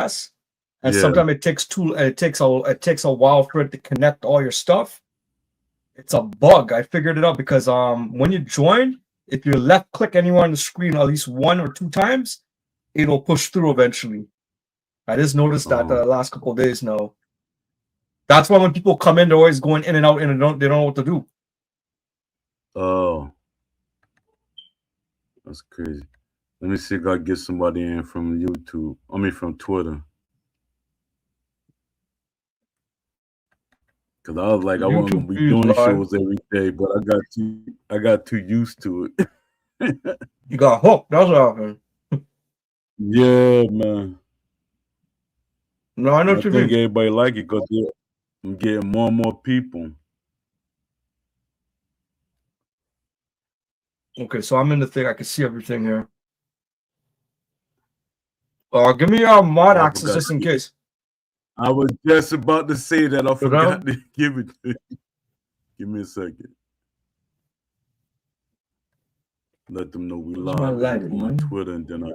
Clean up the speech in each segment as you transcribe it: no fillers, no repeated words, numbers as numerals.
fast, and Yeah. sometimes it takes a while for it to connect all your stuff. It's a bug. I figured it out because when you join, if you left click anywhere on the screen at least 1 or 2 times, it'll push through eventually. I just noticed that the last couple of days now. That's why when people come in, they're always going in and out, and they don't know what to do. Oh, that's crazy. Let me see if I can get somebody in from YouTube. I mean, from Twitter. Cause I was like, I wasn't gonna YouTube be views doing live. shows every day, but I got too used to it. You got hooked. That's what happened. Yeah, man. No, I know And I what you think mean. everybody like it because I'm getting more and more people. Okay, so I'm in the thing. I can see everything here. Give me mod Oh, I access forgot. just in case. I was just about to say that. I Go forgot down. to give it to you. Give me a second. Let them know we Where's my live lighting, on man? Twitter, and then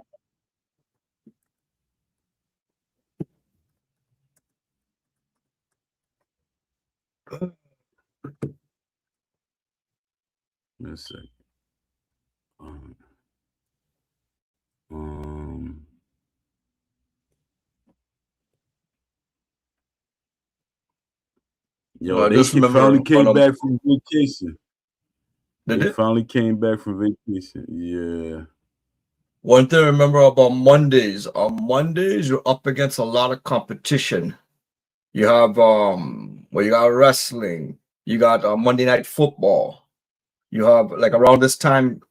give me a second. Yo, I just they remember finally on came back from vacation. Did They it? finally came back from vacation. Yeah. One thing I remember about Mondays. On Mondays, you're up against a lot of competition. You have you got wrestling. You got Monday Night Football. You have like around this time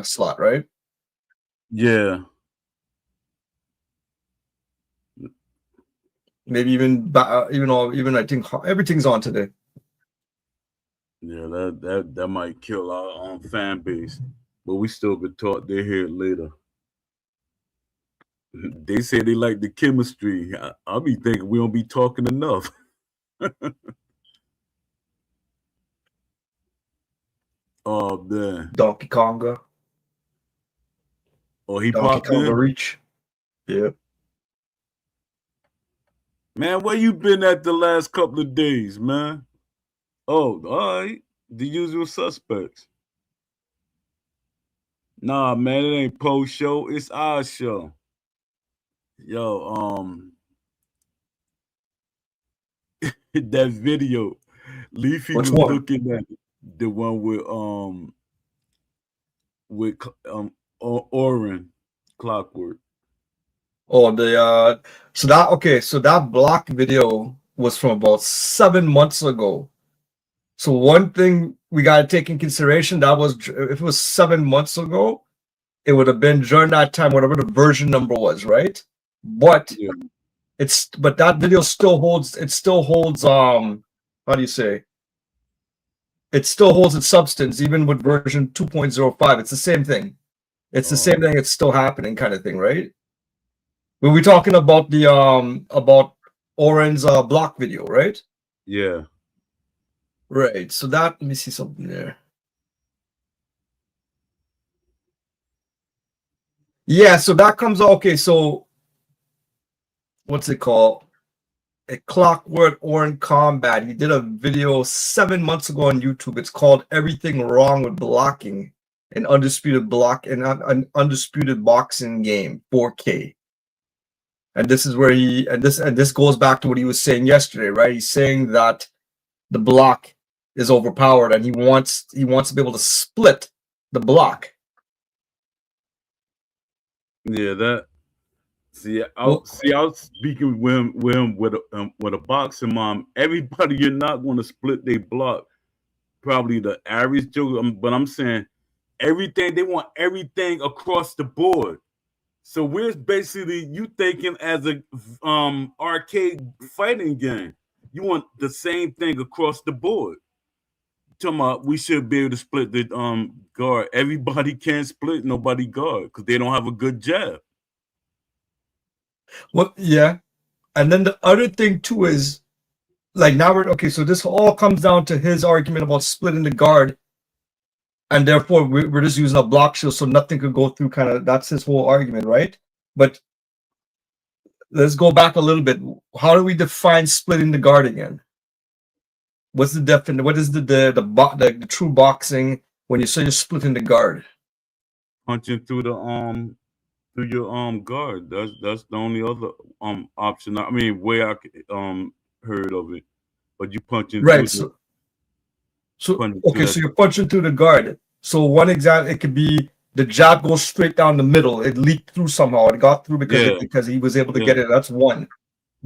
slot, right? Yeah. Maybe even even I think everything's on today. Yeah, that might kill our fan base, but we still could talk. They hear it later. They say they like the chemistry. I'll be thinking we don't be talking enough. Oh man. Donkey Konga. Oh, he Donkey popped Konga in. Reach. Yeah. Man, where you been at the last couple of days, man? Oh, all right. The usual suspects. Nah, man, it ain't post show. It's our show. Yo, that video, Leafy Which was one? looking at it, the one with Oren Clockwork. Oh, so that block video was from about 7 months ago. So one thing we got to take in consideration, that was if it was 7 months ago, it would have been during that time, whatever the version number was, right? But Yeah. that video still holds, how do you say? It still holds its substance, even with version 2.05. It's the same thing. It's the same thing, it's still happening kind of thing, right? When we're talking about the about Oren's block video, right? Yeah. Right. So let me see something there. Yeah, so that comes out. Okay, so what's it called? A Clockwork Orange Combat. He did a video 7 months ago on YouTube. It's called "Everything Wrong with Blocking," an undisputed undisputed boxing game, 4K. And this is where this goes back to what he was saying yesterday, right? He's saying that the block is overpowered, and he wants to be able to split the block. Yeah, that. I was speaking with him with a boxing mom. Everybody, you're not going to split their block. Probably the average Joe, but I'm saying everything. They want everything across the board. So we're basically you thinking as a arcade fighting game. You want the same thing across the board. Talking about we should be able to split the guard. Everybody can't split nobody guard because they don't have a good jab. Well, yeah. And then the other thing too is like now we're okay. So this all comes down to his argument about splitting the guard. and therefore we're just using a block shield so nothing could go through. Kind of that's his whole argument, right? But let's go back a little bit. How do we define splitting the guard again? What's the definition? What is the true boxing when you say you're splitting the guard? Punching through your guard. That's the only other option. I mean, way I heard of it. But you punching through Right. the So punching through okay, that. so you're punching through the guard. So one example, it could be the jab goes straight down the middle. It leaked through somehow. It got through because he was able to get it. That's one.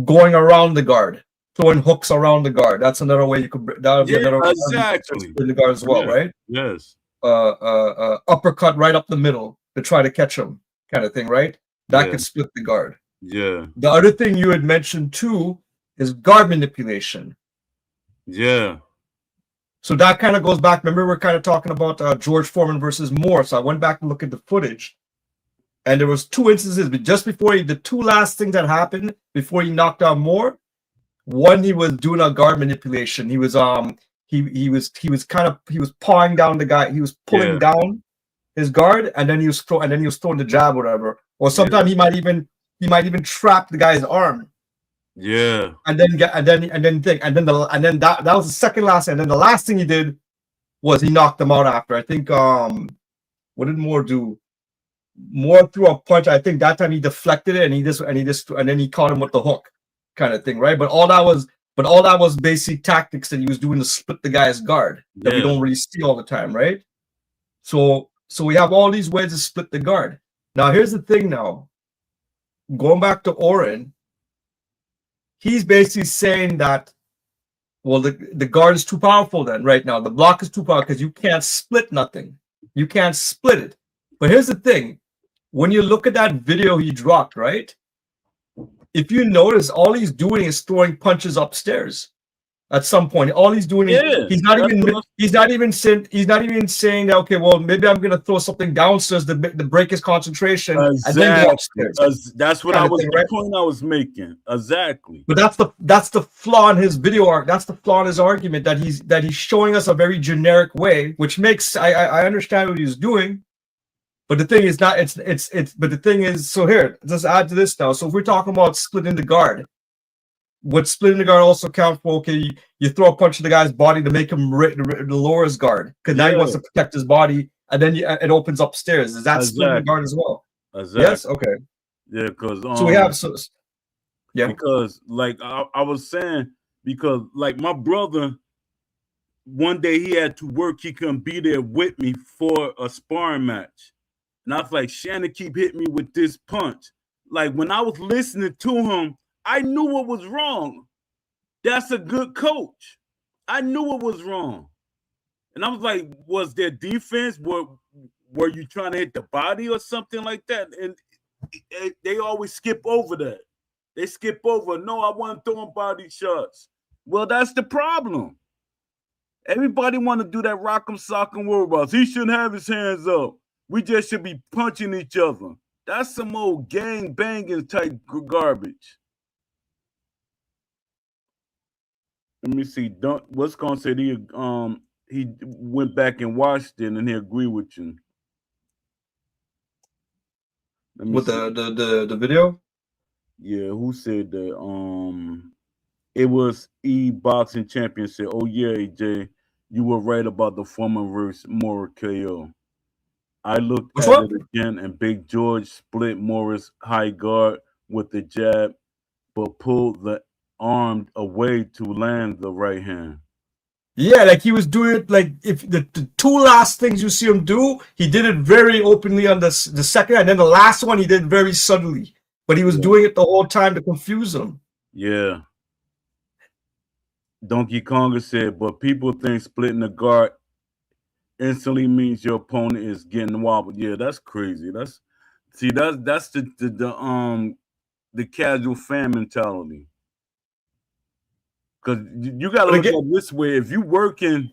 Going around the guard, throwing hooks around the guard. That's another way you could. That would be another exactly in the guard as well, right? Yes. Uppercut right up the middle to try to catch him, kind of thing, right? That could split the guard. Yeah. The other thing you had mentioned too is guard manipulation. Yeah. So that kind of goes back. Remember, we're kind of talking about George Foreman versus Moore. So I went back and looked at the footage, and there was two instances. But just before the two last things that happened before he knocked out Moore, one he was doing a guard manipulation. He was he was pawing down the guy. He was pulling down his guard, and then he was throwing the jab, or whatever. Or sometimes he might even trap the guy's arm. Yeah. And then that was the second last thing. And then the last thing he did was he knocked him out after. I think what did Moore do? Moore threw a punch. I think that time he deflected it and then he caught him with the hook, kind of thing, right? But all that was basic tactics that he was doing to split the guy's guard that we don't really see all the time, right? So we have all these ways to split the guard. Now here's the thing now. Going back to Oren, he's basically saying that, well, the guard is too powerful then right now. The block is too powerful because you can't split nothing. You can't split it. But here's the thing. When you look at that video he dropped, right? If you notice, all he's doing is throwing punches upstairs. At some point, all he's doing is he's not even saying that, okay, well, maybe I'm gonna throw something downstairs to break his concentration and then go upstairs. That's what the point I was making. Exactly. But that's the flaw in his video art. That's the flaw in his argument, that he's showing us a very generic way, which makes I understand what he's doing. But the thing is not but the thing is, so here, let's add to this now. So if we're talking about splitting the guard, would splitting the guard also count for, okay, you throw a punch to the guy's body to make him lower his guard because now he wants to protect his body, and then it opens upstairs. Is that splitting the guard as well? Exactly. Yes. Okay. Yeah, because so we have because like I was saying, because like my brother, one day he had to work, he couldn't be there with me for a sparring match, and I was like, Shannon keep hitting me with this punch. Like when I was listening to him, I knew what was wrong. That's a good coach. I knew what was wrong. And I was like, was there defense? Were you trying to hit the body or something like that? And they always skip over that. They skip over, no, I wasn't throwing body shots. Well, that's the problem. Everybody want to do that rock'em sock'em robots. He shouldn't have his hands up. We just should be punching each other. That's some old gang banging type garbage. Let me see. What's gonna say he went back and watched it and he agreed with you. With the video? Yeah, who said that? It was Boxing Champion said, "Oh yeah, AJ, you were right about the former versus Moore KO. I looked at it again, and Big George split Morris high guard with the jab, but pulled the arm away to land the right hand." Yeah, like he was doing it, like if the two last things you see him do, he did it very openly on the second, and then the last one he did very subtly. But he was doing it the whole time to confuse them. Yeah. Donkey Konga said, but people think splitting the guard instantly means your opponent is getting wobbled. Yeah, that's crazy. That's the casual fan mentality. Because you got to look at it this way. If you working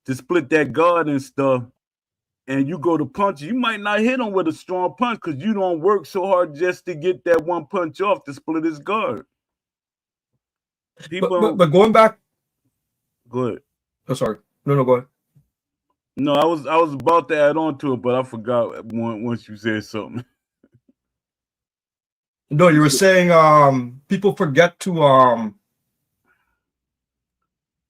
to split that guard and stuff, and you go to punch, you might not hit him with a strong punch because you don't work so hard just to get that one punch off to split his guard. But going back. Go ahead. Oh, sorry. No, go ahead. No, I was about to add on to it, but I forgot once you said something. No, you were saying people forget to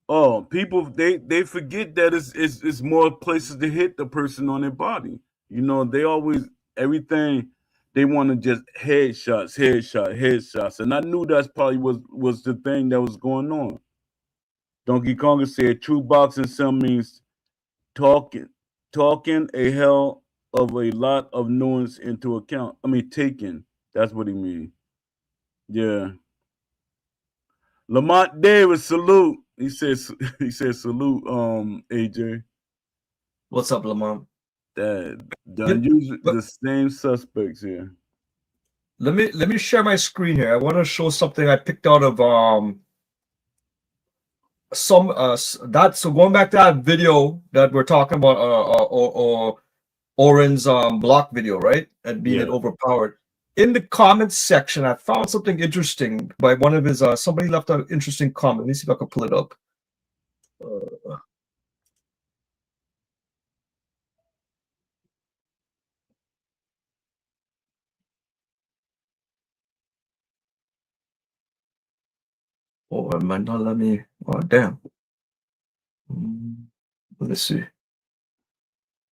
Oh, people they forget that it's more places to hit the person on their body. You know, they always everything they want to just headshots, and I knew that's probably was the thing that was going on. Donkey Konga said true boxing some means talking talking a hell of a lot of nuance into account. I mean taking. That's what he mean. Yeah. Lamont Davis, salute. He says he said salute, AJ. what's up, Lamont? That the Yep. unusual But the same suspects here. let me share my screen here. I want to show something I picked out of some that so going back to that video that we're talking about or Oren's block video, right? And being it Yeah. overpowered. In the comments section, I found something interesting by one of his somebody left an interesting comment. Let me see if I can pull it up. Oh, it might not let me. Oh, damn. Let's see.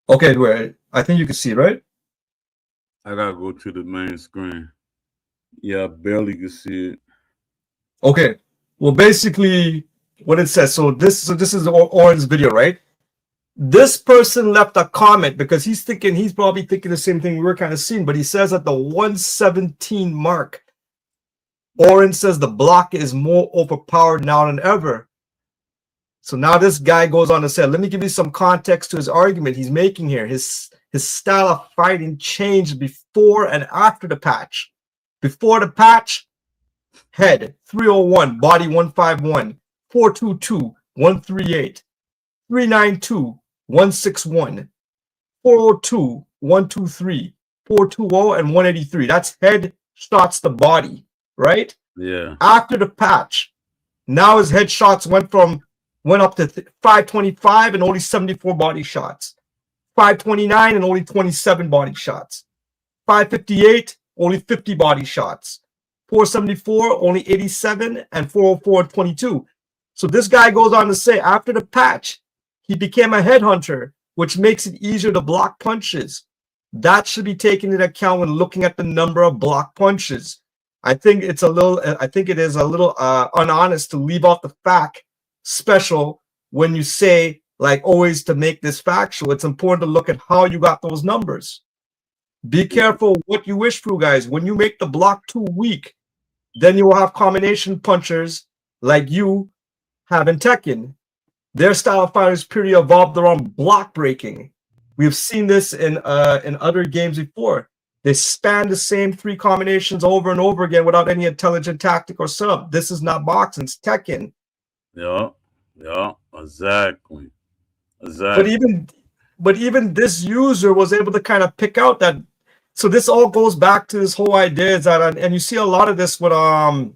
Okay, wait. I think you can see, right? I gotta go to the main screen. Yeah, I barely can see it. Okay. Well, basically, what it says. So this is Oren's video, right? This person left a comment because he's probably thinking the same thing we were kind of seeing, but he says at the 117 mark, Oren says the block is more overpowered now than ever. So now this guy goes on to say, let me give you some context to his argument he's making here. His style of fighting changed before and after the patch. Before the patch, head 301, body 151, 422, 138, 392, 161, 402, 123, 420, and 183. That's head shots to body, right? Yeah. After the patch, now his headshots went up to 525 and only 74 body shots, 529 and only 27 body shots, 558 only 50 body shots, 474 only 87, and 404 and 22. So this guy goes on to say after the patch, he became a headhunter, which makes it easier to block punches. That should be taken into account when looking at the number of block punches. I think it is a little unhonest to leave off the fact special when you say, like always, to make this factual. It's important to look at how you got those numbers. Be careful what you wish for, guys. When you make the block too weak, then you will have combination punchers like you have in Tekken. Their style of fighting is purely evolved around block breaking. We've seen this in other games before. They span the same three combinations over and over again without any intelligent tactic or setup. This is not boxing, it's Tekken. Yeah. Yeah. Exactly. But even this user was able to kind of pick out that. So this all goes back to this whole idea is that, and you see a lot of this with a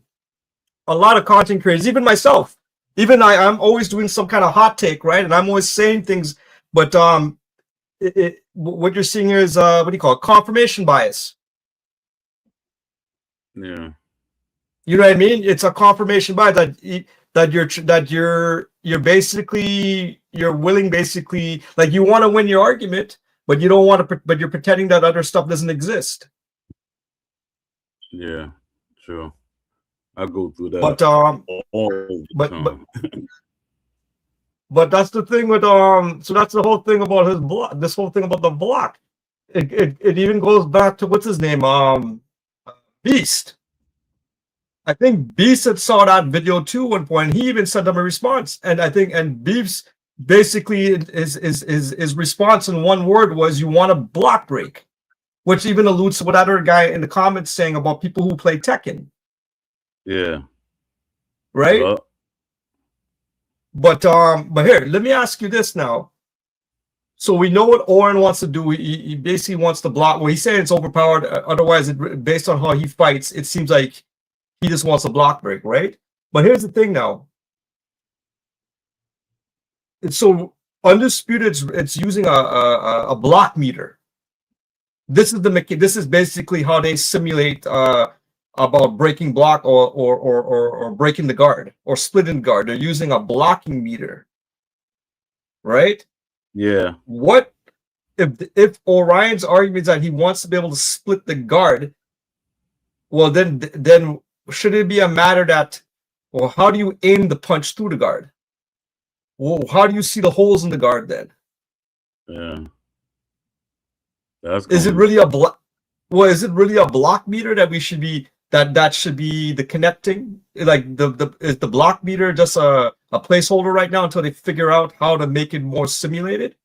lot of content creators, even myself. Even I'm always doing some kind of hot take, right? And I'm always saying things, but what you're seeing here is what do you call it? Confirmation bias. Yeah. You know what I mean? It's a confirmation bias that you're basically you're willing basically like you want to win your argument, but you don't want to, but you're pretending that other stuff doesn't exist. Yeah. Sure. I go through that But all the time. but that's the thing with so that's the whole thing about his block. This whole thing about the block. It even goes back to what's his name Beast. I think Beast had saw that video too one point. He even sent them a response, and I think Beast basically his response in one word was you want a block break, which even alludes to what other guy in the comments saying about people who play Tekken. Yeah. Right. Yeah. But here, let me ask you this now. So we know what Oren wants to do. He basically wants to block. Well, he's saying it's overpowered. Otherwise, based on how he fights, it seems like he just wants a block break, right? But here's the thing now. So Undisputed, it's using a block meter. This is basically how they simulate about breaking block or breaking the guard or splitting guard. They're using a blocking meter, right? Yeah. What if Orion's argument is that he wants to be able to split the guard? Well, then should it be a matter that, well, how do you aim the punch through the guard? Well, how do you see the holes in the guard then? Yeah. That's Is it really a block? Well, is it really a block meter that we should be that should be the connecting? Like is the block meter just a placeholder right now until they figure out how to make it more simulated?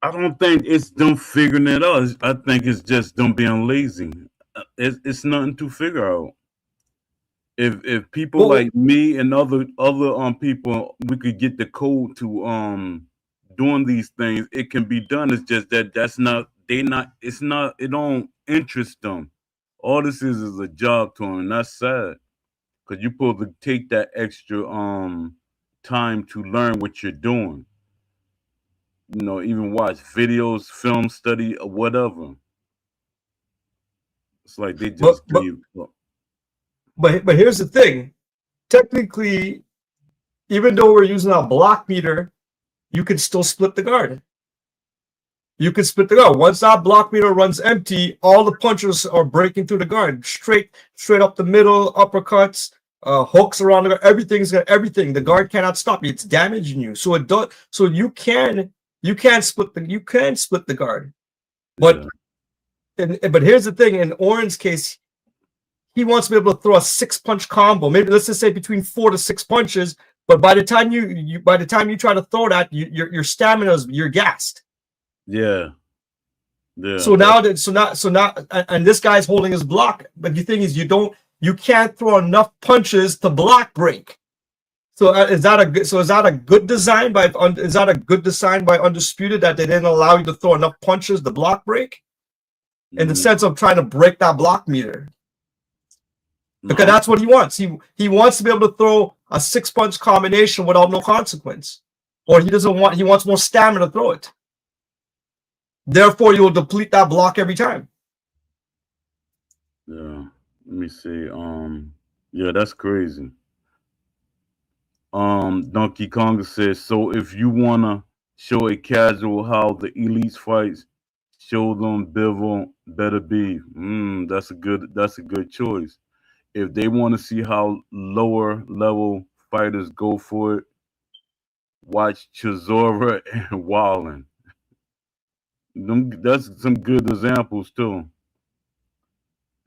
I don't think it's them figuring it out. I think it's just them being lazy. It's nothing to figure out. If people like me and other people, we could get the code to doing these things, it can be done. It's just that it don't interest them. All this is a job to them, and that's sad. Because you're supposed to take that extra time to learn what you're doing. You know, even watch videos, film study, or whatever. It's like they just leave. But here's the thing. Technically, even though we're using a block meter, you can still split the guard. You can split the guard. Once that block meter runs empty, all the punches are breaking through the guard, straight up the middle, uppercuts, hooks around the guard. Everything. The guard cannot stop you. It's damaging you. So it does. So you can split the guard. But but here's the thing. In Oren's case, he wants to be able to throw a 6-punch combo. Maybe let's just say between 4 to 6 punches. But by the time you try to throw that, your stamina's you're gassed. Yeah. Yeah. So now, and this guy's holding his block. But the thing is, you can't throw enough punches to block break. So is that a good design by Undisputed that they didn't allow you to throw enough punches to block break? In the sense of trying to break that block meter. Because that's what he wants. He wants to be able to throw a 6-punch combination without no consequence. Or he wants more stamina to throw it. Therefore, you will deplete that block every time. Yeah. Let me see. Yeah, that's crazy. Donkey Kong says, so if you wanna show a casual how the elites fights, show them Bivol better be. That's a good choice. If they want to see how lower level fighters go for it, watch Chisora and Wallin. That's some good examples too.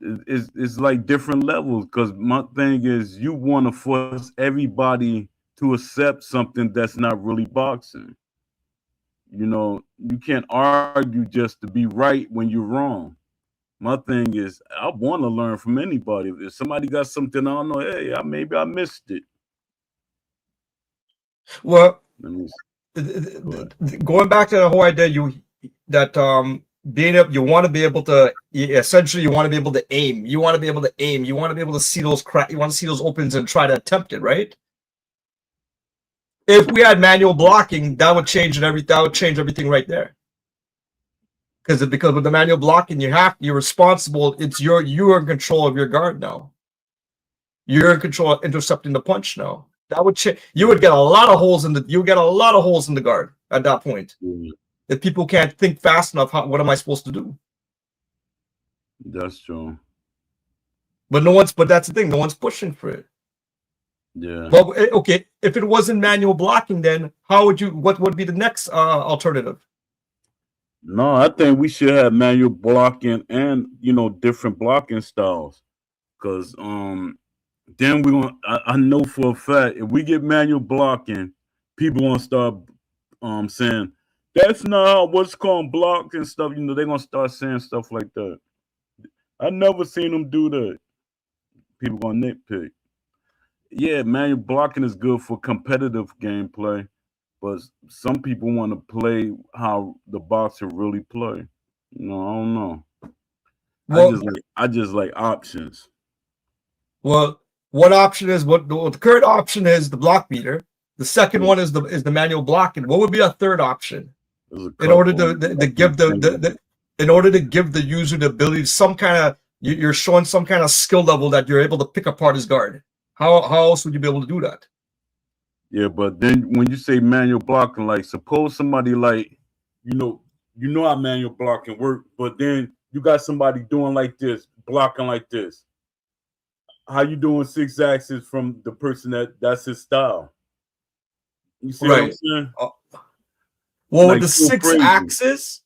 It's like different levels, because my thing is you want to force everybody to accept something that's not really boxing. You know, you can't argue just to be right when you're wrong. My thing is, I want to learn from anybody. If somebody got something I don't know, hey, maybe I missed it. Well, going back to the whole idea, you want to be able to essentially you want to be able to aim. You want to be able to aim. You want to be able to see those you want to see those opens and try to attempt it, right? If we had manual blocking, that would change everything right there. Because with the manual blocking, you're responsible. You're in control of your guard now. You're in control of intercepting the punch now. That would change. You would get a lot of holes in the guard at that point. If people can't think fast enough, what am I supposed to do? That's true. But that's the thing. No one's pushing for it. Yeah. Well, okay. If it wasn't manual blocking, then what would be the next alternative? No, I think we should have manual blocking and different blocking styles. Because then we're gonna I know for a fact if we get manual blocking, people gonna start saying that's not what's called block and stuff. They're gonna start saying stuff like that. I never seen them do that. People gonna nitpick. Yeah, manual blocking is good for competitive gameplay, but some people want to play how the boxer really play. I don't know. Well, I just like options. Well, what option is the current option is the block meter. The second one is the manual blocking. What would be a third option There's a in order couple. to give in order to give the user the ability, some kind of, you're showing some kind of skill level that you're able to pick apart his guard. How else would you be able to do that? Yeah, but then when you say manual blocking, like suppose somebody like, you know how manual blocking work, but then you got somebody doing like this, blocking like this. How you doing 6 axis from the person that's his style? You see what I'm Right. saying? Well, with Like the so 6 crazy. axis,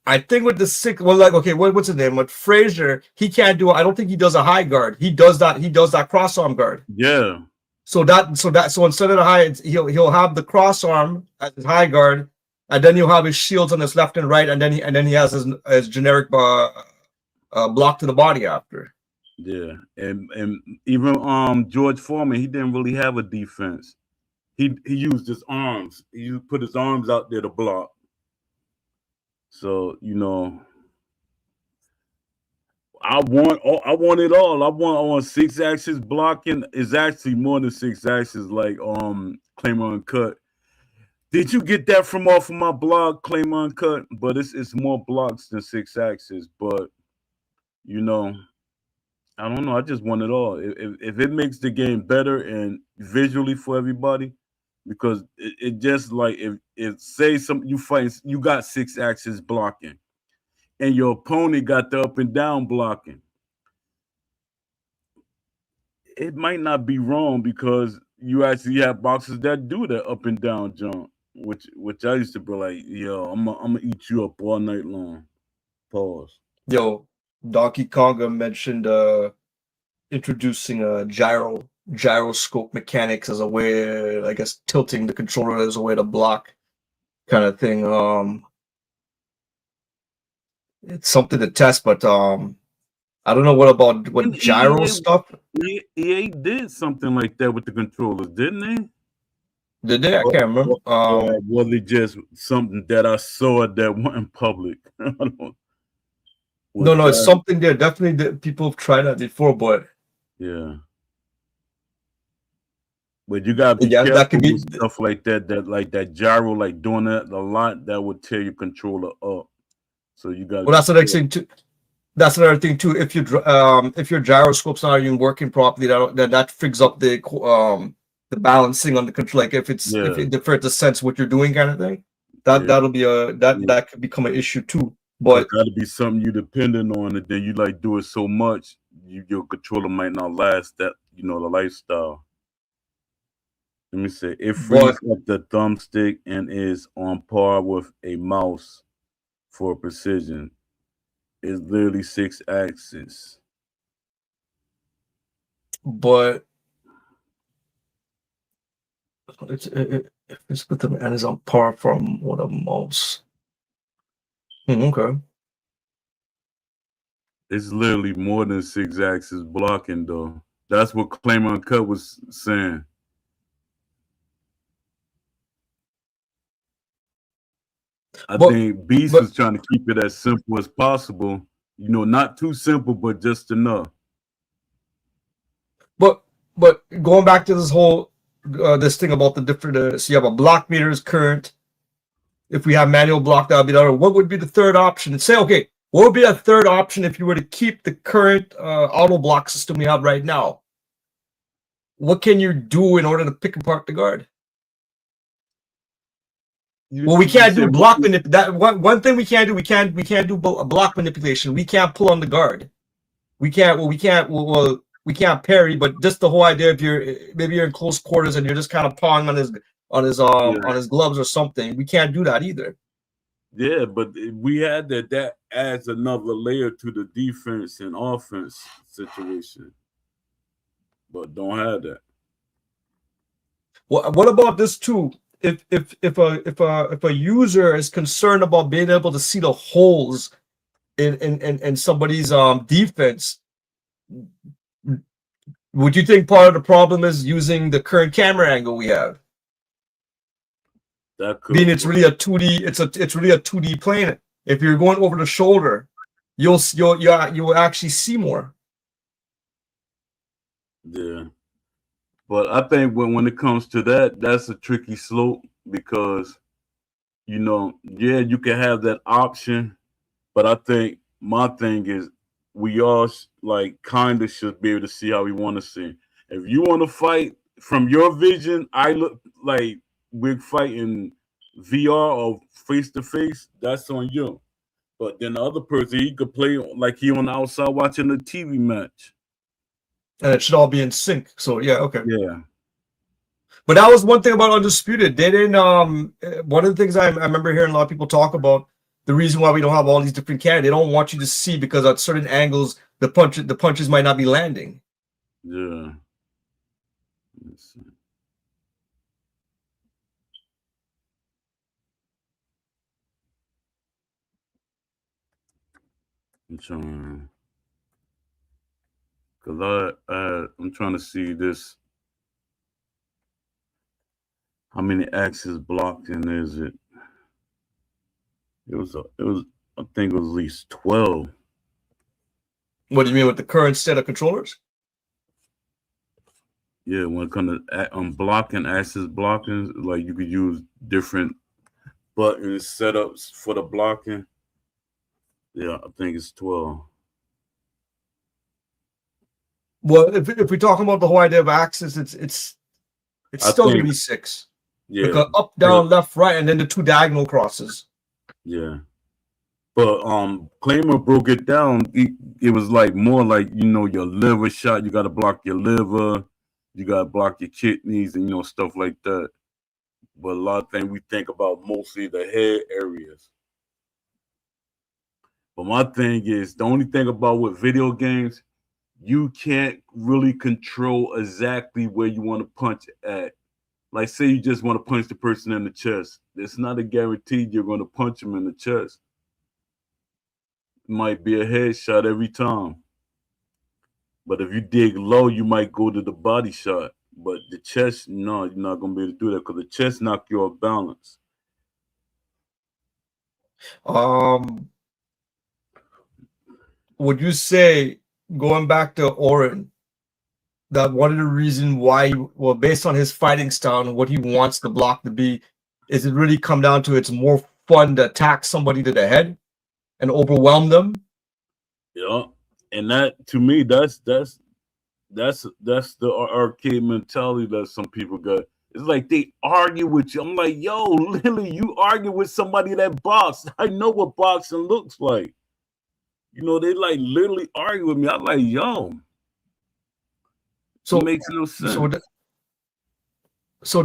I think with the 6, well, like, okay, what's his name? With Frazier, he can't do. I don't think he does a high guard. He does that. He does that cross arm guard. Yeah. So instead of the high, he'll have the cross arm as his high guard, and then he'll have his shields on his left and right, and then he has his generic block to the body after. Yeah. And even George Foreman, he didn't really have a defense. He used his arms. He put his arms out there to block. So, I want it all. I want 6 axis blocking. Is actually more than 6 axis, like Claim Uncut. Did you get that from off of my blog, Claim Uncut? But it's more blocks than 6 axis. But I don't know. I just want it all. If it makes the game better and visually for everybody, because it just like if say you got 6 axis blocking, and your opponent got the up and down blocking, it might not be wrong because you actually have boxes that do that up and down jump, which I used to be like, yo, I'm gonna eat you up all night long. Pause. Yo, Donkey Konga mentioned introducing a gyroscope mechanics as a way, I guess, tilting the controller as a way to block, kind of thing. It's something to test, but I don't know what And gyro stuff. EA did something like that with the controllers, didn't they? Did they? I Or, can't remember. or was it just something that I saw that went in public? I don't. No, it's something there. Definitely, people have tried that before, but Yeah. But you gotta be yeah, that careful could be. with stuff like that. That like that gyro, like doing that a lot, that would tear your controller up. So you gotta. Well, that's the next thing too. That's another thing too. If your gyroscope's not even working properly, that frigs up the balancing on the control. Like if it differs to sense what you're doing, kind of thing. That'll be that could become an issue too. But got to be something you dependent on, and then you like do it so much, your controller might not last that the lifestyle. Let me say it frees up the thumbstick and is on par with a mouse for precision. It's literally 6 axis. But it's with them and it's on par from what a mouse. Okay. It's literally more than 6 axis blocking, though. That's what Claim Uncut was saying. I think Beast was trying to keep it as simple as possible. Not too simple, but just enough. But going back to this whole this thing about the different, so you have a block meters current. If we have manual block, that would be the other. What would be the third option? And say, okay, what would be a third option if you were to keep the current auto block system we have right now? What can you do in order to pick apart the guard? Well, we can't do block manipulation. That one thing we can't do. We can't do block manipulation. We can't pull on the guard. We can't. Well, we can't parry. But just the whole idea, if you're in close quarters and you're just kind of pawing on his gloves or something, we can't do that either. Yeah, but we had that adds another layer to the defense and offense situation. But don't have that. Well, what about this too? If a user is concerned about being able to see the holes in somebody's defense, would you think part of the problem is using the current camera angle we have? That could being it's really a 2D. It's really a 2D plane. If you're going over the shoulder, you'll actually see more. Yeah. But I think when it comes to that, that's a tricky slope because yeah, you can have that option, but I think my thing is we all like kind of should be able to see how we want to see. If you want to fight from your vision, I look like we're fighting VR or face to face. That's on you. But then the other person, he could play like he on the outside watching a TV match. And it should all be in sync. So yeah, okay. Yeah. But that was one thing about Undisputed. They didn't. One of the things I remember hearing a lot of people talk about, the reason why we don't have all these different candidates, they don't want you to see because at certain angles the punches might not be landing. Yeah. Let's see. I'm trying, cause I'm trying to see this. How many axes blocked in is it? It was I think it was at least 12. What do you mean with the current set of controllers? Yeah, when it comes to blocking, axis blocking, like you could use different buttons setups for the blocking. Yeah, I think it's 12. Well, if we're talking about the whole idea of axis, it's I still gonna think be 6 yeah, because up, down, left, right, and then the 2 diagonal crosses. yeah. But Claimer broke it down. It was like more like your liver shot. You got to block your liver. You got to block your kidneys and stuff like that. But a lot of things we think about mostly the head areas. But my thing is the only thing about with video games, you can't really control exactly where you want to punch at. Like say you just want to punch the person in the chest. It's not a guarantee you're going to punch them in the chest. It might be a headshot every time. But if you dig low, you might go to the body shot. But the chest, no, you're not gonna be able to do that because the chest knock you off balance. Would you say, going back to Oren, that one of the reasons why, well, based on his fighting style and what he wants the block to be, is it really come down to it's more fun to attack somebody to the head and overwhelm them? Yeah, and that to me, that's the arcade mentality that some people got. It's like they argue with you. I'm like, yo, Lily, you argue with somebody that box. I know what boxing looks like. They like literally argue with me. I'm like, yo, So it makes no sense. so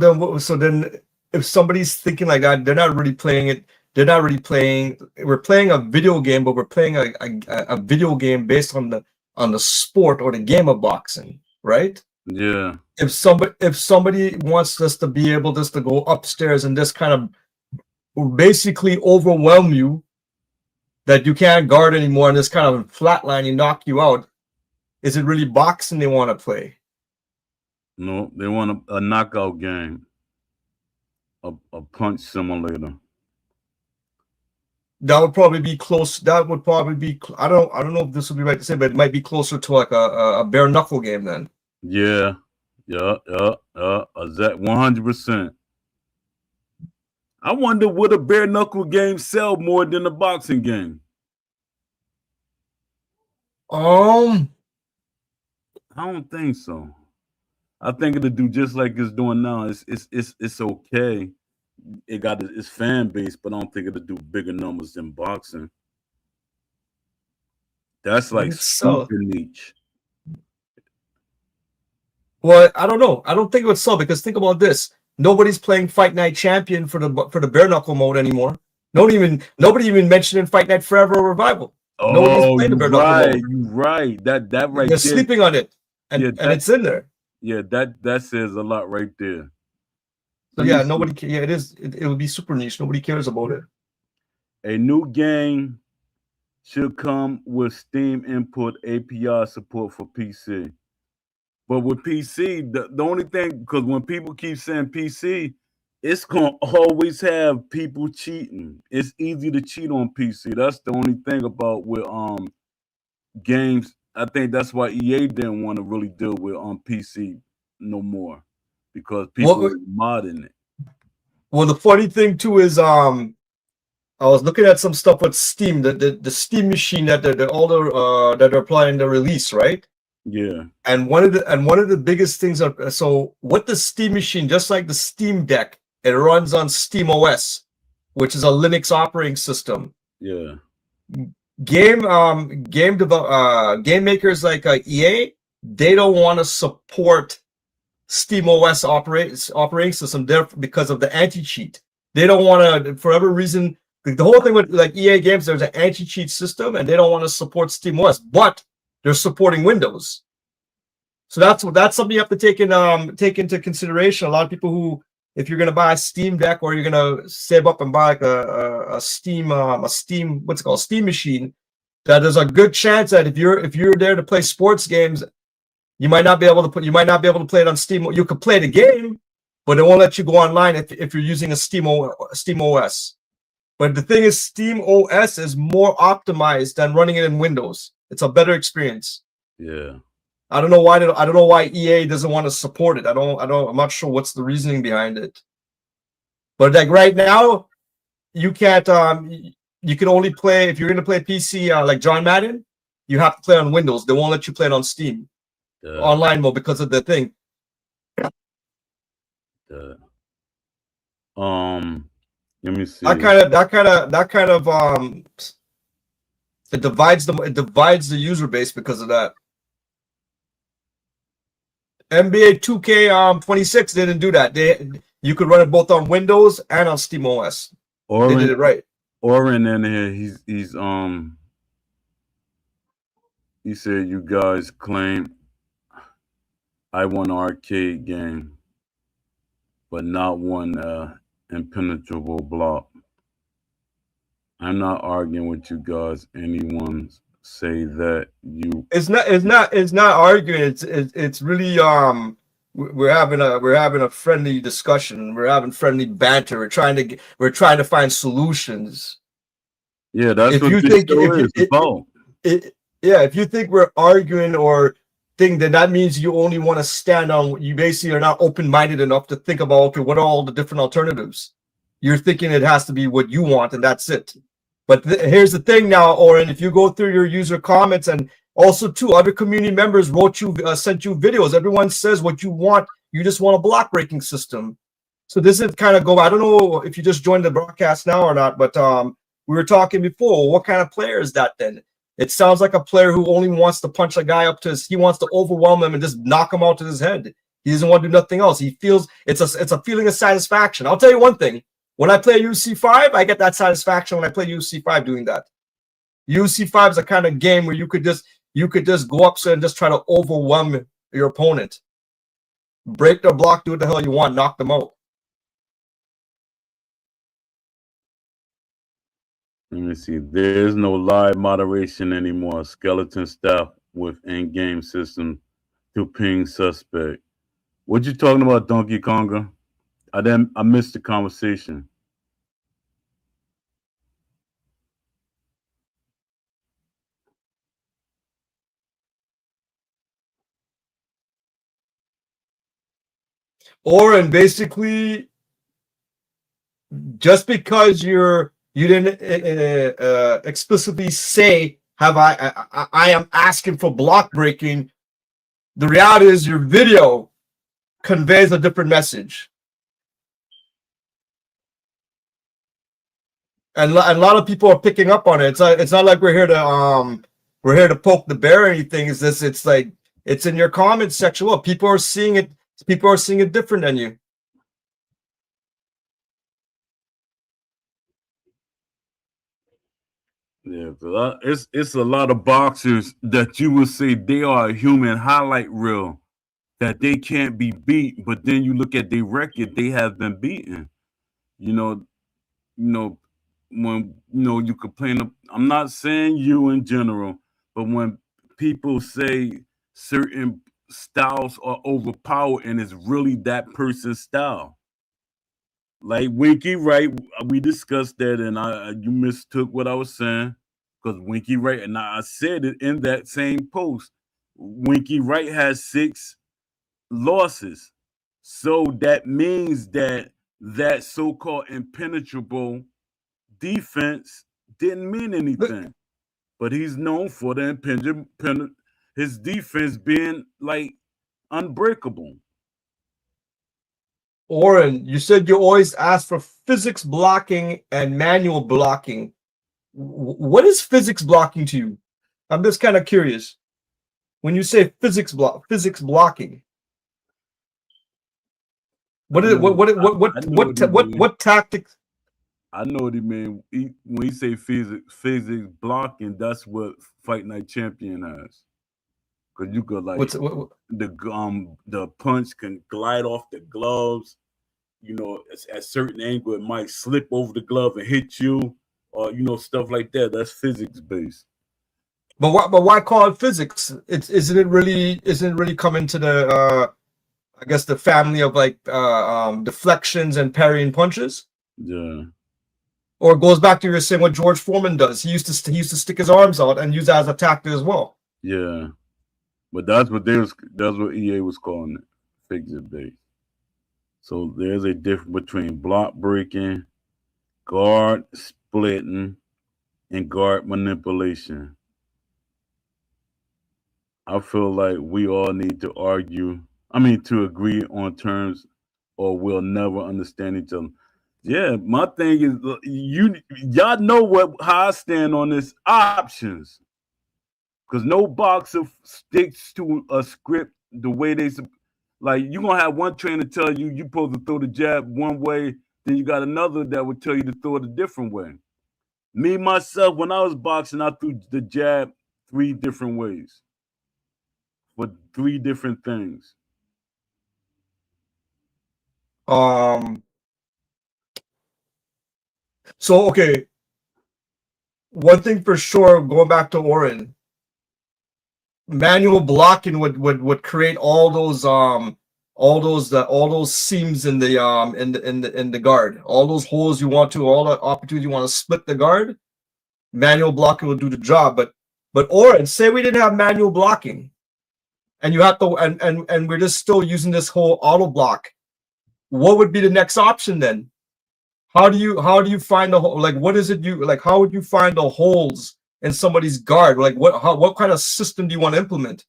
then if somebody's thinking like that, they're not really playing it. They're not really playing. We're playing a video game, but we're playing a video game based on the sport or the game of boxing, right? Yeah. If somebody wants us to be able just to go upstairs and just kind of basically overwhelm you, that you can't guard anymore, and just kind of flatline you, knock you out, is it really boxing they want to play? No, they want a knockout game, a punch simulator. That would probably be close. That would probably be. I don't know if this would be right to say, but it might be closer to like a bare knuckle game then. Yeah, yeah. That 100%. I wonder would a bare knuckle game sell more than a boxing game? Um, I don't think so. I think it'll do just like it's doing now. It's okay. It got its fan base, but I don't think it'll do bigger numbers than boxing. That's like so super niche. well, I don't know. I don't think it would sell because think about this: nobody's playing Fight Night Champion for the bare knuckle mode anymore. Nobody even mentioning Fight Night Forever or Revival. Nobody's Oh, playing the you're bare knuckle right. mode. You're right. That right They're there. sleeping on it, and Yeah, and it's in there. Yeah, that says a lot right there. So yeah, nobody. Yeah, it is. It would be super niche. Nobody cares about it. A new game should come with Steam input API support for PC. But with PC, the only thing, because when people keep saying PC, it's gonna always have people cheating. It's easy to cheat on PC. That's the only thing about with games. I think that's why EA didn't want to really deal with on PC no more because people Well, are modding it. well, the funny thing too is I was looking at some stuff with Steam, the Steam machine that all the that they're applying the release, right? Yeah, And one of the biggest things are, so what the Steam machine, just like the Steam Deck, it runs on Steam OS, which is a Linux operating system. yeah, Game makers like EA, they don't want to support Steam OS operating system there because of the anti-cheat. They don't want to, for whatever reason, the whole thing with like EA games, there's an anti-cheat system, and they don't want to support Steam OS, but they're supporting Windows. So that's something you have to take into consideration. A lot of people who, if you're gonna buy a Steam Deck or you're gonna save up and buy like a Steam what's it called, Steam machine, that there's a good chance that if you're there to play sports games, you might not be able to play it on Steam. You could play the game, but it won't let you go online if you're using a Steam OS. But the thing is, Steam OS is more optimized than running it in Windows. It's a better experience. yeah. I don't know why EA doesn't want to support it. I'm not sure what's the reasoning behind it. But like right now, you can't you can only play, if you're going to play PC like John Madden, you have to play on Windows. They won't let you play it on Steam online mode because of the thing. Let me see. That kind of it divides the user base because of that. NBA 2K 26 didn't do that. You could run it both on Windows and on Steam OS. They did it right. Oren in here, he said you guys claim I won arcade game, but not one impenetrable block. I'm not arguing with you guys. Anyone say that you? It's not arguing. It's really we're having a friendly discussion. We're having friendly banter. We're trying to find solutions. Yeah, that's if what you this think show if is about. Yeah, if you think we're arguing or think that means you only want to stand on, you basically are not open-minded enough to think about, okay, what are all the different alternatives? You're thinking it has to be what you want and that's it. But here's the thing now, Oren, if you go through your user comments, and also too, other community members sent you videos. Everyone says what you want. You just want a block breaking system. So this is kind of I don't know if you just joined the broadcast now or not, but we were talking before. What kind of player is that then? It sounds like a player who only wants to punch a guy up to he wants to overwhelm him and just knock him out to his head. He doesn't want to do nothing else. He feels it's a feeling of satisfaction. I'll tell you one thing. When I play UFC 5, I get that satisfaction when I play UFC 5 doing that. UFC 5 is a kind of game where you could just go up and just try to overwhelm your opponent. Break their block, do what the hell you want, knock them out. Let me see. There's no live moderation anymore. Skeleton staff with in-game system to ping suspect. What you talking about, Donkey Konga? I missed the conversation. And basically, just because you didn't explicitly say I am asking for block breaking, the reality is your video conveys a different message. And a lot of people are picking up on it. It's not like we're here to poke the bear or anything. It's like it's in your comments section. Well, people are seeing it different than you. Yeah, it's a lot of boxers that you would say they are a human highlight reel, that they can't be beat, but then you look at their record, they have been beaten. When you complain. I'm not saying you in general, but when people say certain styles are overpowered and it's really that person's style. Like Winky Wright, we discussed that, and you mistook what I was saying, because Winky Wright, and I said it in that same post. Winky Wright has 6 losses. So that means that that so-called impenetrable defense didn't mean anything. But he's known for the his defense being like unbreakable. Oren, you said you always ask for physics blocking and manual blocking. What is physics blocking to you? I'm just kind of curious. When you say physics blocking, what is it? What tactics? I know what he mean. When he say physics blocking, that's what Fight Night Champion has. Cause you could like the punch can glide off the gloves. You know, at certain angle, it might slip over the glove and hit you, or stuff like that. That's physics based. But why call it physics? Isn't it really coming to the I guess the family of like deflections and parrying punches? Yeah. Or it goes back to your saying what George Foreman does. He used to stick his arms out and use that as a tactic as well. Yeah, but that's what EA was calling it, physics based. So there's a difference between block breaking, guard splitting, and guard manipulation. I feel like we all need to to agree on terms, or we'll never understand each other. Yeah, my thing is y'all know how I stand on this options. Because no boxer sticks to a script the way they like. You're gonna have one trainer tell you you're supposed to throw the jab one way, then you got another that would tell you to throw it a different way. Me myself, when I was boxing, I threw the jab 3 different ways for 3 different things. So okay, one thing for sure, going back to Oren, manual blocking would create all those seams in the guard, all those holes you want to, all the opportunities you want to split the guard. Manual blocking will do the job. But Oren, say we didn't have manual blocking, and you have to, and we're just still using this whole auto block. What would be the next option then? How do you find the hole? Like, what is it you like? How would you find the holes in somebody's guard? Like, what kind of system do you want to implement?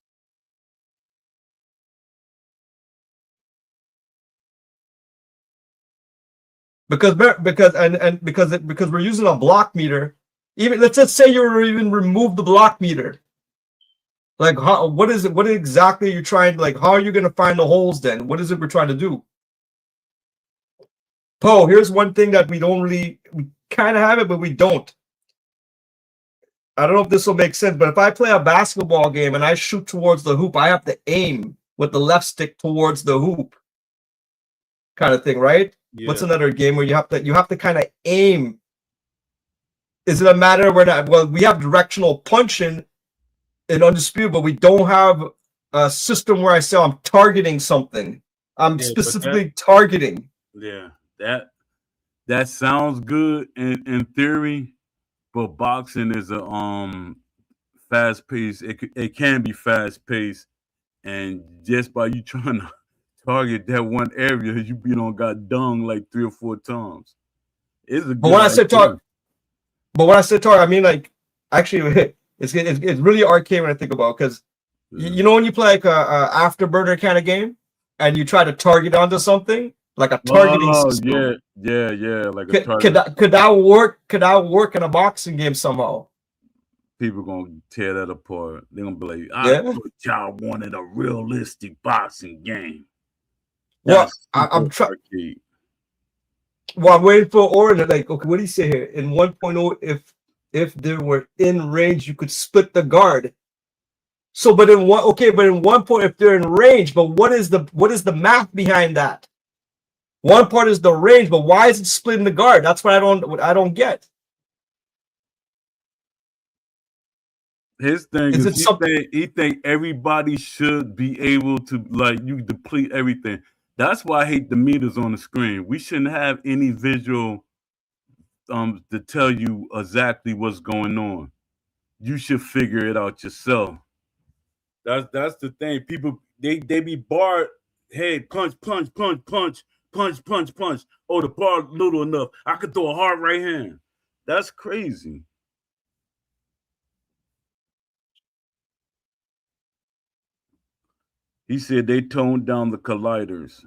Because we're using a block meter. Even let's just say you even remove the block meter. Like, what is it? What exactly are you trying? Like, how are you going to find the holes then? What is it we're trying to do? Poe, here's one thing that we kind of have it, but we don't. I don't know if this will make sense, but if I play a basketball game and I shoot towards the hoop, I have to aim with the left stick towards the hoop, kind of thing, right? Yeah. What's another game where you have to kind of aim? Is it a matter where we have directional punching in Undisputed, but we don't have a system where I say I'm targeting something. I'm specifically targeting. Yeah, that sounds good in theory, but boxing is a fast paced. It can be fast paced, and just by you trying to target that one area, you got dung like 3 or 4 times. It's a but when I say target, I mean like actually it's really arcade when I think about it, because you know when you play like a afterburner kind of game and you try to target onto something like a targeting system. Yeah, like a target. Could that work? Could that work in a boxing game somehow? People gonna tear that apart. They're gonna be like, I thought y'all wanted a realistic boxing game. That's I'm trying. Well, I'm waiting for Oren. Like, okay, what do you say here? In 1.0, if there were in range, you could split the guard. So, but in 1 point, if they're in range, but what is the math behind that? One part is the range, but why is it splitting the guard? That's what I don't get. His thing is he think everybody should be able to, like, you deplete everything. That's why I hate the meters on the screen. We shouldn't have any visual to tell you exactly what's going on. You should figure it out yourself. That's the thing. People they be barred hey, punch, punch, punch, punch, punch, punch, punch. Oh, the bar little enough. I could throw a hard right hand. That's crazy. He said they toned down the colliders.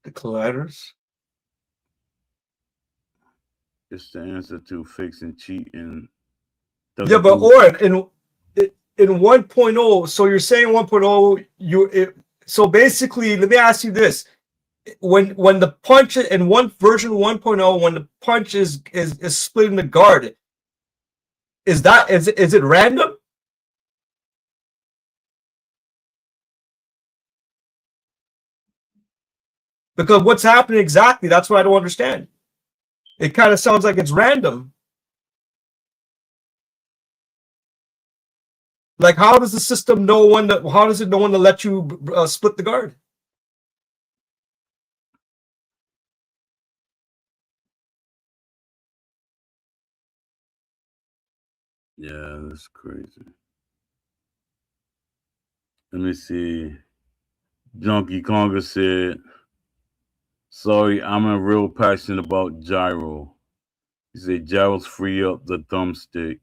The colliders. It's the answer to fixing cheating. Yeah, but Oren, in 1.0, so you're saying 1.0, so basically, let me ask you this. When the punch in one version 1.0, when the punch is splitting the guard, is it random? Because what's happening exactly? That's what I don't understand. It kind of sounds like it's random. Like, how does the system know when to? How does it know when to let you split the guard? Yeah, that's crazy. Let me see. Junkie Conga said, sorry, I'm a real passionate about gyro. He said gyros free up the thumbstick.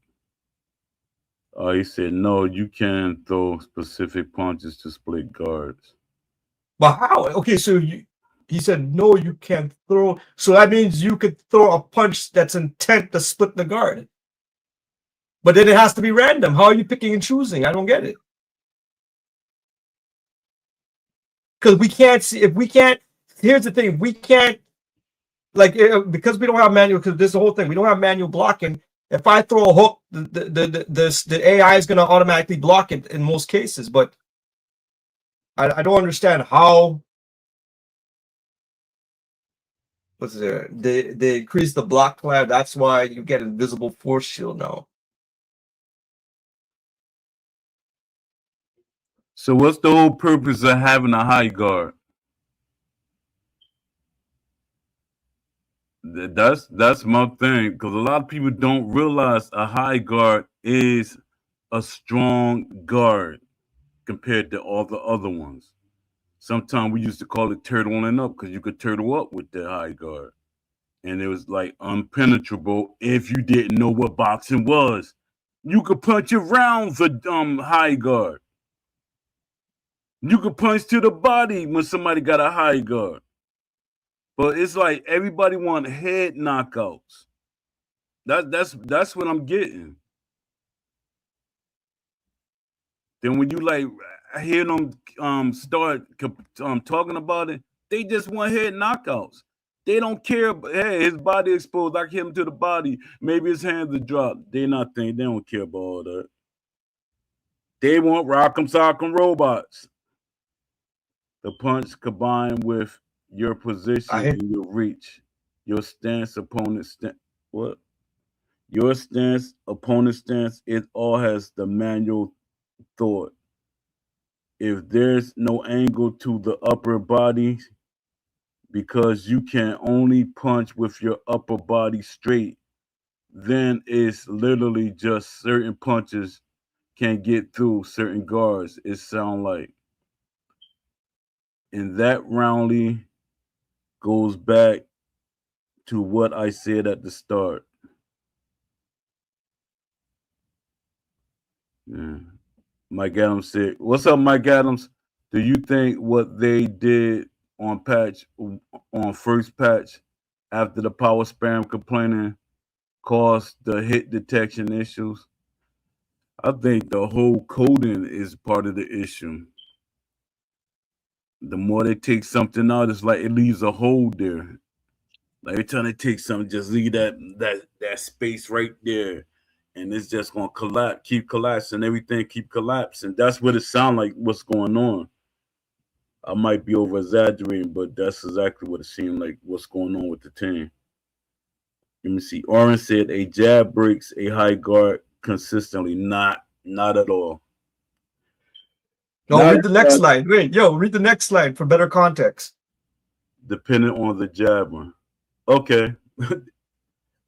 He said, no, you can throw specific punches to split guards. But how? Okay, so he said, no, you can't throw. So that means you could throw a punch that's intent to split the guard. But then it has to be random. How are you picking and choosing? I don't get it. Because we can't see, if we can't, here's the thing, we can't, like, because we don't have manual, because this is the whole thing, we don't have manual blocking. If I throw a hook, the AI is going to automatically block it in most cases. But I don't understand how. What's there? They increase the block cloud. That's why you get invisible force shield now. So what's the whole purpose of having a high guard? That's my thing, because a lot of people don't realize a high guard is a strong guard compared to all the other ones. Sometimes we used to call it turtling up because you could turtle up with the high guard. And it was like impenetrable if you didn't know what boxing was. You could punch around the high guard. You could punch to the body when somebody got a high guard. But it's like everybody want head knockouts. That's what I'm getting. Then when you like hear them start talking about it, they just want head knockouts. They don't care. Hey, his body exposed. I hit him to the body. Maybe his hands are dropped. They not thinking. They don't care about all that. They want rock'em sock'em robots. The punch combined with your position and your reach, your stance, opponent stance. What? Your stance, opponent stance. It all has the manual thought. If there's no angle to the upper body, because you can only punch with your upper body straight, then it's literally just certain punches can get through certain guards. It sound like. And that roundly goes back to what I said at the start. Yeah. Mike Adams said, what's up, Mike Adams? Do you think what they did on first patch after the power spam complaining caused the hit detection issues? I think the whole coding is part of the issue. The more they take something out, it's like it leaves a hole there. Like every time they take something, just leave that space right there. And it's just gonna collapse, keep collapsing, everything keep collapsing. That's what it sounds like what's going on. I might be over exaggerating, but that's exactly what it seemed like what's going on with the team. Let me see. Orange said a jab breaks a high guard consistently. Not at all. No, read the next line. Wait, read the next line for better context. Depending on the jabber. Okay.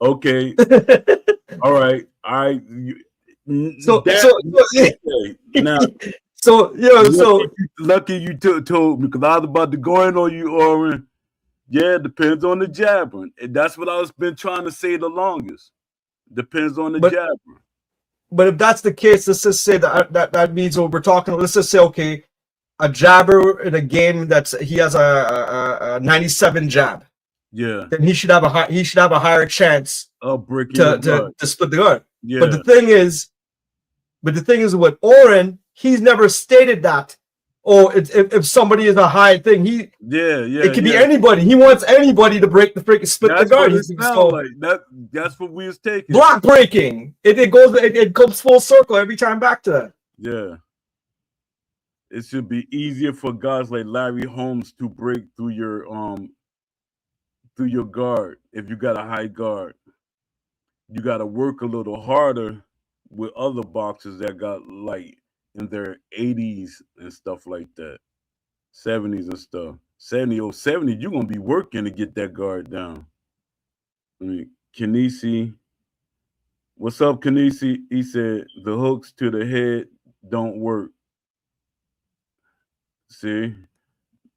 Okay. All right. So now So so Lucky you told me because I was about to go in on you, Oren. Yeah, it depends on the jabber. And that's what I was been trying to say the longest. Depends on the but jabber. but if that's the case, let's just say that means what we're talking. Let's just say okay, a jabber in a game that's he has a 97 jab, Yeah. then he should have a higher chance Breaking your guard. to split the guard. But Yeah. the thing is with Oren, he's never stated that. Oh, if somebody is a high thing, it can be anybody. He wants anybody to break the freaking split That's the guard. what it sounds like. That's what we was taking. Block breaking. It comes full circle every time back to that. Yeah. It should be easier for guys like Larry Holmes to break through your guard if you got a high guard. You got to work a little harder with other boxers that got like in their 80s and stuff like that, 70s and stuff. 70, you're gonna be working to get that guard down. I mean, Kanisi, what's up, Kanisi? He said the hooks to the head don't work. See,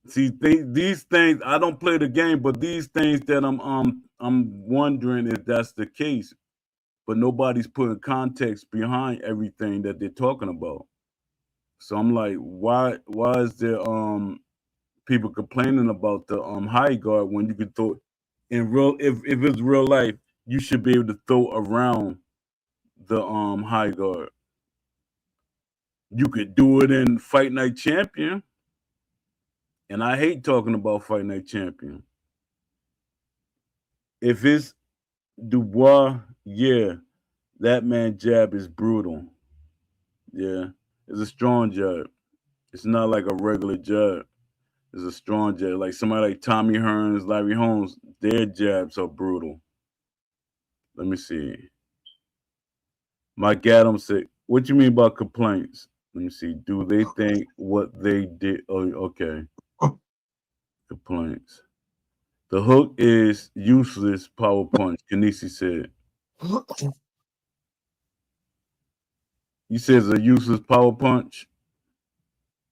these things. I don't play the game, but these things that I'm wondering if that's the case. But nobody's putting context behind everything that they're talking about. So I'm like, why is there people complaining about the high guard when you could throw in real if it's real life, you should be able to throw around the high guard. You could do it in Fight Night Champion. And I hate talking about Fight Night Champion. If it's Dubois, yeah, that man jab is brutal. Yeah, it's a strong jab. It's not like a regular jab. It's a strong jab. Like somebody like Tommy Hearns, Larry Holmes, their jabs are brutal. Let me see. Mike Adams said, what you mean by complaints? Let me see. Do they think what they did? Oh, okay. Complaints. The hook is useless power punch, Kanisi said. You said it's a useless power punch?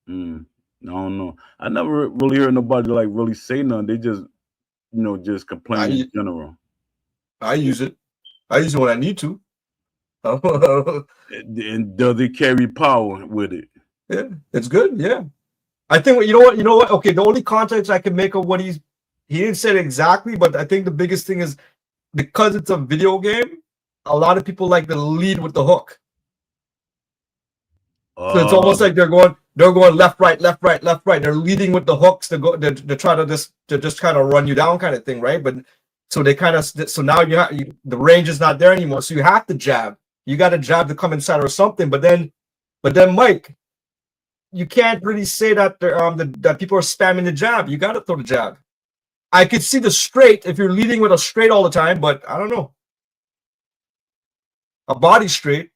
I don't know. I never really heard nobody like really say nothing. They just, just complain in general. I use it. I use it when I need to. And does it carry power with it? Yeah, it's good. Yeah. I think, you know what? Okay, the only context I can make of what he didn't say it exactly, but I think the biggest thing is because it's a video game, a lot of people like to lead with the hook. So it's almost like they're going left, right, left, right, left, right. They're leading with the hooks to go to try to just kind of run you down, kind of thing, right? But so they kind of so now the range is not there anymore. So you have to jab. You got to jab to come inside or something. But then, Mike, you can't really say that that people are spamming the jab. You got to throw the jab. I could see the straight if you're leading with a straight all the time, but I don't know. A body straight.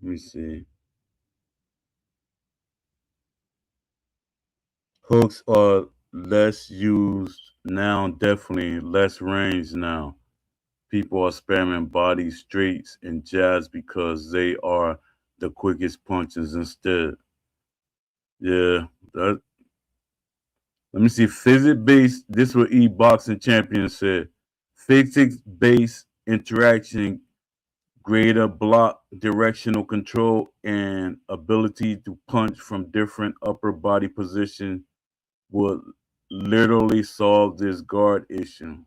Let me see. Hooks are less used now, definitely less range now. People are spamming body straights and jabs because they are the quickest punches instead. Yeah, let me see. Physics based. This is what boxing champion said. Physics based interaction, greater block directional control, and ability to punch from different upper body position would literally solve this guard issue.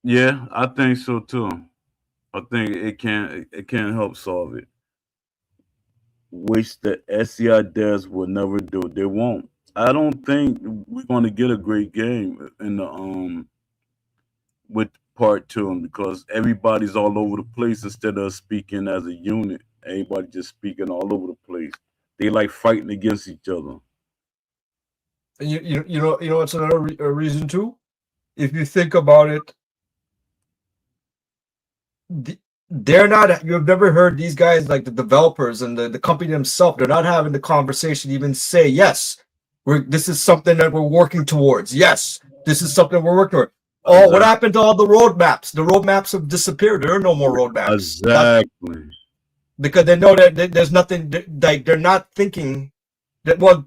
Yeah, I think so too. I think it can help solve it. Which the SCI devs will never do. They won't. I don't think we're going to get a great game in the with part 2 because everybody's all over the place instead of speaking as a unit. Everybody just speaking all over the place. They like fighting against each other. And you know what's another reason too? If you think about it, they're not. You've never heard these guys like the developers and the company themselves. They're not having the conversation. Even say yes, this is something that we're working towards. Yes, this is something we're working toward. Oh, what happened to all the roadmaps? The roadmaps have disappeared. There are no more roadmaps. Exactly. Because they know that there's nothing, like they're not thinking that, well,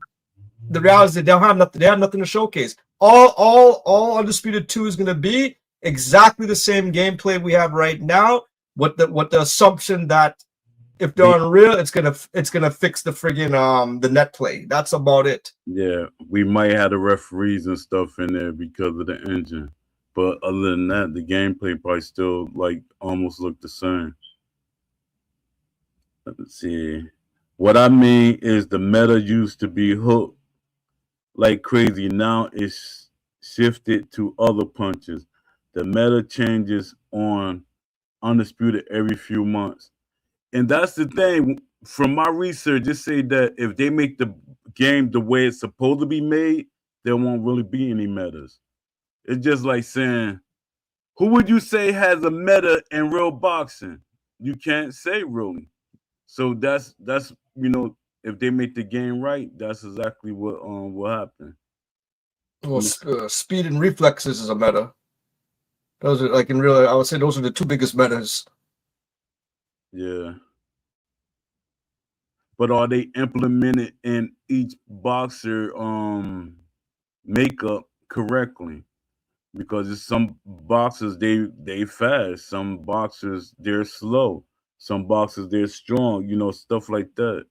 the reality is they don't have nothing, they have nothing to showcase. All Undisputed 2 is gonna be exactly the same gameplay we have right now, with the assumption that if they're unreal, it's gonna fix the friggin' the net play. That's about it. Yeah, we might have the referees and stuff in there because of the engine. But other than that, the gameplay probably still like almost look the same. Let's see. What I mean is the meta used to be hooked like crazy. Now it's shifted to other punches. The meta changes on Undisputed every few months. And that's the thing. From my research, it say that if they make the game the way it's supposed to be made, there won't really be any metas. It's just like saying, who would you say has a meta in real boxing? You can't say really. So that's if they make the game right, that's exactly what will happen. Well, speed and reflexes is a meta. Those are, like, in real, I would say those are the two biggest metas. Yeah. But are they implemented in each boxer makeup correctly? Because it's some boxers they fast, some boxers they're slow, some boxers they're strong, stuff like that.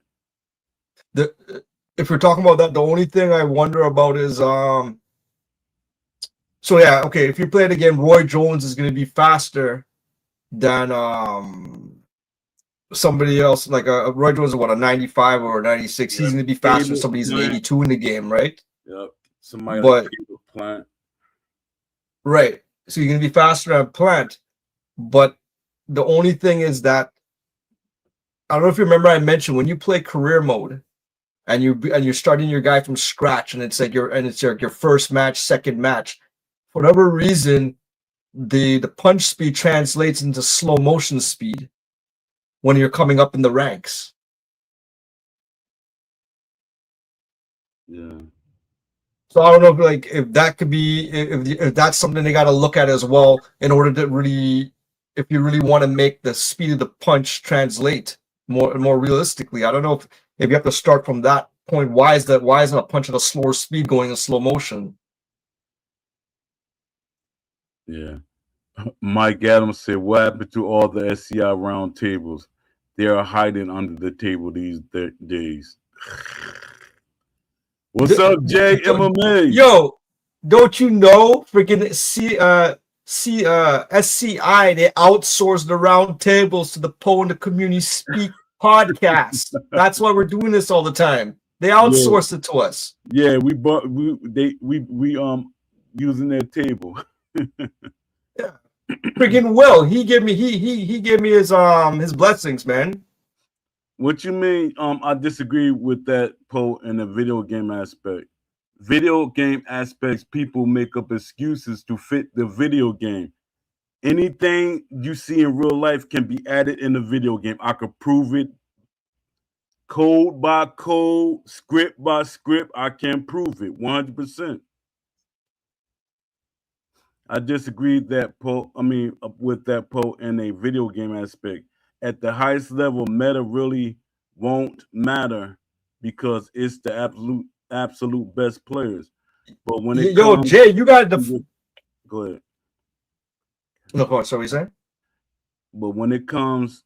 If we're talking about that, the only thing I wonder about is so yeah, okay, if you play the game, Roy Jones is gonna be faster than somebody else, like Roy Jones is what, a 95 or a 96. Yeah. He's gonna be faster than somebody's an 82 in the game, right? Yep. Somebody But like Plant. right, so you're gonna be faster than Plant. But the only thing is that I don't know if you remember, I mentioned when you play career mode and you're starting your guy from scratch, and it's like your first match, second match. For whatever reason, the punch speed translates into slow motion speed when you're coming up in the ranks. Yeah. So I don't know if that could be, if that's something they got to look at as well, in order to really, if you really want to make the speed of the punch translate more realistically. I don't know if you have to start from that point. Why isn't a punch at a slower speed going in slow motion? Yeah. Mike Adams said, "What happened to all the SCI round tables? They are hiding under the table these days." What's up, Jay MMA? Yo, don't you know freaking SCI, they outsourced the round tables to the Poe and the Community Speak podcast. That's why we're doing this all the time. They outsourced it to us. Yeah, we using their table. Yeah. Freaking Will, he gave me his blessings, man. What you mean? I disagree with that, Poe, in the video game aspect. Video game aspects, people make up excuses to fit the video game. Anything you see in real life can be added in the video game. I could prove it code by code, script by script. I can prove it 100%. I disagree that with that Poe in a video game aspect. At the highest level, meta really won't matter because it's the absolute best players. But when it comes, Jay, you got go ahead. No, so we saying. But when it comes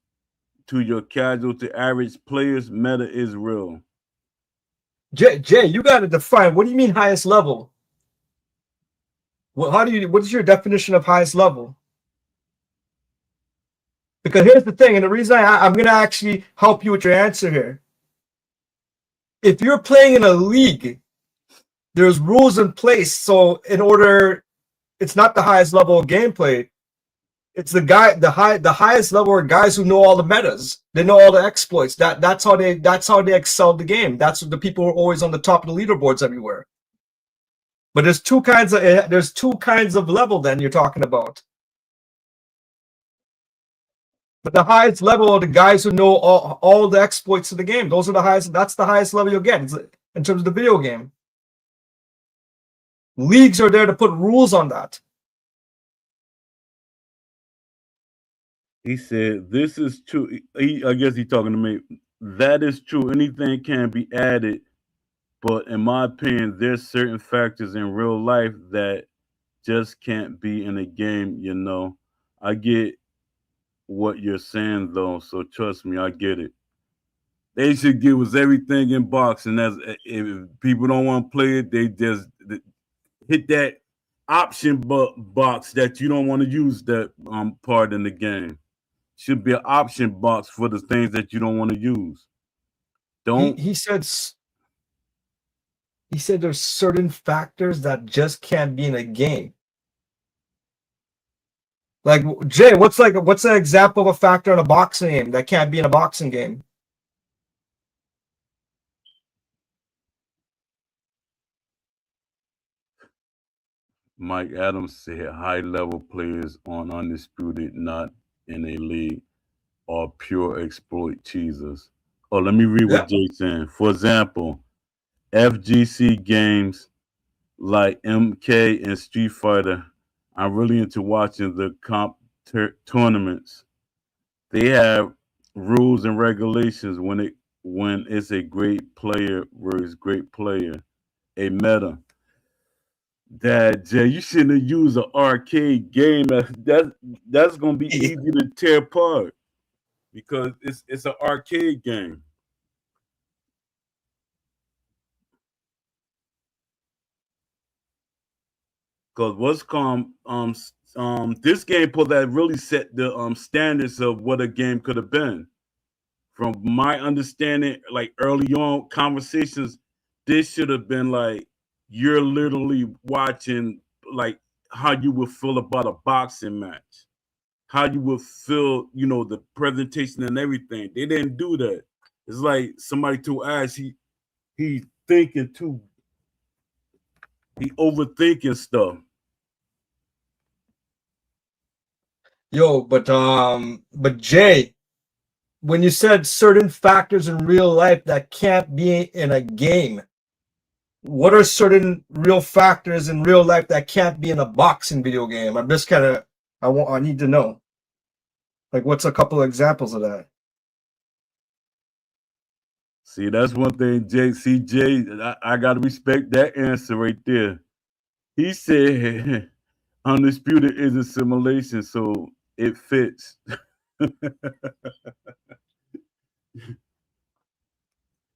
to your casual to average players, meta is real. Jay, you got to define. What do you mean highest level? What is your definition of highest level? Because here's the thing, and the reason I'm going to actually help you with your answer here. If you're playing in a league, there's rules in place. So it's not the highest level of gameplay. It's the highest level are guys who know all the metas. They know all the exploits. That's how they excel the game. That's what the people who are always on the top of the leaderboards everywhere. But there's two kinds of level then you're talking about. But the highest level are the guys who know all the exploits of the game. Those are the highest. That's the highest level you'll get in terms of the video game. Leagues are there to put rules on that. He said, "This is true." I guess he's talking to me. That is true. Anything can be added, but in my opinion, there's certain factors in real life that just can't be in a game. I get what you're saying though, so trust me, I get it. They should give us everything in boxing. As if people don't want to play it, they just hit that option box that you don't want to use that part in the game. Should be an option box for the things that you don't want to use. He Don't he said he said there's certain factors that just can't be in a game. Like Jay, what's an example of a factor in a boxing game that can't be in a boxing game? Mike Adams said high level players on Undisputed, not in a league, are pure exploit cheesers. Oh, let me read what Yeah. Jay saying. For example, FGC games like MK and Street Fighter, I'm really into watching the tournaments. They have rules and regulations when it's a great player versus great player, a meta. That Jay, you shouldn't have used an arcade game. That's gonna be Yeah. easy to tear apart because it's an arcade game. Because what's called this game pull that really set the standards of what a game could have been. From my understanding, like early on conversations, this should have been like you're literally watching like how you would feel about a boxing match, how you would feel, the presentation and everything. They didn't do that. It's like somebody too ass. He thinking too. He overthinking stuff. Yo, but Jay, when you said certain factors in real life that can't be in a game, what are certain real factors in real life that can't be in a boxing video game? I'm just kind of I need to know. Like, what's a couple of examples of that? See, that's one thing, Jay. See, Jay, I gotta respect that answer right there. He said undisputed is a simulation, so it fits.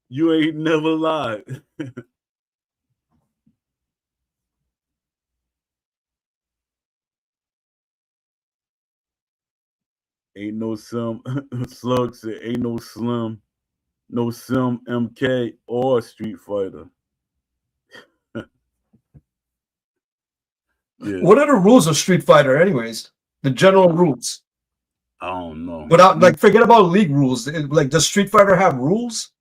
You ain't never lied. Ain't no sim slug said ain't no slim, no sim MK or Street Fighter. Yeah, What are the rules of Street Fighter, anyways? The general rules. I don't know. Without like, forget about league rules. Like, does Street Fighter have rules?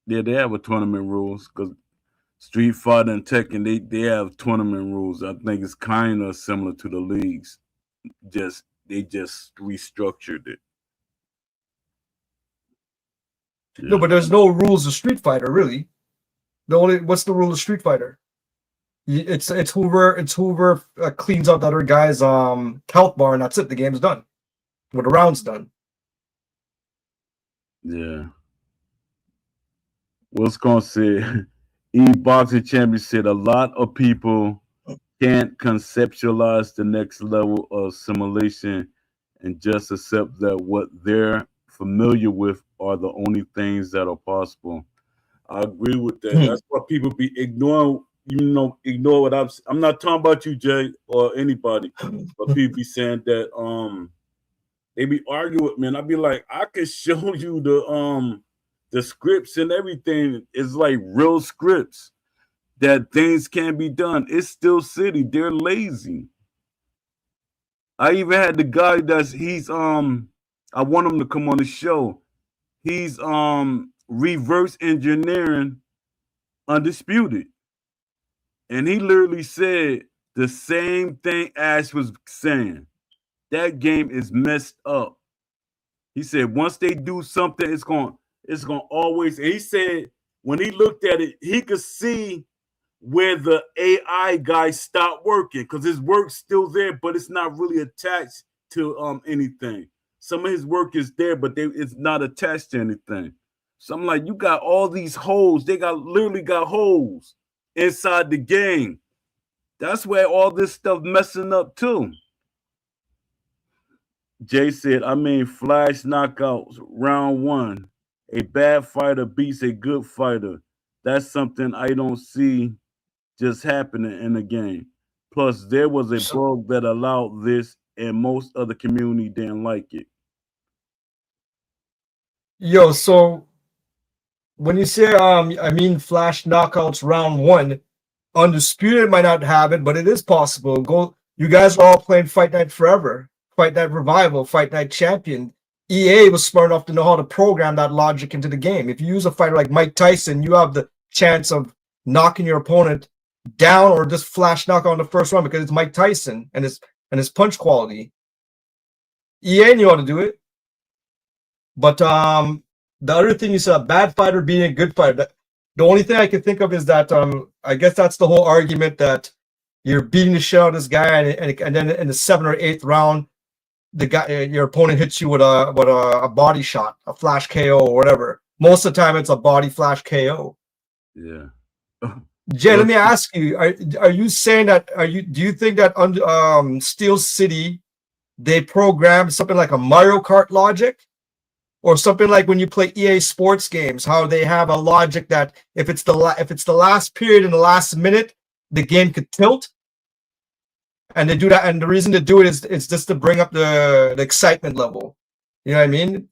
Yeah, they have a tournament rules because Street Fighter and Tekken they have tournament rules. I think it's kind of similar to the leagues. They just restructured it. No, Yeah. but there's no rules of Street Fighter, really. What's the rule of Street Fighter? It's Hoover cleans out the other guy's health bar, and that's it. The game's done. When the round's done. Yeah. What's gonna say? E-boxing champion said a lot of people can't conceptualize the next level of simulation and just accept that what they're familiar with are the only things that are possible. I agree with that. Hmm. That's why people be ignoring, ignore what I'm not talking about you, Jay, or anybody, but people be saying that they be arguing with me, and I be like, I can show you the scripts and everything is like real scripts that things can be done. It's still city. They're lazy. I even had the guy I want him to come on the show. He's reverse engineering Undisputed. And he literally said the same thing Ash was saying. That game is messed up. He said once they do something, it's gonna always. And he said when he looked at it, he could see where the AI guy stopped working because his work's still there, but it's not really attached to anything. Some of his work is there, but it's not attached to anything. So I'm like, you got all these holes. They literally got holes inside the game. That's where all this stuff messing up too. Jay said, I mean, flash knockouts, round one. A bad fighter beats a good fighter. That's something I don't see just happening in the game. Plus, there was a So, bug that allowed this, and most of the community didn't like it. yo, so when you say I mean flash knockouts round one, Undisputed might not have it, but it is possible. Go, you guys are all playing Fight Night Forever, Fight Night Revival, Fight Night Champion. EA was smart enough to know how to program that logic into the game. If you use a fighter like Mike Tyson, you have the chance of knocking your opponent down or just flash knockout in the first round because it's Mike Tyson and his punch quality. EA knew how to do it. But the other thing you said, a bad fighter being a good fighter. The only thing I can think of is that I guess that's the whole argument that you're beating the shit out of this guy, and then in the 7th or 8th round, the guy, your opponent hits you with a body shot, a flash KO or whatever. Most of the time, it's a body flash KO. Yeah. Jay, let me ask you: Are you saying that? Do you think that Steel City they programmed something like a Mario Kart logic? Or something like when you play EA Sports games, how they have a logic that if it's the last period in the last minute, the game could tilt, and they do that. And the reason to do it is it's just to bring up the excitement level. You know what I mean?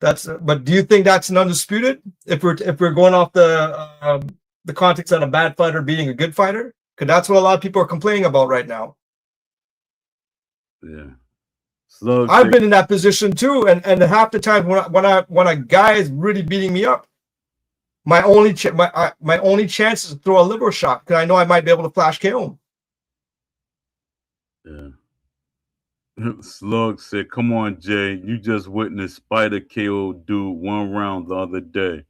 But do you think that's an undisputed? If we're going off the context of a bad fighter beating a good fighter, because that's what a lot of people are complaining about right now. Yeah. I've been in that position too, and half the time when a guy is really beating me up, my only chance is to throw a liver shot because I know I might be able to flash KO him. Yeah. Slug said, "Come on, Jay, you just witnessed Spider KO dude one round the other day,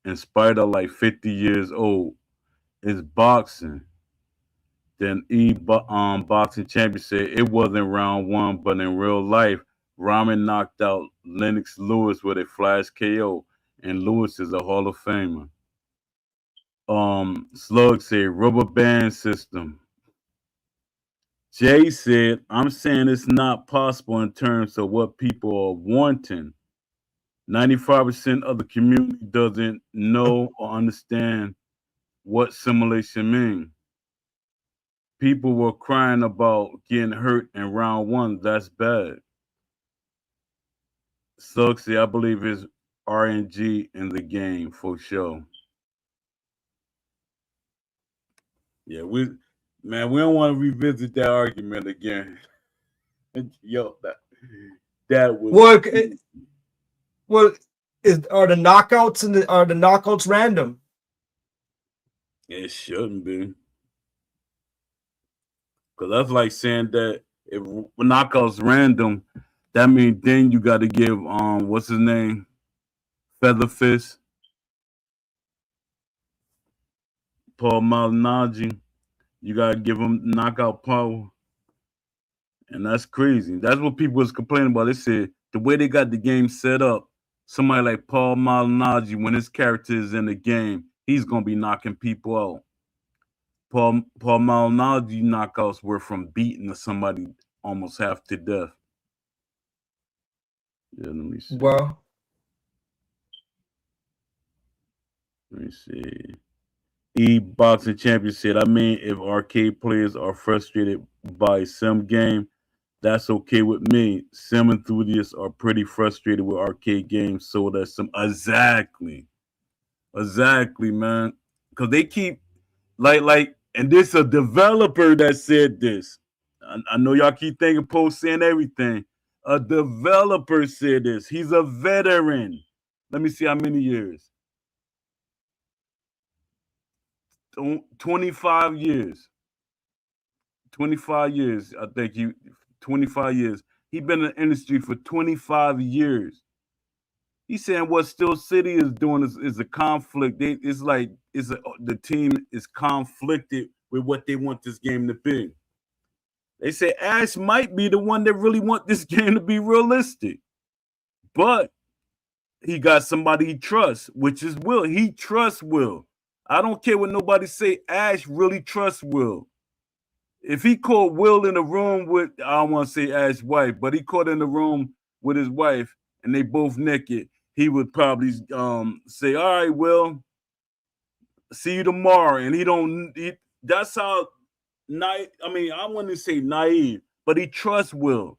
and Spider like 50 years old. It's boxing." Then boxing champion said it wasn't round one, but in real life, Rahman knocked out Lennox Lewis with a flash KO, and Lewis is a Hall of Famer. Slug said rubber band system. Jay said, I'm saying it's not possible in terms of what people are wanting. 95% of the community doesn't know or understand what simulation means. People were crying about getting hurt in round one. That's bad. Sucksy, I believe, is RNG in the game for sure. Yeah, we don't want to revisit that argument again. Yo, that was are the knockouts random? It shouldn't be. Because that's like saying that if knockouts random, that means then you got to give what's his name, Featherfist, Paul Malignaggi, you got to give him knockout power, and that's crazy. That's what people was complaining about. They said the way they got the game set up, somebody like Paul Malignaggi, when his character is in the game, he's gonna be knocking people out. Paul Malignaggi knockouts were from beating somebody almost half to death. Yeah, let me see. Well, let me see. Boxing Champion said, I mean, if arcade players are frustrated by sim game, that's okay with me. Sim enthusiasts are pretty frustrated with arcade games, so that's some exactly, man. Because they keep and this a developer that said this. I know y'all keep thinking post saying everything. A developer said this. He's a veteran. Let me see how many years. 25 years. 25 years. I think 25 years. He's been in the industry for 25 years. He's saying what Steel City is doing is a conflict. The team is conflicted with what they want this game to be. They say Ash might be the one that really want this game to be realistic, but he got somebody he trusts, which is Will. He trusts Will. I don't care what nobody say. Ash really trusts Will. If he caught Will in the room with, I don't want to say Ash's wife, but he caught in the room with his wife and they both naked, he would probably say, "All right, Will, see you tomorrow." And he don't. That's how I wouldn't say naive, but he trusts Will.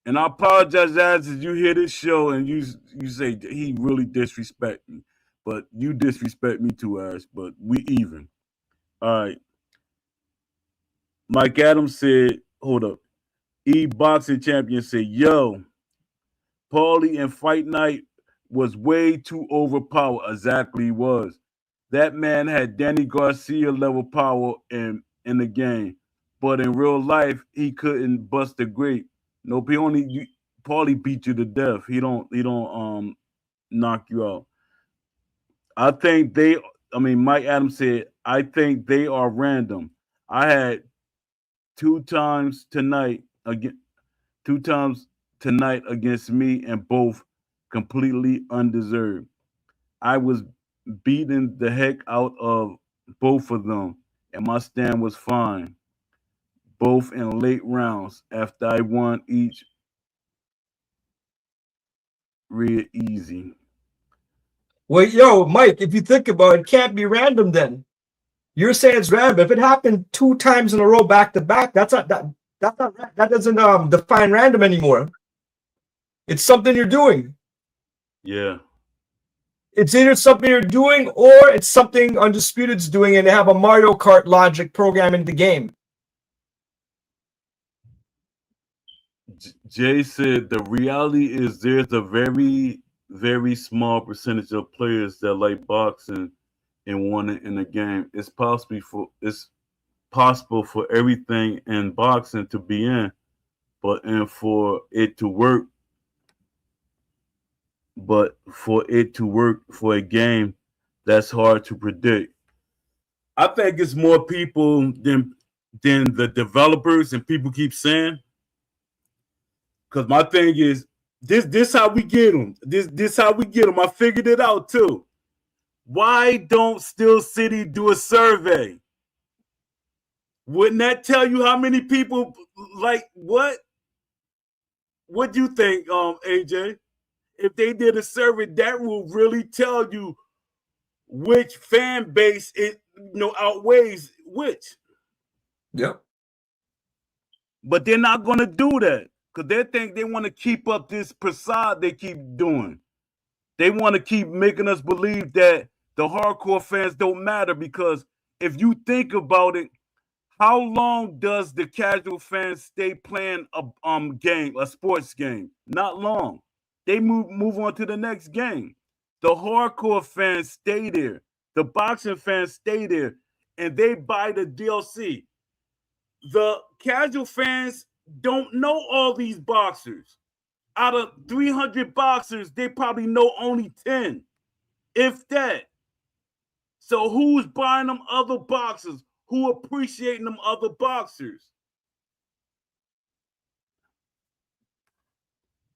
And I apologize, as you hear this show and you say he really disrespect me, but you disrespect me too, Ash. But we even. All right. Mike Adams said, "Hold up." Boxing champion said, "Yo, Paulie and Fight Night was way too overpowered." Exactly, he was. That man had Danny Garcia level power in the game, but in real life he couldn't bust a grape. Nope, Paulie beat you to death. He don't knock you out. I think they. I mean, Mike Adams said, "I think they are random. I had two times tonight again, 2 times tonight against me, and both completely undeserved. I was beating the heck out of both of them, and my stand was fine. Both in late rounds after I won each real easy." Well, yo, Mike, if you think about it, it can't be random then. You're saying it's random. If it happened 2 times in a row back to back, that doesn't define random anymore. It's something you're doing. Yeah. It's either something you're doing or it's something Undisputed's doing and they have a Mario Kart logic program in the game. Jay said the reality is there's a very, very small percentage of players that like boxing and want it in the game. It's possible for everything in boxing to be in, and for it to work, but for it to work for a game, that's hard to predict. I think it's more people than the developers, and people keep saying. Because my thing is, this how we get them. This how we get them. I figured it out too. Why don't Steel City do a survey? Wouldn't that tell you how many people like what? What do you think, AJ? If they did a survey, that will really tell you which fan base it outweighs which. Yep. But they're not going to do that because they think they want to keep up this facade they keep doing. They want to keep making us believe that the hardcore fans don't matter, because if you think about it, how long does the casual fans stay playing a sports game? Not long. They move on to the next game. The hardcore fans stay there. The boxing fans stay there, and they buy the DLC. The casual fans don't know all these boxers. Out of 300 boxers, they probably know only 10, if that. So who's buying them other boxers? Who appreciating them other boxers?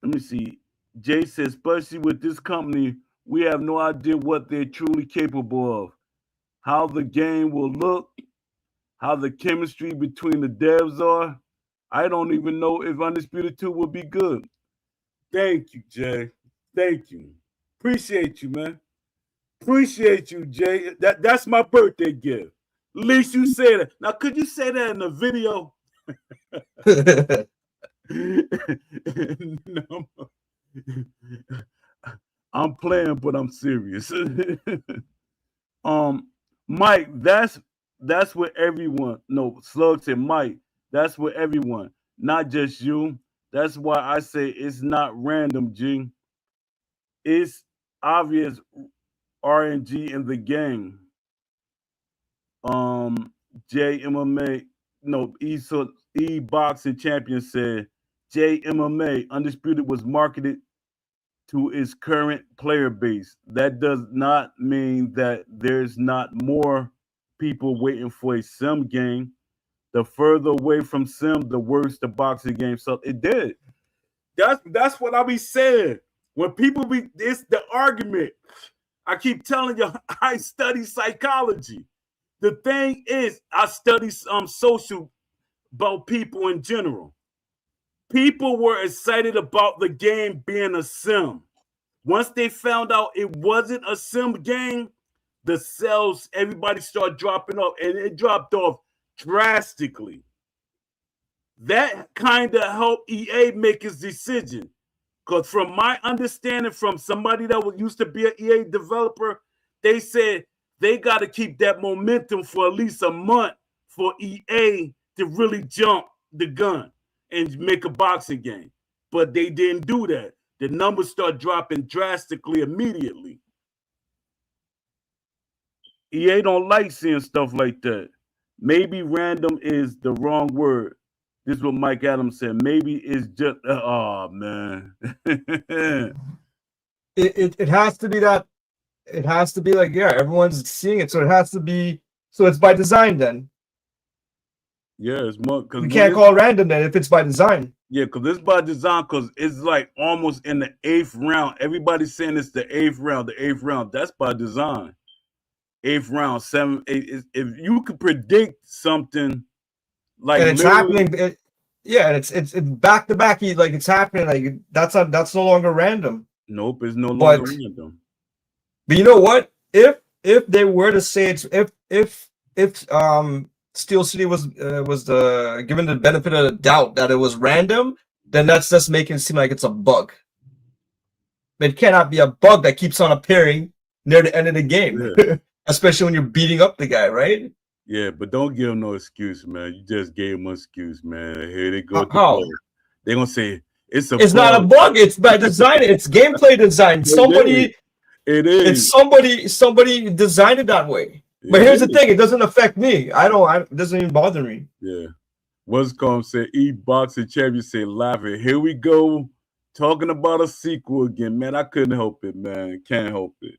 Let me see. Jay says, especially with this company, we have no idea what they're truly capable of, how the game will look, how the chemistry between the devs are. I don't even know if Undisputed 2 will be good. Thank you, Jay. Thank you. Appreciate you, man. Appreciate you, Jay. That's my birthday gift. At least you said it. Now, could you say that in the video? No, I'm playing, but I'm serious. Mike, that's what everyone. No, Slug said, Mike, that's what everyone, not just you. That's why I say it's not random, G. It's obvious RNG in the game. Um, JMMA, no, boxing champion said JMMA Undisputed was marketed to its current player base. That does not mean that there's not more people waiting for a sim game. The further away from sim, the worse the boxing game. So it did. That's what I be saying. When people be, it's the argument. I keep telling you, I study psychology. The thing is, I study social about people in general. People were excited about the game being a sim. Once they found out it wasn't a sim game, the sales, everybody started dropping off, and it dropped off drastically. That kind of helped EA make his decision. Because from my understanding, from somebody that used to be an EA developer, they said they got to keep that momentum for at least a month for EA to really jump the gun and make a boxing game. But they didn't do that. The numbers start dropping drastically immediately. EA don't like seeing stuff like that. Maybe random is the wrong word. This is what Mike Adams said. Maybe it's just oh man. It has to be that. It has to be like, yeah, everyone's seeing it, so it has to be. So it's by design then. Yeah, it's more because You can't call it random then if it's by design. Yeah, because it's by design. Because it's like almost in the 8th round. Everybody's saying it's the 8th round. The 8th round. That's by design. 8th round, 7, 8. If you could predict something like and it's happening. Yeah, it's back to back. Like it's happening. Like that's no longer random. Nope, it's no longer random. But you know what? If they were to say it's if Steel City was given the benefit of the doubt that it was random, then that's just making it seem like it's a bug. It cannot be a bug that keeps on appearing near the end of the game, yeah. Especially when you're beating up the guy, right? Yeah, but don't give him no excuse, man. You just gave him an excuse, man. Here they go. How? They're gonna say it's bug. Not a bug. It's by design. It's gameplay design. Somebody. It is. It's somebody designed it that way. But here's the thing: it doesn't affect me. It doesn't even bother me. Yeah. What's called said boxing champion say laughing. Here we go, talking about a sequel again, man. I couldn't help it, man. Can't help it.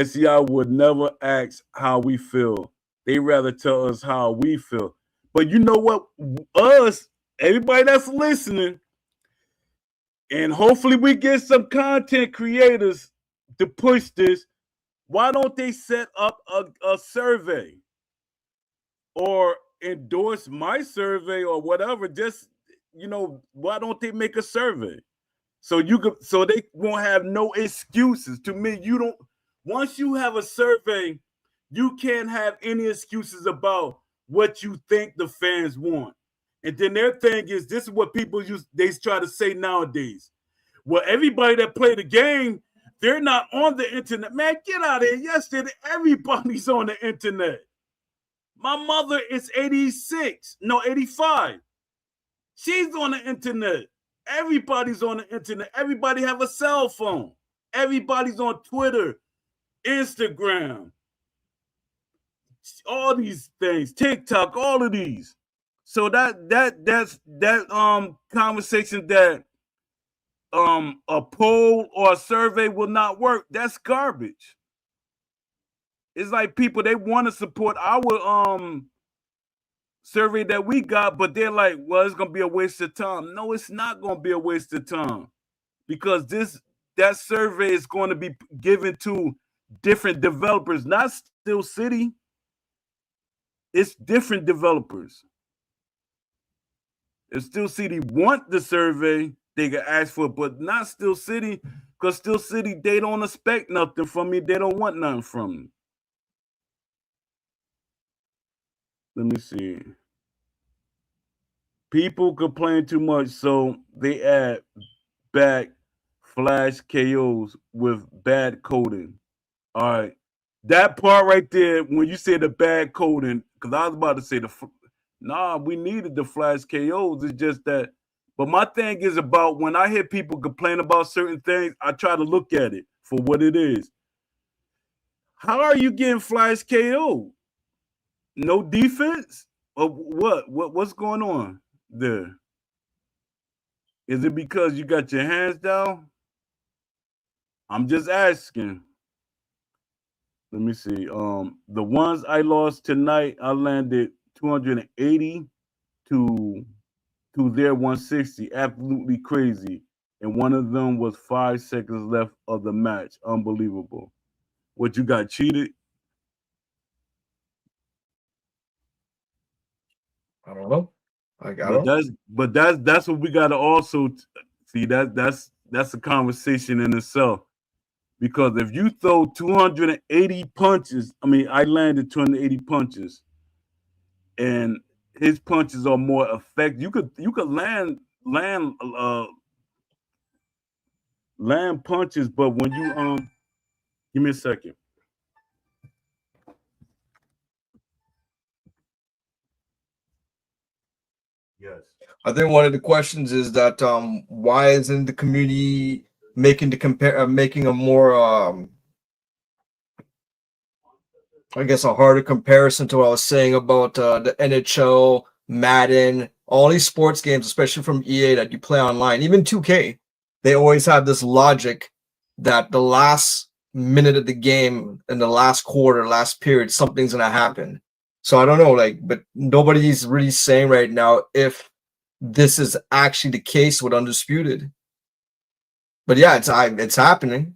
SEI would never ask how we feel. They rather tell us how we feel. But you know what? Us, everybody that's listening, and hopefully we get some content creators to push this. Why don't they set up a survey or endorse my survey or whatever? Just, why don't they make a survey so they won't have no excuses? To me, once you have a survey, you can't have any excuses about what you think the fans want. And then their thing is, this is what people they try to say nowadays. Well, everybody that play the game, they're not on the internet. Man, get out of here. Yesterday, everybody's on the internet. My mother is 85. She's on the internet. Everybody's on the internet. Everybody have a cell phone. Everybody's on Twitter, Instagram, all these things, TikTok, all of these. So that's conversation that a poll or a survey will not work. That's garbage. It's like people, they want to support our survey that we got, but they're like, well, it's gonna be a waste of time. No, it's not gonna be a waste of time, because that survey is going to be given to different developers, not Steel City. It's different developers. If Steel City want the survey, they can ask for it, but not Steel City, because Steel City, they don't expect nothing from me. They don't want nothing from me. Let me see. People complain too much, so they add back flash KOs with bad coding. All right. That part right there, when you say the bad coding, because I was about to say we needed the flash KOs. It's just that. But my thing is about when I hear people complain about certain things, I try to look at it for what it is. How are you getting flash KO? No defense? Or what? What's going on there? Is it because you got your hands down? I'm just asking. Let me see. The ones I lost tonight, I landed 280 to their 160. Absolutely crazy. And one of them was 5 seconds left of the match. Unbelievable. What, you got cheated? I don't know. I But don't. that's what we gotta also see. That's a conversation in itself. Because if you throw 280 punches, I mean, I landed 280 punches, and his punches are more effective. You could land punches, but when you give me a second. Yes. I think one of the questions is that why isn't the community making a more I guess a harder comparison to what I was saying about the NHL, Madden, all these sports games, especially from EA that you play online, even 2K, they always have this logic that the last minute of the game in the last quarter, last period, something's gonna happen. So I don't know, like, but nobody's really saying right now if this is actually the case with Undisputed. But yeah, it's happening.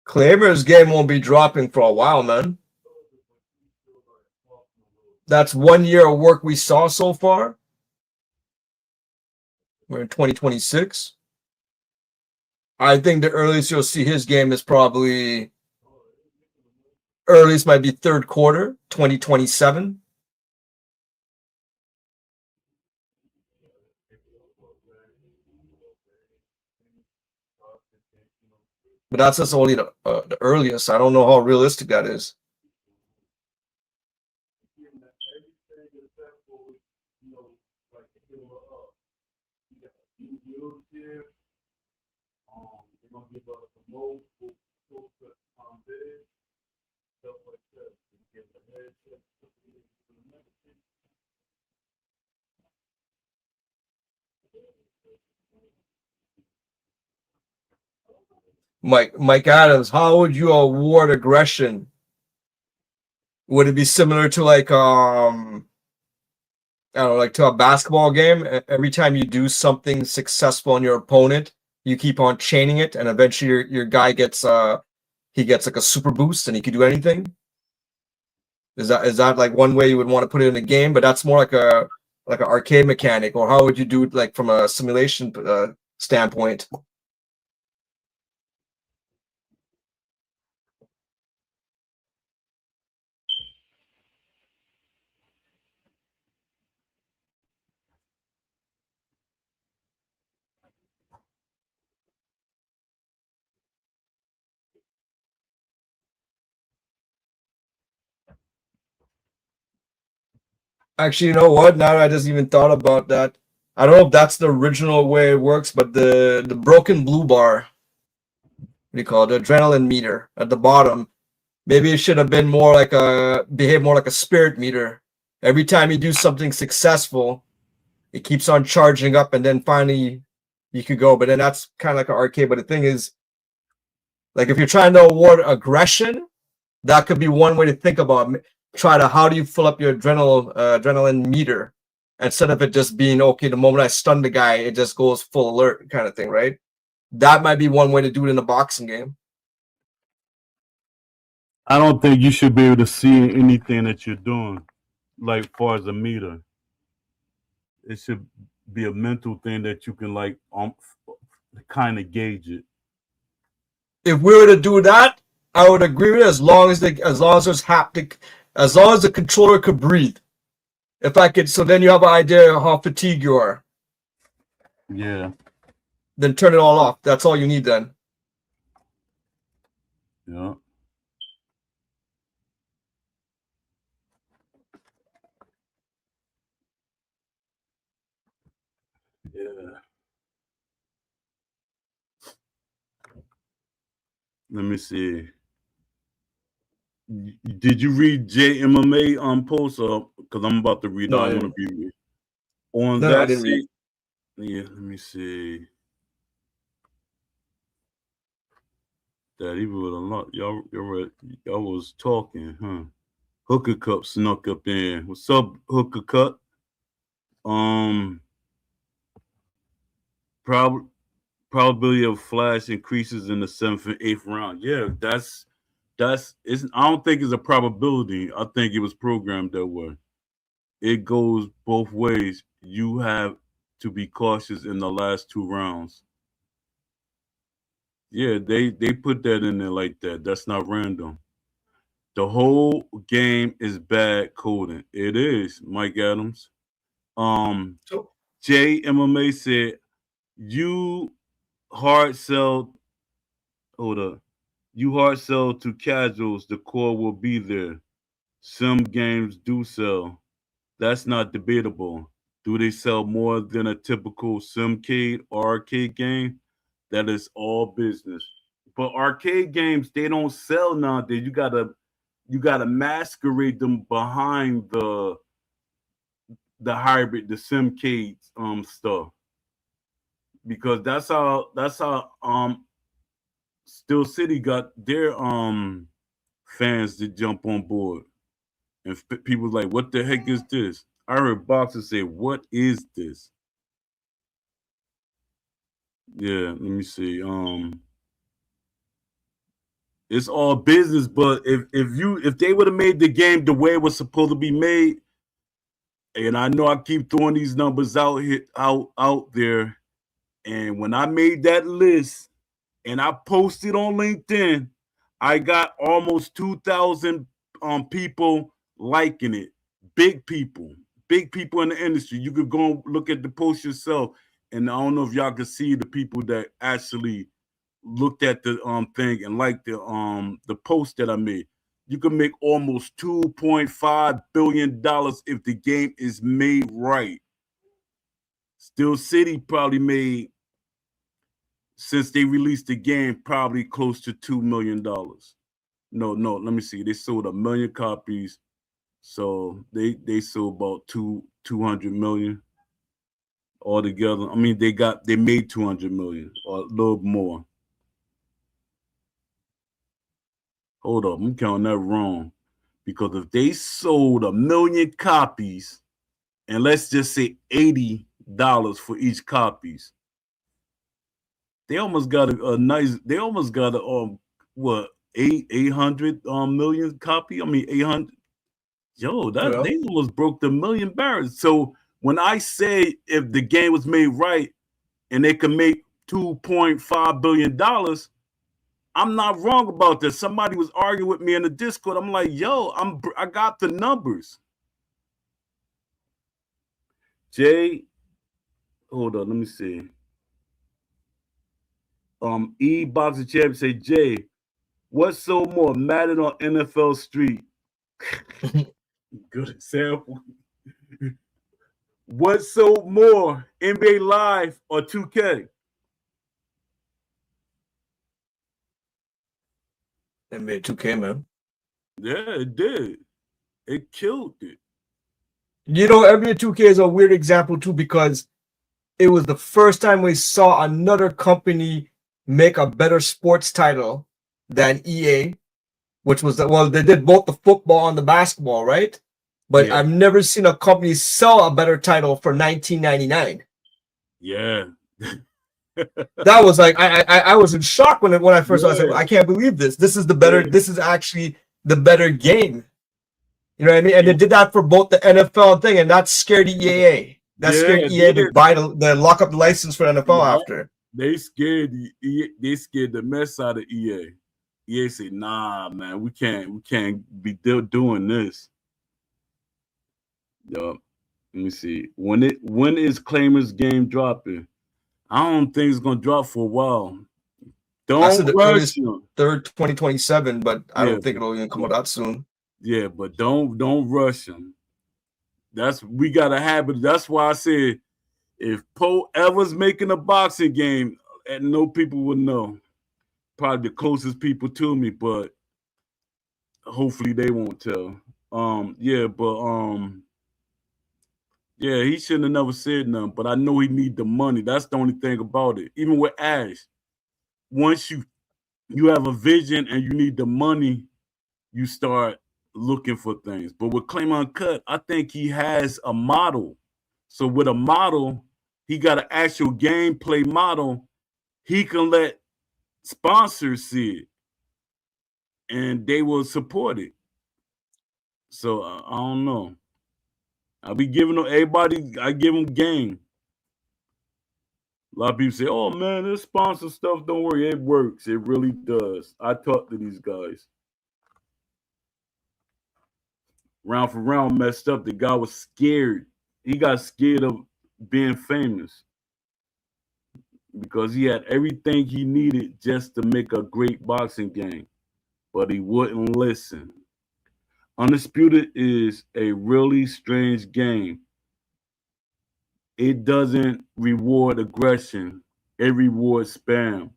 Claimer's game won't be dropping for a while, man. That's 1 year of work we saw so far. We're in 2026. I think the earliest you'll see his game is probably earliest might be third quarter 2027. But that's just only the earliest. I don't know how realistic that is. Mike Adams, how would you award aggression? Would it be similar to like I don't know, like to a basketball game? Every time you do something successful on your opponent, you keep on chaining it, and eventually your guy gets he gets like a super boost and he can do anything. Is that like one way you would want to put it in a game? But that's more like an arcade mechanic, or how would you do it like from a simulation standpoint? Actually, you know what? Now that I just even thought about that, I don't know if that's the original way it works, but the broken blue bar, what do you call it, the adrenaline meter at the bottom. Maybe it should have been more like behave more like a spirit meter. Every time you do something successful, it keeps on charging up, and then finally you could go. But then that's kind of like an arcade. But the thing is, like if you're trying to award aggression, that could be one way to think about. Try to how do you fill up your adrenaline meter instead of it just being okay. The moment I stun the guy, it just goes full alert kind of thing, right? That might be one way to do it in a boxing game. I don't think you should be able to see anything that you're doing, like far as a meter. It should be a mental thing that you can like kind of gauge it. If we were to do that, I would agree with it as long as there's haptic, as long as the controller could breathe. If I could, so then you have an idea of how fatigued you are. Yeah. Then turn it all off. That's all you need then. Yeah. Yeah. Let me see. Did you read JMMA post? Because I'm about to read. No, I I want to didn't. be on No, I that didn't read. seat. Yeah, let me see. That even with a lot, y'all was talking, huh? Hooker Cup snuck up in. What's up, Hooker Cup? Um, prob- probability of flash increases in the 7th and 8th round. Yeah, that's it's. I don't think it's a probability. I think it was programmed that way. It goes both ways. You have to be cautious in the last 2 rounds. Yeah, they put that in there like that. That's not random. The whole game is bad coding. It is, Mike Adams. Um, So, JMMA said you hard sell. Hold up. You hard sell to casuals. The core will be there. Some games do sell. That's not debatable. Do they sell more than a typical simcade or arcade game? That is all business. But arcade games, they don't sell nowadays. You gotta masquerade them behind the hybrid, the simcade stuff. Because that's how Still City got their fans to jump on board. And people like, what the heck is this? I heard boxers say, what is this? Yeah, let me see. It's all business, but if they would have made the game the way it was supposed to be made, and I know I keep throwing these numbers out there, and when I made that list and I posted on LinkedIn, I got almost 2,000 people liking it. Big people, big people in the industry. You could go and look at the post yourself, and I don't know if y'all can see the people that actually looked at the thing and liked the post that I made. You can make almost $2.5 billion if the game is made right. Still City probably made, since they released the game, probably close to $2 million. No, let me see. They sold 1 million copies, so they sold about 200 million altogether. I mean, they made 200 million or a little more. Hold up, I'm counting that wrong. Because if they sold 1 million copies, and let's just say $80 for each copies, they almost got a nice. They almost got a what 800 million copy. I mean 800. Yo, that yeah. they almost broke the million barrels. So when I say if the game was made right and they could make $2.5 billion, I'm not wrong about this. Somebody was arguing with me in the Discord. I'm like, yo, I got the numbers. Jay, hold on, let me see. Boxing champion say, Jay, what's so more, Madden or NFL Street? Good example. What's so more, NBA Live or 2K? They made 2K, man. Yeah, it did. It killed it. You know, NBA 2K is a weird example too because it was the first time we saw another company make a better sports title than EA, which was well, they did both the football and the basketball, right? But Yeah, I've never seen a company sell a better title for 19.99. yeah, That was like I was in shock when I first saw it. I said, yeah, I can't believe this. This is the better. yeah. This is actually the better game. You know what I mean? And they did that for both the NFL thing, and that scared EA. That Yeah, scared it EA to did. buy the lock up the license for NFL Yeah, after. they scared the mess out of EA. EA said, "Nah, man, we can't be doing this." Yup. Let me see. When is Claimer's game dropping? I don't think it's gonna drop for a while. I Don't said the rush earliest him. third 2027, but I Yeah, don't think it'll even come out that soon. yeah, but don't rush him. That's we gotta have it. That's why I said if Poe ever's making a boxing game, and no people would know. Probably the closest people to me, but hopefully they won't tell. Yeah, but yeah, he shouldn't have never said nothing. But I know he need the money. That's the only thing about it. Even with Ash, once you have a vision and you need the money, you start looking for things. But with Claim Uncut, I think he has a model. So with a model, he got an actual gameplay model. He can let sponsors see it, and they will support it. So I don't know. I be giving them everybody. I give them game. A lot of people say, "Oh man, this sponsor stuff don't work." It works. It really does. I talk to these guys. Round for round messed up. The guy was scared. He got scared of being famous because he had everything he needed just to make a great boxing game, but he wouldn't listen. Undisputed is a really strange game. It doesn't reward aggression, it rewards spam,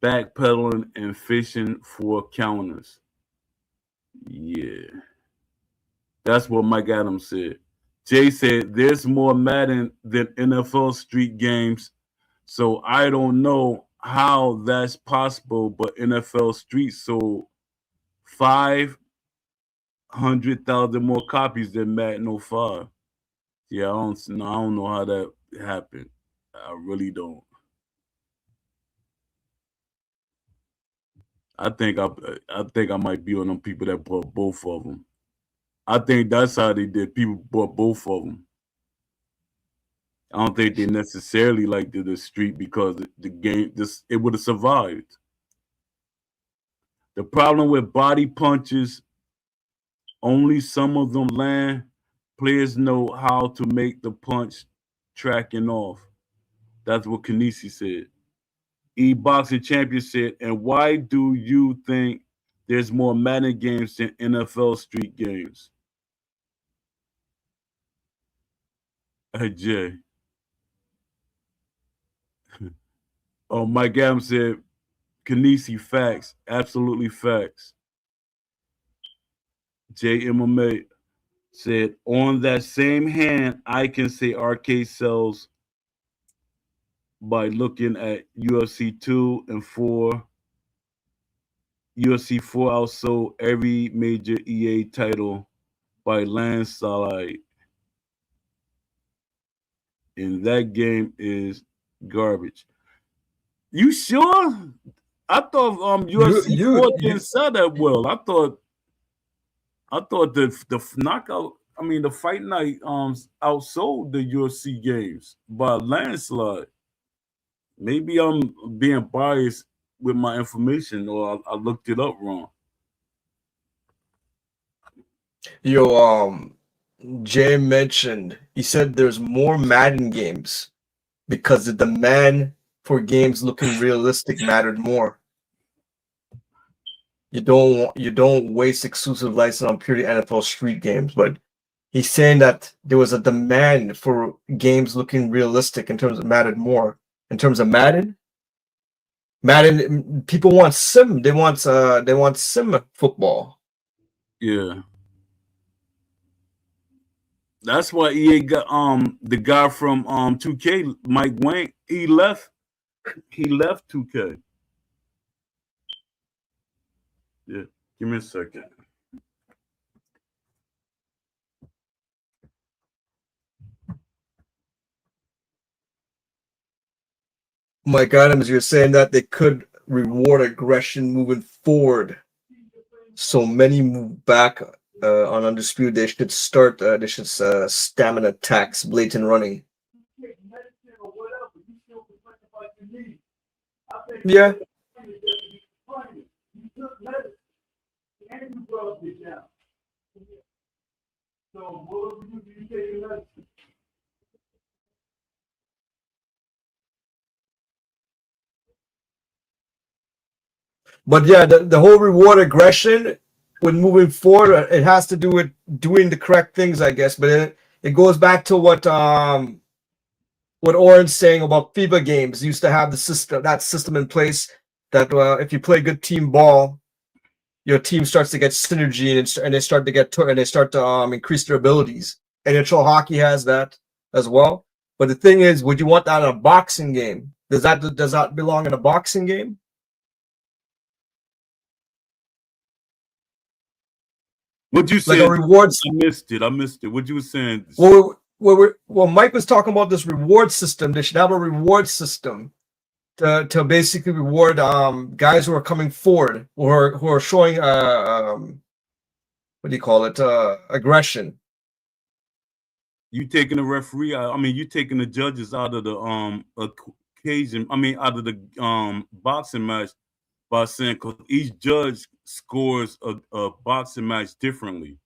backpedaling, and fishing for counters. Yeah, that's what Mike Adams said. Jay said there's more Madden than NFL street games, so I don't know how that's possible, but NFL Street sold 500,000 more copies than Madden 05. Yeah, I don't know how that happened. I really don't. I think I might be on them people that bought both of them. I think that's how they did. People bought both of them. I don't think they necessarily like did the street because the game it would have survived. The problem with body punches, only some of them land. Players know how to make the punch tracking off. That's what Kanisi said. E-Boxing Champion said, and why do you think there's more Madden games than NFL street games? Hey, Jay. Oh, Mike Adams said, Kanisi, facts. Absolutely facts. JMMA said, on that same hand, I can say arcade sells by looking at UFC 2 and 4. UFC 4 outsold every major EA title by landslide. And that game is garbage. You sure? I thought UFC 4 didn't sell that well. I thought the knockout, I mean the fight night outsold the UFC games by a landslide. Maybe I'm being biased with my information or I looked it up wrong. Yo, Jay mentioned, he said there's more Madden games because the demand for games looking realistic mattered more. You don't waste exclusive license on purely NFL street games, but he's saying that there was a demand for games looking realistic in terms of mattered more. In terms of Madden, people want sim. They want sim football. Yeah. That's why EA got the guy from 2K, Mike Wang, he left 2K. Yeah. Give me a second. Mike Adams, you're saying that they could reward aggression moving forward. So many move back on Undisputed. They should start. They should stamina attacks, blatant running. Yeah. But yeah, the whole reward aggression when moving forward, it has to do with doing the correct things, I guess. But it goes back to what Oren's saying about FIBA games used to have that system in place that if you play good team ball, your team starts to get synergy and they start to increase their abilities. NHL hockey has that as well. But the thing is, would you want that in a boxing game? Does that belong in a boxing game? What you Like said? a rewards. I missed it. What you were saying? Well, Mike was talking about this reward system. They should have a reward system to basically reward guys who are coming forward, who are showing what do you call it, aggression. You taking the referee? I mean, you taking the judges out of the occasion. I mean, out of the boxing match by saying, because each judge scores a boxing match differently.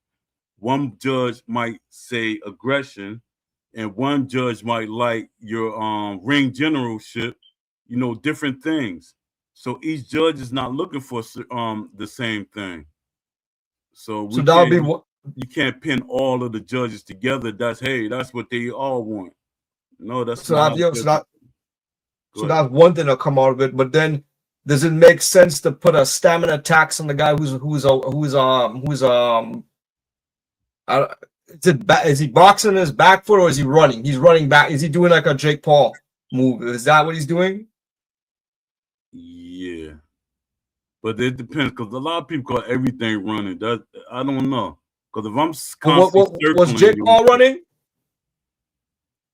One judge might say aggression, and one judge might like your ring generalship. You know, different things. So each judge is not looking for the same thing. So So that'll be you can't pin all of the judges together. That's what they all want. No, that's so not. so that's one thing that'll come out of it. But then, does it make sense to put a stamina tax on the guy is he boxing his back foot, or is he running? He's running back. Is he doing like a Jake Paul move? Is that what he's doing? Yeah, but it depends, because a lot of people call everything running. That I don't know, because if I'm constantly was Jake Paul running?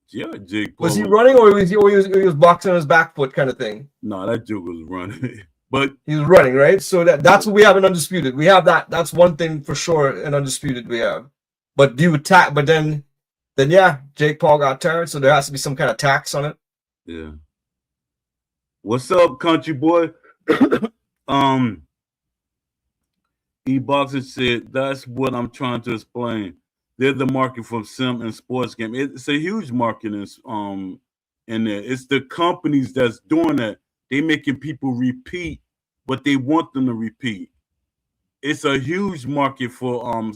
Yeah, Jake Paul. Was he running, or he was boxing on his back foot kind of thing? No, that joke was running. But he was running, right? So that's what we have in Undisputed. We have that. That's one thing for sure in Undisputed we have. But do you attack? But then yeah, Jake Paul got tired, so there has to be some kind of tax on it. Yeah. What's up, country boy? E-Boxer said, that's what I'm trying to explain. They're the market for sim and sports game. It's a huge market in there. It's the companies that's doing that. They making people repeat what they want them to repeat. It's a huge market for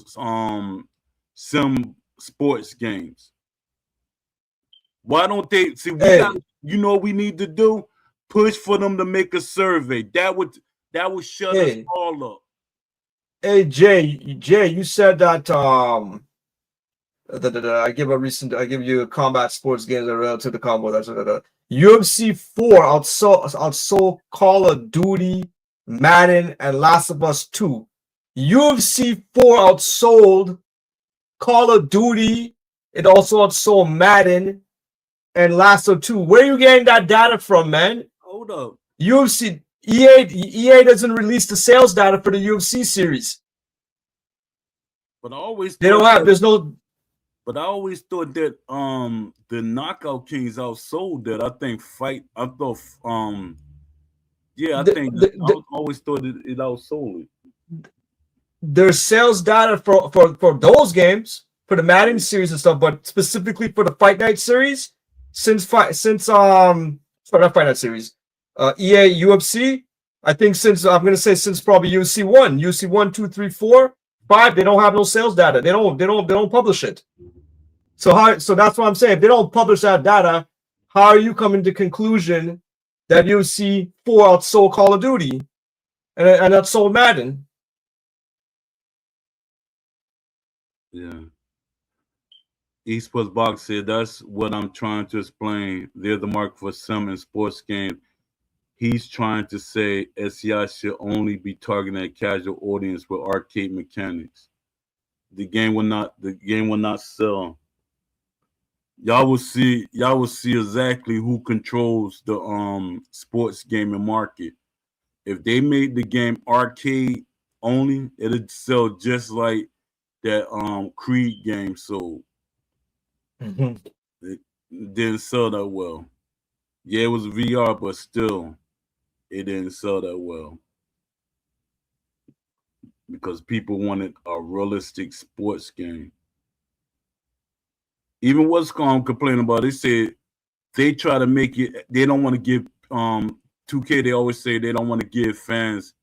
sim sports games. Why don't they see? You know what we need to do? Push for them to make a survey. That would shut us all up. Hey Jay, you said that I give you combat sports games that are relative to combo. UFC 4 outsold Call of Duty, Madden, and Last of Us 2. UFC 4 outsold Call of Duty. It also outsold Madden and Last of 2. Where are you getting that data from, man? Hold up. UFC EA doesn't release the sales data for the UFC series. But I always they don't have. There's no. But I always thought that the Knockout Kings outsold that. I think I always thought it outsold it. There's sales data for those games, for the Madden series and stuff, but specifically for the Fight Night series, since Fight Night series, EA UFC, I think since probably UFC 1, 2, 3, 4, 5, they don't have no sales data. They don't publish it. So that's what I'm saying. If they don't publish that data, how are you coming to conclusion that UFC 4 outsold Call of Duty and outsold Madden? Yeah. Esports Box said, that's what I'm trying to explain. They're the market for sim and sports games. He's trying to say SCI should only be targeting a casual audience with arcade mechanics. The game will not sell. Y'all will see exactly who controls the sports gaming market. If they made the game arcade only, it'd sell just like that Creed game sold. It didn't sell that well. Yeah, it was VR, but still, it didn't sell that well because people wanted a realistic sports game. Even what's going complaining about, they said they try to make it. They don't want to give 2K. They always say they don't want to give fans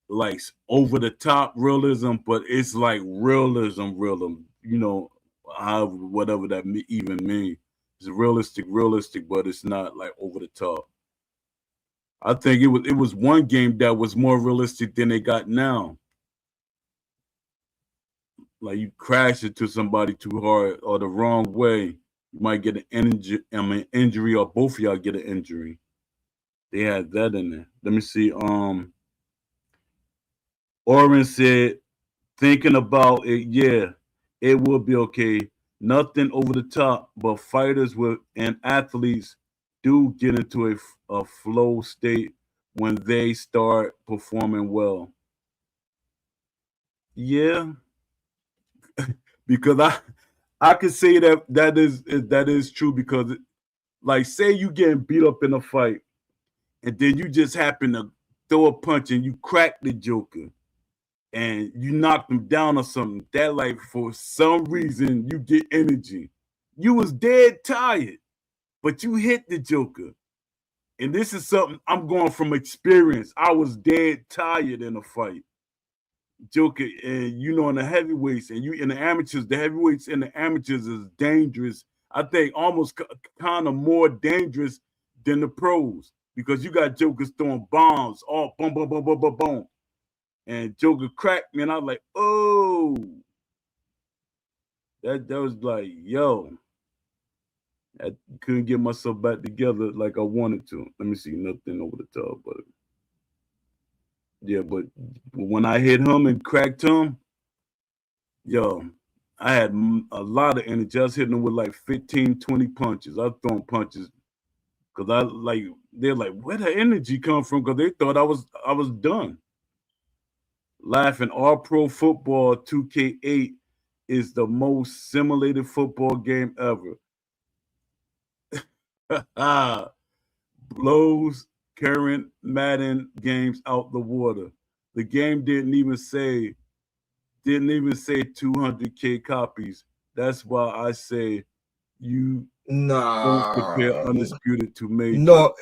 like over the top realism, but it's like realism. You know, whatever that even means. It's realistic, but it's not like over the top. I think it was one game that was more realistic than they got now. like you crash into somebody too hard or the wrong way, you might get an injury, or both of y'all get an injury. They had that in there. Let me see. Oren said, thinking about it, yeah, it will be okay. Nothing over the top, but fighters and athletes do get into a flow state when they start performing well. Yeah, because I could say that is true because, like, say you getting beat up in a fight, and then you just happen to throw a punch and you crack the Joker and you knock them down or something. That, like, for some reason you get energy. You was dead tired, but you hit the Joker. And this is something I'm going from experience. I was dead tired in a fight. Joker, and in the heavyweights and you in the amateurs, the heavyweights and the amateurs is dangerous. I think almost kind of more dangerous than the pros because you got Jokers throwing bombs, all boom, boom, boom, boom, boom, boom. And Joker cracked me, and I was like, oh, that was like, yo, I couldn't get myself back together like I wanted to. Let me see, nothing over the top, but yeah, but when I hit him and cracked him, yo, I had a lot of energy. I was hitting him with like 15, 20 punches. I was throwing punches because they're like, where the energy come from? Because they thought I was done. Laughing, All Pro Football 2K8 is the most simulated football game ever. Blows current Madden games out the water. The game didn't even say 200K copies. That's why I say you don't compare Undisputed to Major. No,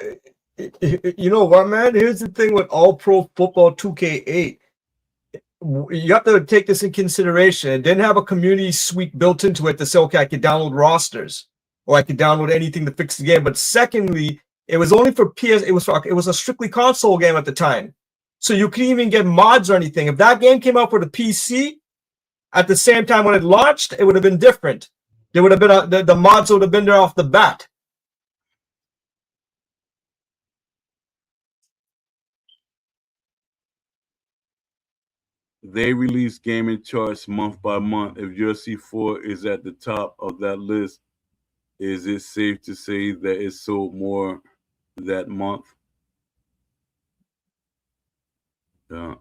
you know what, man? Here's the thing with All Pro Football 2K8. You have to take this in consideration. It didn't have a community suite built into it to say, okay, I could download rosters or I could download anything to fix the game. But secondly, it was only for PS. It was a strictly console game at the time, so you couldn't even get mods or anything. If that game came out for the PC at the same time when it launched, it would have been different. There would have been the mods would have been there off the bat. They release gaming charts month by month. If UFC 4 is at the top of that list, is it safe to say that it sold more that month? Yeah.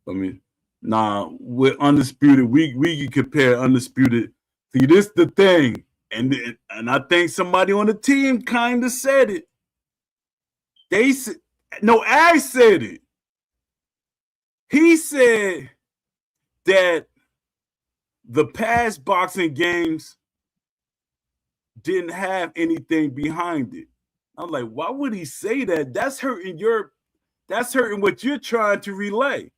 I mean, nah, with Undisputed, we can compare Undisputed. See, this the thing. And I think somebody on the team kind of said it. They said, no, I said it. He said that the past boxing games didn't have anything behind it. I'm like, why would he say that? That's hurting what you're trying to relay.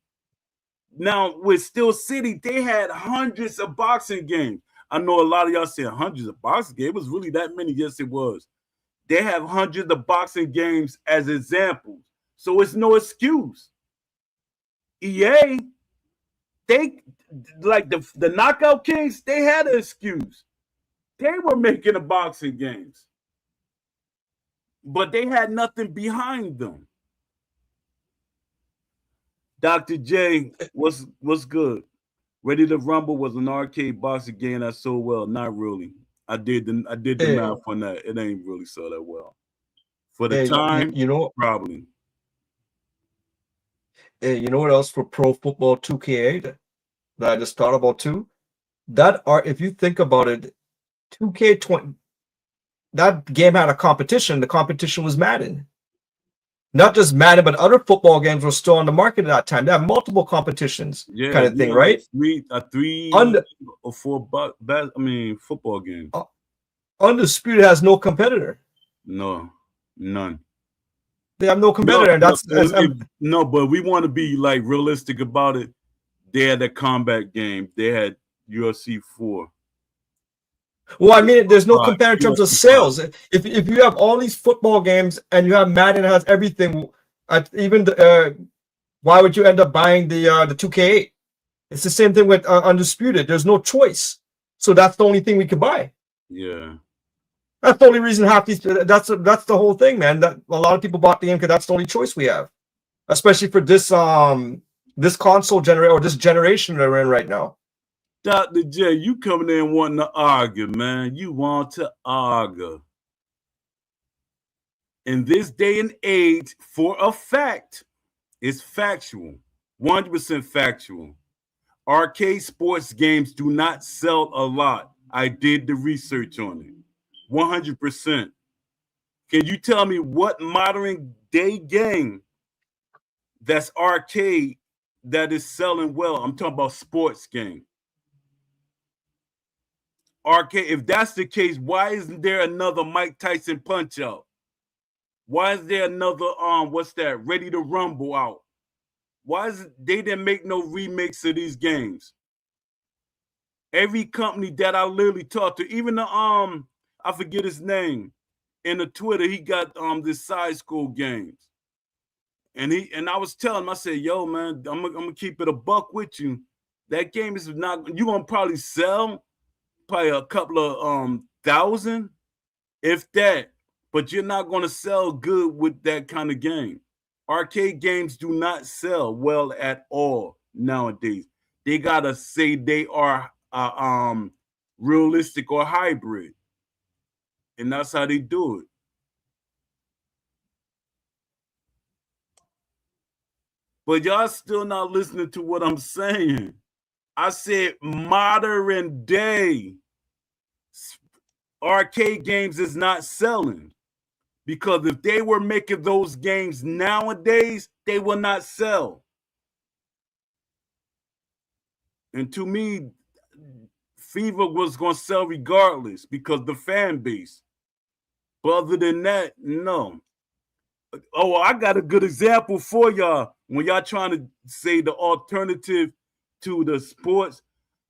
Now, with Steel City, they had hundreds of boxing games. I know a lot of y'all said hundreds of boxing games. It was really that many. Yes, it was. They have hundreds of boxing games as examples. So it's no excuse. EA, they like the Knockout Kings, they had an excuse. They were making the boxing games, but they had nothing behind them. Dr. J, what's good? Ready to Rumble was an arcade boxing game that sold well. Not really. I did the math on that. It ain't really so that well. For the time, probably. Hey, you know what else for Pro Football 2K8 that I just thought about too? If you think about it, 2K20, that game had a competition. The competition was Madden. Not just Madden, but other football games were still on the market at that time. They had multiple competitions, kind of thing, right? Like three or four football games. Undisputed has no competitor. No, none. They have no competitor. No, but we want to be like realistic about it. They had that combat game. They had UFC 4. Well, I mean, there's no competitor in terms of sales. If you have all these football games and you have Madden has everything, why would you end up buying the 2K8? It's the same thing with Undisputed. There's no choice, so that's the only thing we can buy. Yeah. That's the only reason half these. That's the whole thing, man. That a lot of people bought the game because that's the only choice we have, especially for this this console generation or this generation that we're in right now. Dr. J, you coming in wanting to argue, man. You want to argue. In this day and age, for a fact, it's factual, 100% factual. Arcade sports games do not sell a lot. I did the research on it. 100%. Can you tell me what modern day game that's arcade that is selling well? I'm talking about sports game. Arcade, if that's the case, why isn't there another Mike Tyson Punch Out? Why is there another what's that, Ready to Rumble out? Why is it they didn't make no remakes of these games? Every company that I literally talked to, even the I forget his name, in the Twitter, he got this side school games. And I was telling him, I said, yo, man, I'm gonna keep it a buck with you. That game is not, you're gonna probably sell probably a couple of thousand, if that, but you're not gonna sell good with that kind of game. Arcade games do not sell well at all nowadays. They gotta say they are realistic or hybrid, and that's how they do it. But y'all still not listening to what I'm saying. I said modern day arcade games is not selling. Because if they were making those games nowadays, they will not sell. And to me, FIFA was going to sell regardless because the fan base. But other than that, no. Oh, I got a good example for y'all when y'all trying to say the alternative to the sports.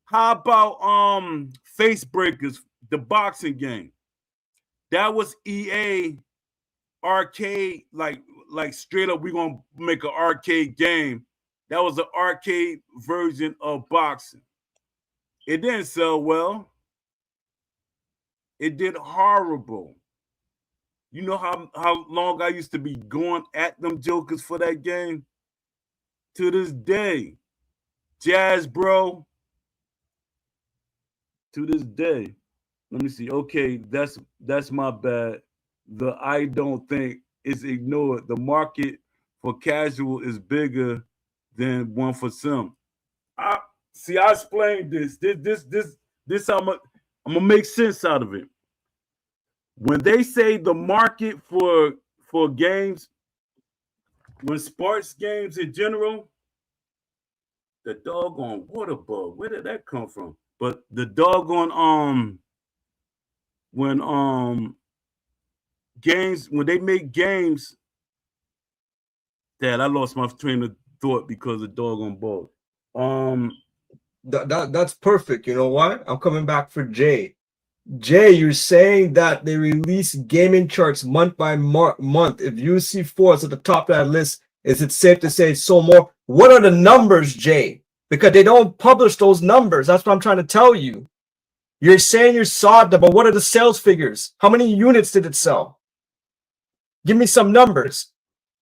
How about Face Breakers, the boxing game? That was EA arcade, like straight up, we're gonna make an arcade game. That was an arcade version of boxing. It didn't sell well. It did horrible. You know how long I used to be going at them jokers for that game? To this day. Jazz, bro. To this day. Let me see. Okay, that's my bad. The I don't think is ignored. The market for casual is bigger than one for some. I explained this. This I'm gonna make sense out of it. When they say the market for games, when sports games in general, the doggone water bug, where did that come from? But the doggone when games, when they make games, Dad, I lost my train of thought because of doggone bug. That's perfect. You know what? I'm coming back for Jay. Jay, you're saying that they release gaming charts month by month. If UFC 4 is at the top of that list, is it safe to say so more? What are the numbers, Jay? Because they don't publish those numbers. That's what I'm trying to tell you. You're saying you saw them, but what are the sales figures? How many units did it sell? Give me some numbers.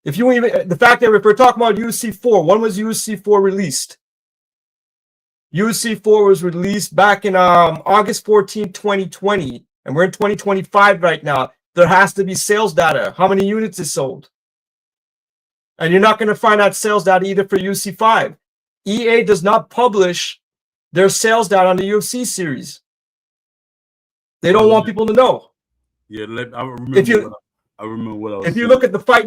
If you even, the fact that if we're talking about UFC 4, when was UFC 4 released? UFC 4 was released back in August 14, 2020, and we're in 2025 right now. There has to be sales data. How many units is sold? And you're not going to find that sales data either for UFC 5. EA does not publish their sales data on the UFC series. They don't want people to know. Yeah, I remember what I was saying. If you look at the Fight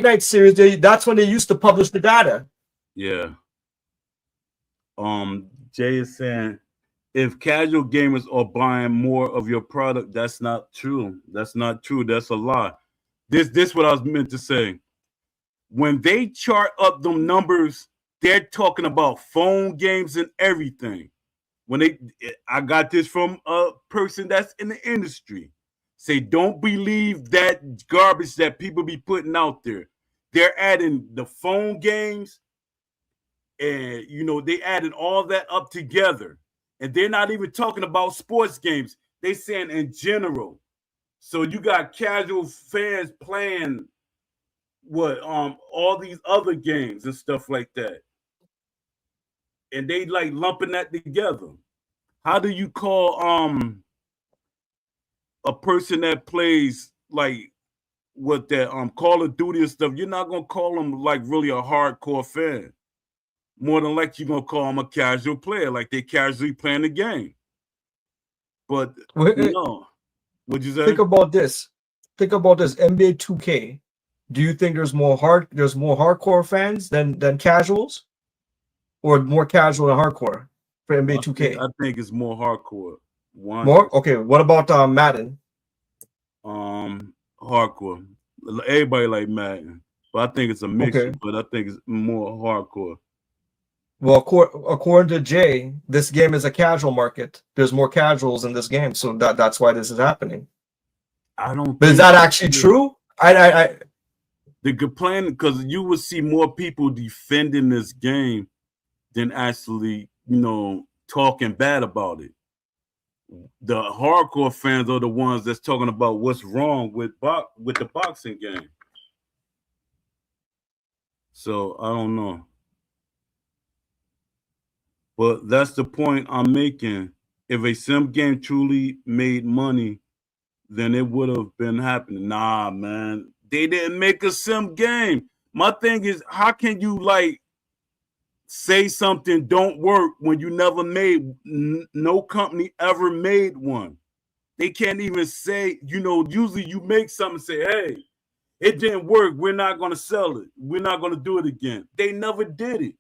Night series, that's when they used to publish the data. Yeah. Jay is saying, if casual gamers are buying more of your product, that's not true. That's not true. That's a lie. This what I was meant to say. When they chart up them numbers, they're talking about phone games and everything. I got this from a person that's in the industry. Say, don't believe that garbage that people be putting out there. They're adding the phone games, And you know, they added all that up together. And they're not even talking about sports games. They saying in general. So you got casual fans playing what all these other games and stuff like that. And they like lumping that together. How do you call a person that plays like what that Call of Duty and stuff? You're not gonna call them like really a hardcore fan. More than likely you're gonna call them a casual player, like they casually playing the game. But no, what'd you say? Think about this. Think about this. NBA 2K. Do you think there's more hardcore fans than casuals, or more casual than hardcore for NBA 2K? I think it's more hardcore. More? Okay. What about Madden? Hardcore. Everybody like Madden, but I think it's a mixture. Okay. But I think it's more hardcore. Well, according to Jay, this game is a casual market. There's more casuals in this game, so that's why this is happening. I don't. But is that actually true? The complaint, because you would see more people defending this game than actually, you know, talking bad about it. The hardcore fans are the ones that's talking about what's wrong with the boxing game. So I don't know. But that's the point I'm making. If a sim game truly made money, then it would have been happening. Nah, man. They didn't make a sim game. My thing is, how can you like say something don't work when you never made, no company ever made one? They can't even say, you know, usually you make something and say, hey, it didn't work. We're not going to sell it. We're not going to do it again. They never did it.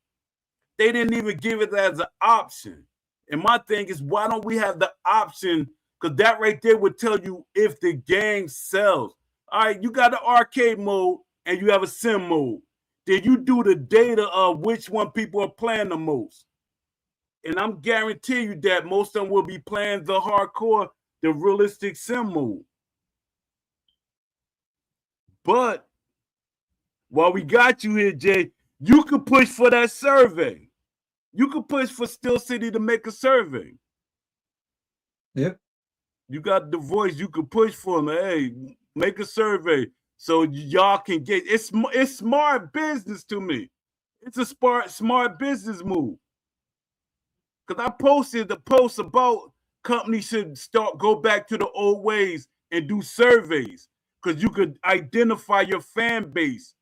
They didn't even give it as an option. And my thing is, why don't we have the option? Because that right there would tell you if the game sells. All right, you got the arcade mode and you have a sim mode. Then you do the data of which one people are playing the most. And I'm guaranteeing you that most of them will be playing the hardcore, the realistic sim mode. But while we got you here, Jay, you could push for that survey. You could push for Steel City to make a survey. Yep. You got the voice. You could push for them. Hey, make a survey so y'all can get. It's smart business to me. It's a smart business move. Because I posted the post about companies should go back to the old ways and do surveys. Because you could identify your fan base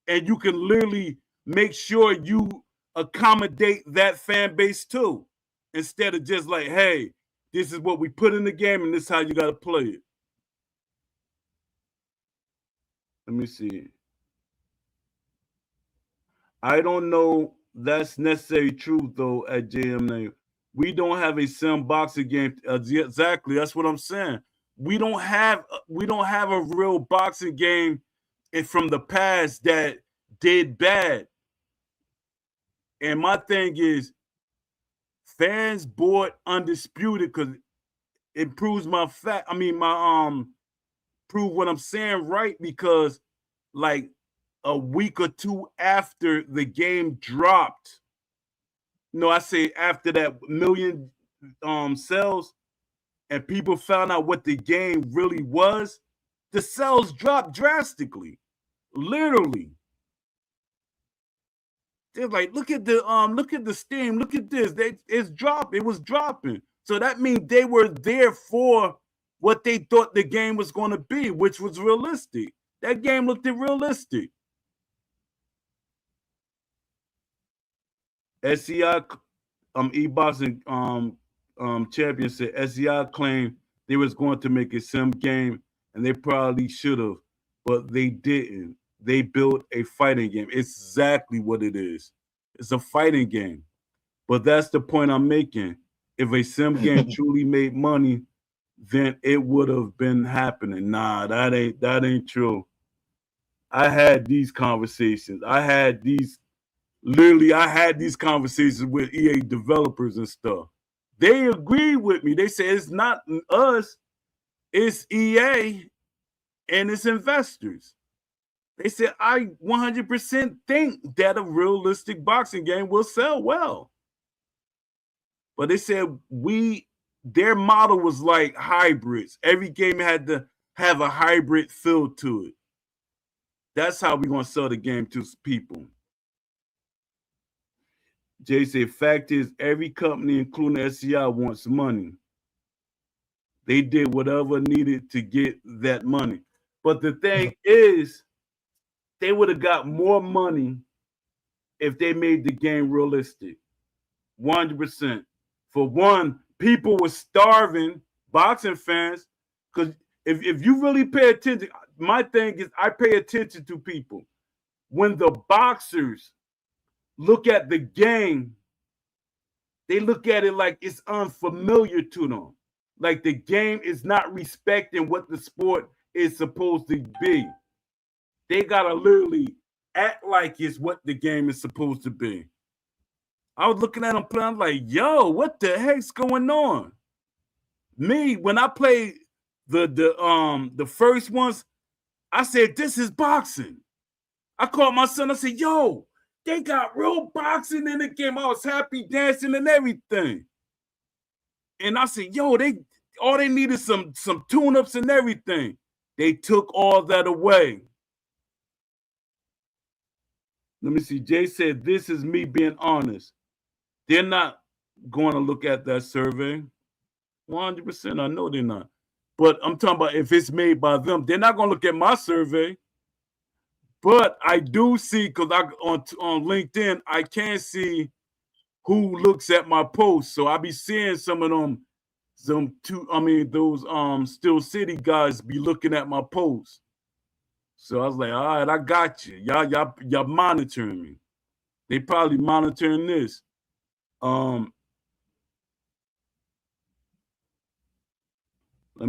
and you can literally make sure you accommodate that fan base too, instead of just like, hey, this is what we put in the game and this is how you got to play it. Let me see. I don't know that's necessarily true though at JMA. We don't have a sim boxing game. Exactly, that's what I'm saying. We don't have a real boxing game from the past that did bad. And my thing is, fans bought Undisputed because it proves my fact. I mean, prove what I'm saying right, because like a week or two after the game dropped, no, I say after that million sales, and people found out what the game really was, the sales dropped drastically, literally. They're like, look at the Steam, look at this. It was dropping. So that means they were there for what they thought the game was going to be, which was realistic. That game looked realistic. SCI e-boxing champion said SCI claimed they was going to make a sim game, and they probably should have, but they didn't. They built a fighting game. It's exactly what it is. It's a fighting game. But that's the point I'm making. If a sim game truly made money, then it would have been happening. Nah, that ain't true. I had these conversations. I had these conversations with EA developers and stuff. They agreed with me. They said it's not us, it's EA and its investors. They said, I 100% think that a realistic boxing game will sell well. But they said their model was like hybrids. Every game had to have a hybrid feel to it. That's how we're gonna sell the game to people. Jay said, fact is, every company, including SCI, wants money. They did whatever needed to get that money. But the thing is, they would have got more money if they made the game realistic. 100%. For one, people were starving, boxing fans, because if you really pay attention, my thing is I pay attention to people. When the boxers look at the game, they look at it like it's unfamiliar to them. Like the game is not respecting what the sport is supposed to be. They gotta literally act like it's what the game is supposed to be. I was looking at them playing, like, yo, what the heck's going on? Me, when I played the first ones, I said, this is boxing. I called my son, I said, yo, they got real boxing in the game. I was happy dancing and everything. And I said, yo, all they needed some tune-ups and everything. They took all that away. Let me see. Jay said, this is me being honest. They're not going to look at that survey. 100%. I know they're not. But I'm talking about if it's made by them, they're not going to look at my survey. But I do see, because on LinkedIn, I can see who looks at my posts. So I be seeing some of them, those Still City guys be looking at my posts. So I was like, all right, I got you. Y'all monitoring me. They probably monitoring this. Let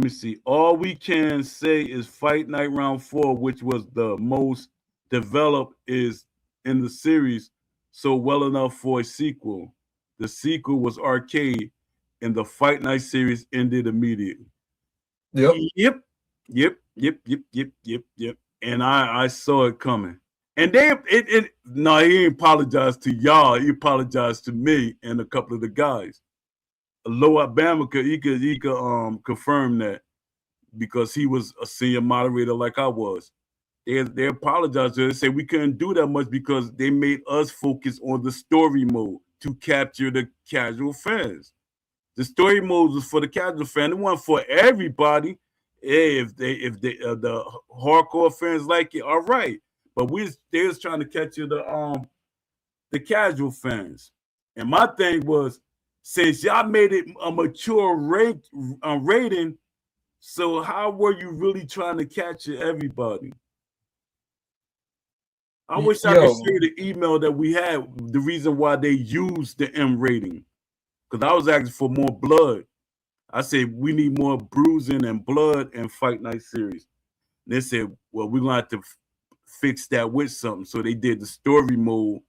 me see. All we can say is Fight Night Round 4, which was the most developed is in the series, so well enough for a sequel. The sequel was Arcade, and the Fight Night series ended immediately. Yep. And I saw it coming. And no, he didn't apologize to y'all. He apologized to me and a couple of the guys. Low Alabama he could confirm that because he was a senior moderator like I was. They apologized to us. They say we couldn't do that much because they made us focus on the story mode to capture the casual fans. The story mode was for the casual fan. It wasn't for everybody. Hey, if the hardcore fans like it, all right. But they was trying to catch the casual fans. And my thing was, since y'all made it a mature rating, so how were you really trying to capture everybody? I wish I could share the email that we had, the reason why they used the M rating. Because I was asking for more blood. I said, we need more bruising and blood and Fight Night series. And they said, well, we're going to have to fix that with something. So they did the story mode.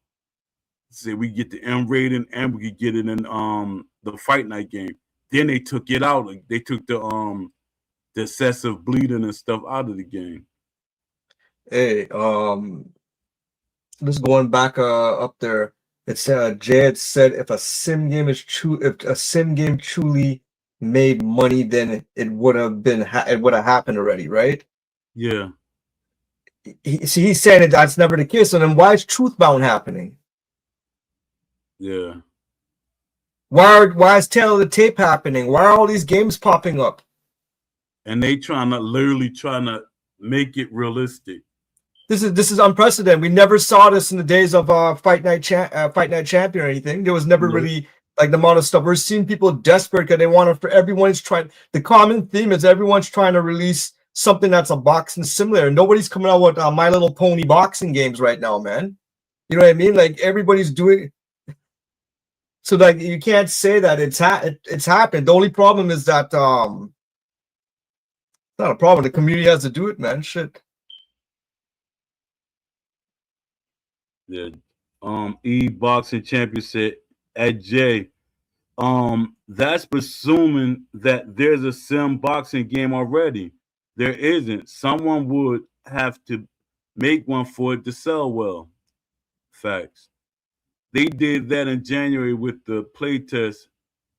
Said we get the M rating and we could get it in the Fight Night game. Then they took it out. Like, they took the excessive bleeding and stuff out of the game. Hey, just going back up there. It's Jay had said if a sim game truly made money, then it would have happened already, right? Yeah. He's saying that's never the case. So then why is Truthbound happening? Yeah. Why is Tale of the Tape happening? Why are all these games popping up? And they literally trying to make it realistic. This is unprecedented. We never saw this in the days of Fight Night Champion or anything. There was never really like the amount of stuff. We're seeing people desperate because they want to. Everyone's trying. The common theme is everyone's trying to release something that's a boxing similar. Nobody's coming out with My Little Pony boxing games right now, man. You know what I mean? Like everybody's doing. So like you can't say that it's happened. The only problem is that it's not a problem. The community has to do it, man. Shit. Yeah. Boxing Champion said at J. That's presuming that there's a sim boxing game already. There isn't. Someone would have to make one for it to sell well. Facts. They did that in January with the playtest,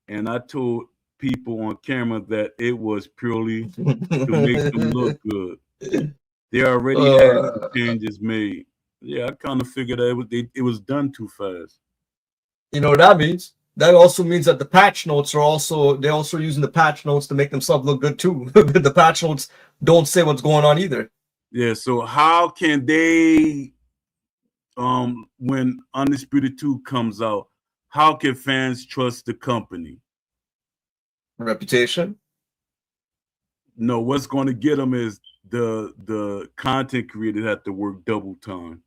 and I told people on camera that it was purely to make them look good. They already had the changes made. Yeah, I kind of figured that it was done too fast. You know what that means? That also means that the patch notes are they're also using the patch notes to make themselves look good too. The patch notes don't say what's going on either. Yeah, so how can they when Undisputed 2 comes out, how can fans trust the company? Reputation? No, what's going to get them is the content creators have to work double time.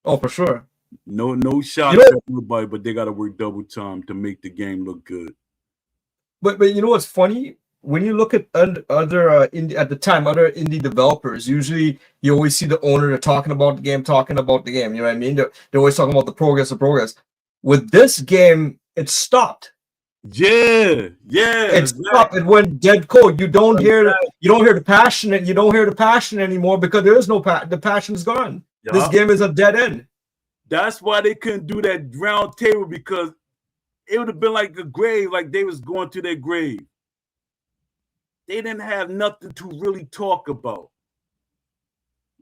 Oh, for sure. No shots at everybody, but they got to work double time to make the game look good. But you know what's funny? When you look at other indie at the time, other indie developers, usually you always see the owner, they're talking about the game. You know what I mean? They're always talking about the progress. With this game, it stopped. Yeah. It stopped. It went dead cold. You don't hear the passion. You don't hear the passion anymore because there is no the passion's gone. Yeah. This game is a dead end. That's why they couldn't do that round table, because it would have been like a grave, like they was going to their grave. They didn't have nothing to really talk about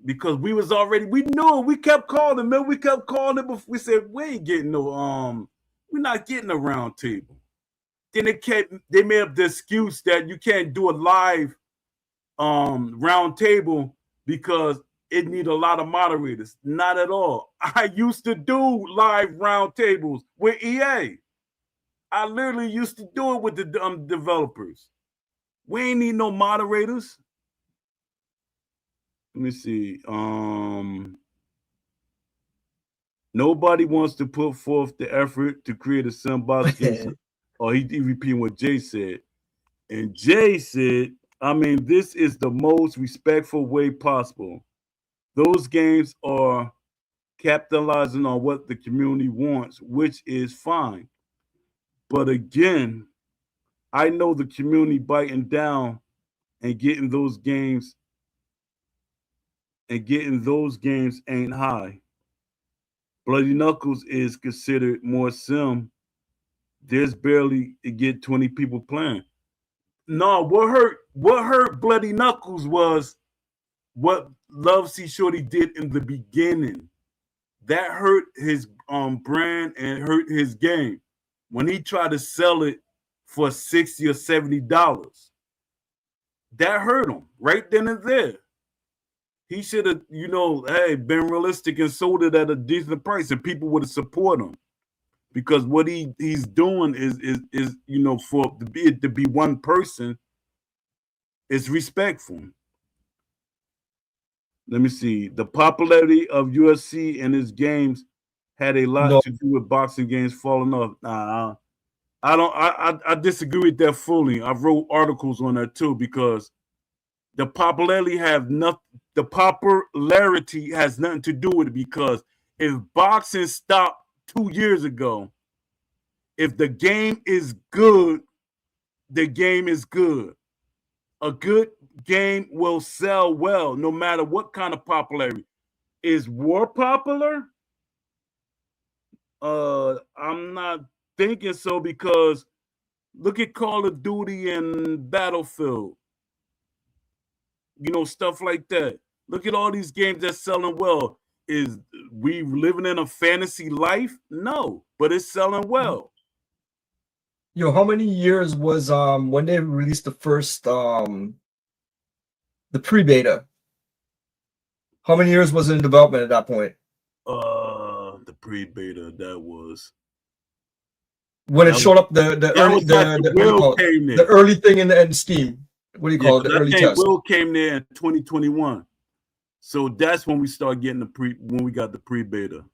because we was already, we knew it. We kept calling them, man. We kept calling it before we said, we ain't getting no, we're not getting a round table. Then they made up the excuse that you can't do a live round table because it need a lot of moderators. Not at all. I used to do live round tables with EA. I literally used to do it with the developers. We ain't need no moderators. Let me see. Nobody wants to put forth the effort to create a sandbox game. Or he repeating what Jay said. And Jay said, I mean, this is the most respectful way possible. Those games are capitalizing on what the community wants, which is fine. But again, I know the community biting down and getting those games ain't high. Bloody Knuckles is considered more sim. There's barely to get 20 people playing. No, what hurt Bloody Knuckles was what Love C Shorty did in the beginning. That hurt his brand and hurt his game. When he tried to sell it for $60 or $70, that hurt him right then and there. He should have, been realistic and sold it at a decent price, and people would have supported him. Because what he's doing is for it to be one person is respectful. Let me see. The popularity of UFC and its games had a lot to do with boxing games falling off. I disagree with that fully. I wrote articles on that too, because the popularity has nothing to do with it, because if boxing stopped 2 years ago, if the game is good, the game is good. A good game will sell well, no matter what kind of popularity. Is war popular? I'm not thinking so, because look at Call of Duty and Battlefield. Stuff like that. Look at all these games that's selling well. Is we living in a fantasy life? No, but it's selling well. Yo, how many years was when they released the first the pre-beta? How many years was it in development at that point? The pre-beta, that was when it showed up the early thing in Steam. What do you call it? The early test. Will came there in 2021. So that's when we started getting when we got the pre-beta.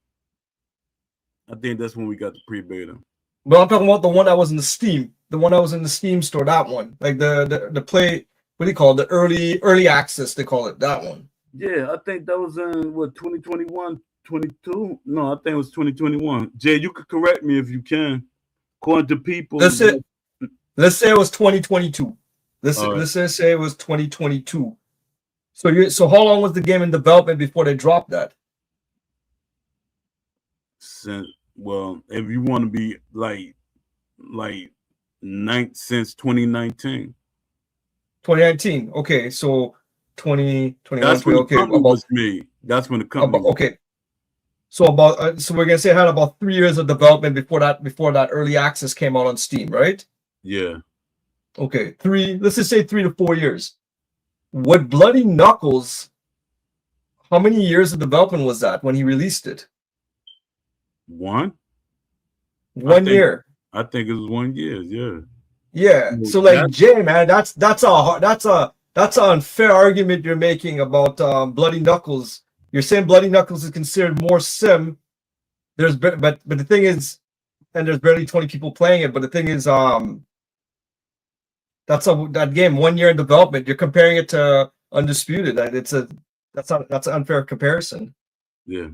I think that's when we got the pre-beta. But I'm talking about the one that was in the Steam. The one that was in the Steam store, that one. Like the play, what do you call it? The early access, they call it, that one. Yeah, I think that was in 2021, 22? No, I think it was 2021. Jay, you could correct me if you can. According to people. Let's say it was 2022. Let's say it was 2022. So how long was the game in development before they dropped that? Well, if you want to be like since 2019. 2019. Okay, so 2021, That's when the okay, company was made. That's when the company was okay. So so we're gonna say it had about 3 years of development before that early access came out on Steam, right? Yeah. Okay, let's just say 3 to 4 years. What Bloody Knuckles, how many years of development was that when he released it? One? 1 year. I think it was 1 year, yeah. Yeah. So like Jay, man, that's an unfair argument you're making about Bloody Knuckles. You're saying Bloody Knuckles is considered more sim. But the thing is, and there's barely 20 people playing it. But the thing is, that game 1 year in development. You're comparing it to Undisputed. That's an unfair comparison. Yeah.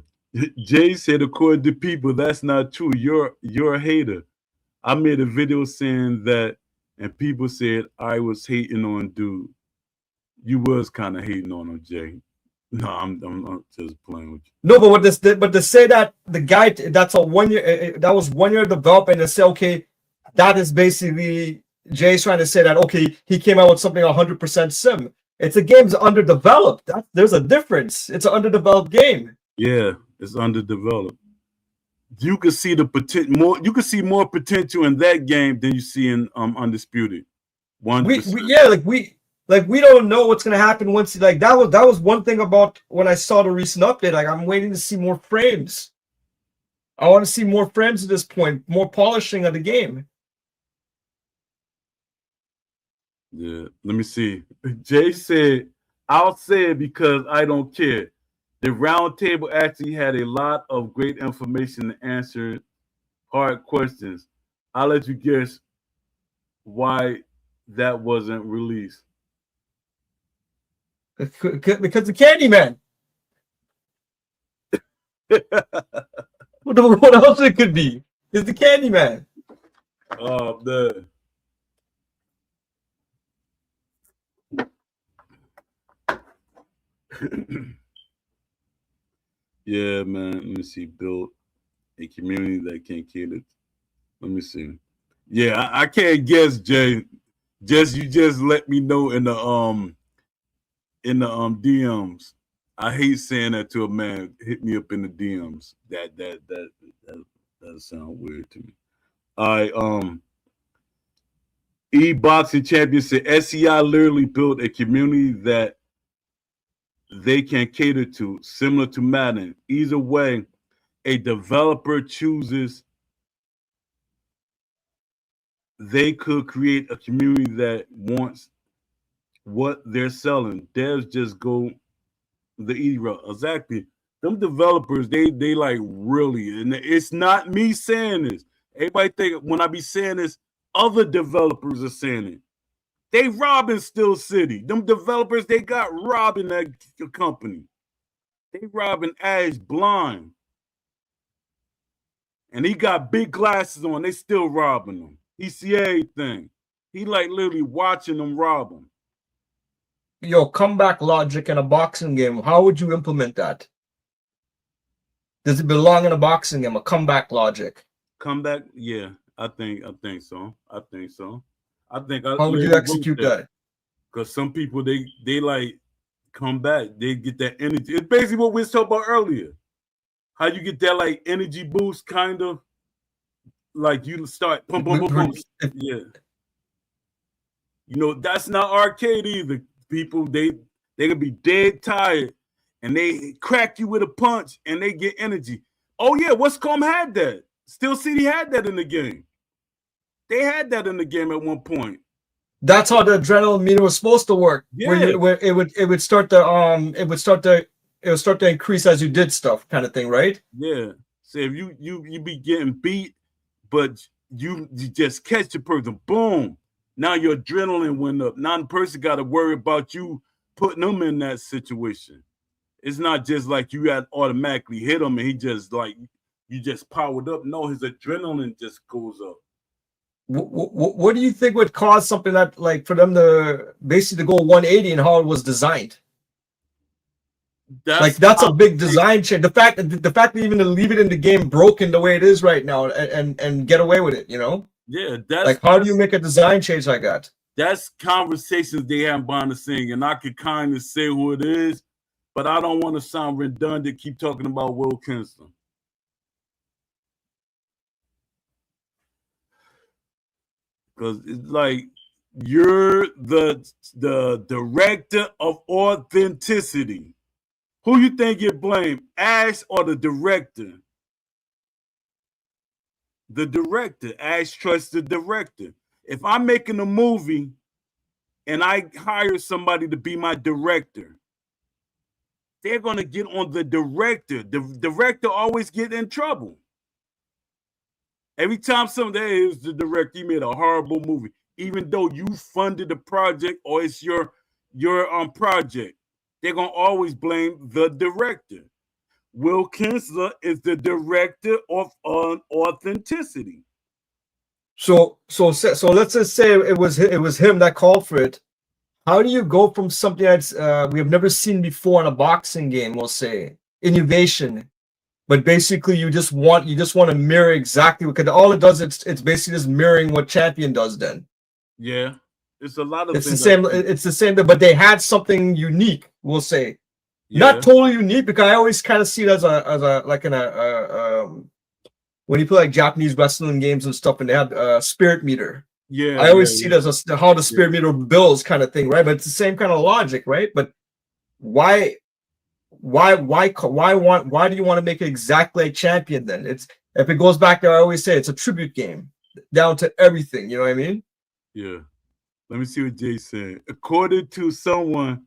Jay said, according to people, that's not true. You're a hater. I made a video saying that, and people said I was hating on dude. You was kind of hating on him, Jay. No, I'm just playing with you. No, but to say that the guy that's a 1 year that was 1 year development and say okay, that is basically Jay's trying to say that okay, he came out with something 100% sim. It's a game's underdeveloped. There's a difference. It's an underdeveloped game. Yeah, it's underdeveloped. You can see the potential more. You can see more potential in that game than you see in Undisputed. 100%. We don't know what's gonna happen once. Like that was one thing about when I saw the recent update. Like I'm waiting to see more frames. I want to see more frames at this point, more polishing of the game. Yeah, let me see. Jay said, "I'll say it because I don't care." The roundtable actually had a lot of great information to answer hard questions. I'll let you guess why that wasn't released. Because the Candyman. What else it could be? Is the Candyman. Oh, man. Yeah, man. Let me see. Build a community that can cater. Let me see. Yeah, I can't guess, Jay. You just let me know in the DMs. I hate saying that to a man. Hit me up in the DMs. That sound weird to me. All right, E-Boxing Champion said SCI literally built a community that they can cater to, similar to Madden. Either way, a developer chooses, they could create a community that wants what they're selling. Devs just go the easy route. Exactly. Them developers, they like really, and it's not me saying this. Everybody think when I be saying this, other developers are saying it. They robbing Steel City. Them developers, they got robbing that company. They robbing Ash blind. And he got big glasses on. They still robbing him. He see everything. He like literally watching them rob him. Yo, comeback logic in a boxing game. How would you implement that? Does it belong in a boxing game? A comeback logic? Comeback? Yeah, I think so. I think how would you execute that? Because some people they like come back. They get that energy. It's basically what we were talking about earlier. How you get that like energy boost, kind of like you start boom, boom, boom, boom. Yeah. You know, that's not arcade either. People, they can be dead tired and they crack you with a punch and they get energy. Oh yeah, what's come had that? Steel City had that in the game. They had that in the game at one point. That's how the adrenaline meter was supposed to work. Yeah. Where it would start to increase as you did stuff, kind of thing, right? Yeah. So if you be getting beat, but you just catch the person, boom. Now your adrenaline went up. Now the person got to worry about you putting them in that situation. It's not just like you had automatically hit him and he just like you just powered up. No, his adrenaline just goes up. What do you think would cause something that like for them to basically go 180 and how it was designed? That's a big design change. The fact that even to leave it in the game broken the way it is right now and get away with it, you know? Yeah, how do you make a design change like that? That's conversations they have behind the scene, and I could kind of say who it is, but I don't want to sound redundant. Keep talking about Will Kinsler. Because it's like you're the director of authenticity. Who you think get blamed, Ash or the director? The director. Ash trusts the director. If I'm making a movie and I hire somebody to be my director, they're going to get on the director. The director always get in trouble. Every time somebody is the director, you made a horrible movie, even though you funded the project or it's your project, they're gonna always blame the director. Will Kinsler is the director of authenticity. So let's just say it was him that called for it. How do you go from something that's we have never seen before in a boxing game, we'll say, innovation, but basically you just want to mirror exactly, because all it does, it's basically just mirroring what Champion does then. Yeah, it's a lot of it's the same. It's the same, but they had something unique, we'll say. Yeah. Not totally unique, because I always kind of see it as a like in a when you play like Japanese wrestling games and stuff, and they have spirit meter. Yeah, I always see it as how the spirit meter builds kind of thing, right? But it's the same kind of logic, right? But why do you want to make it exactly like Champion then? It's, if it goes back to, I always say, it's a tribute game down to everything, you know what I mean? Yeah. Let me see what Jay said. According to someone,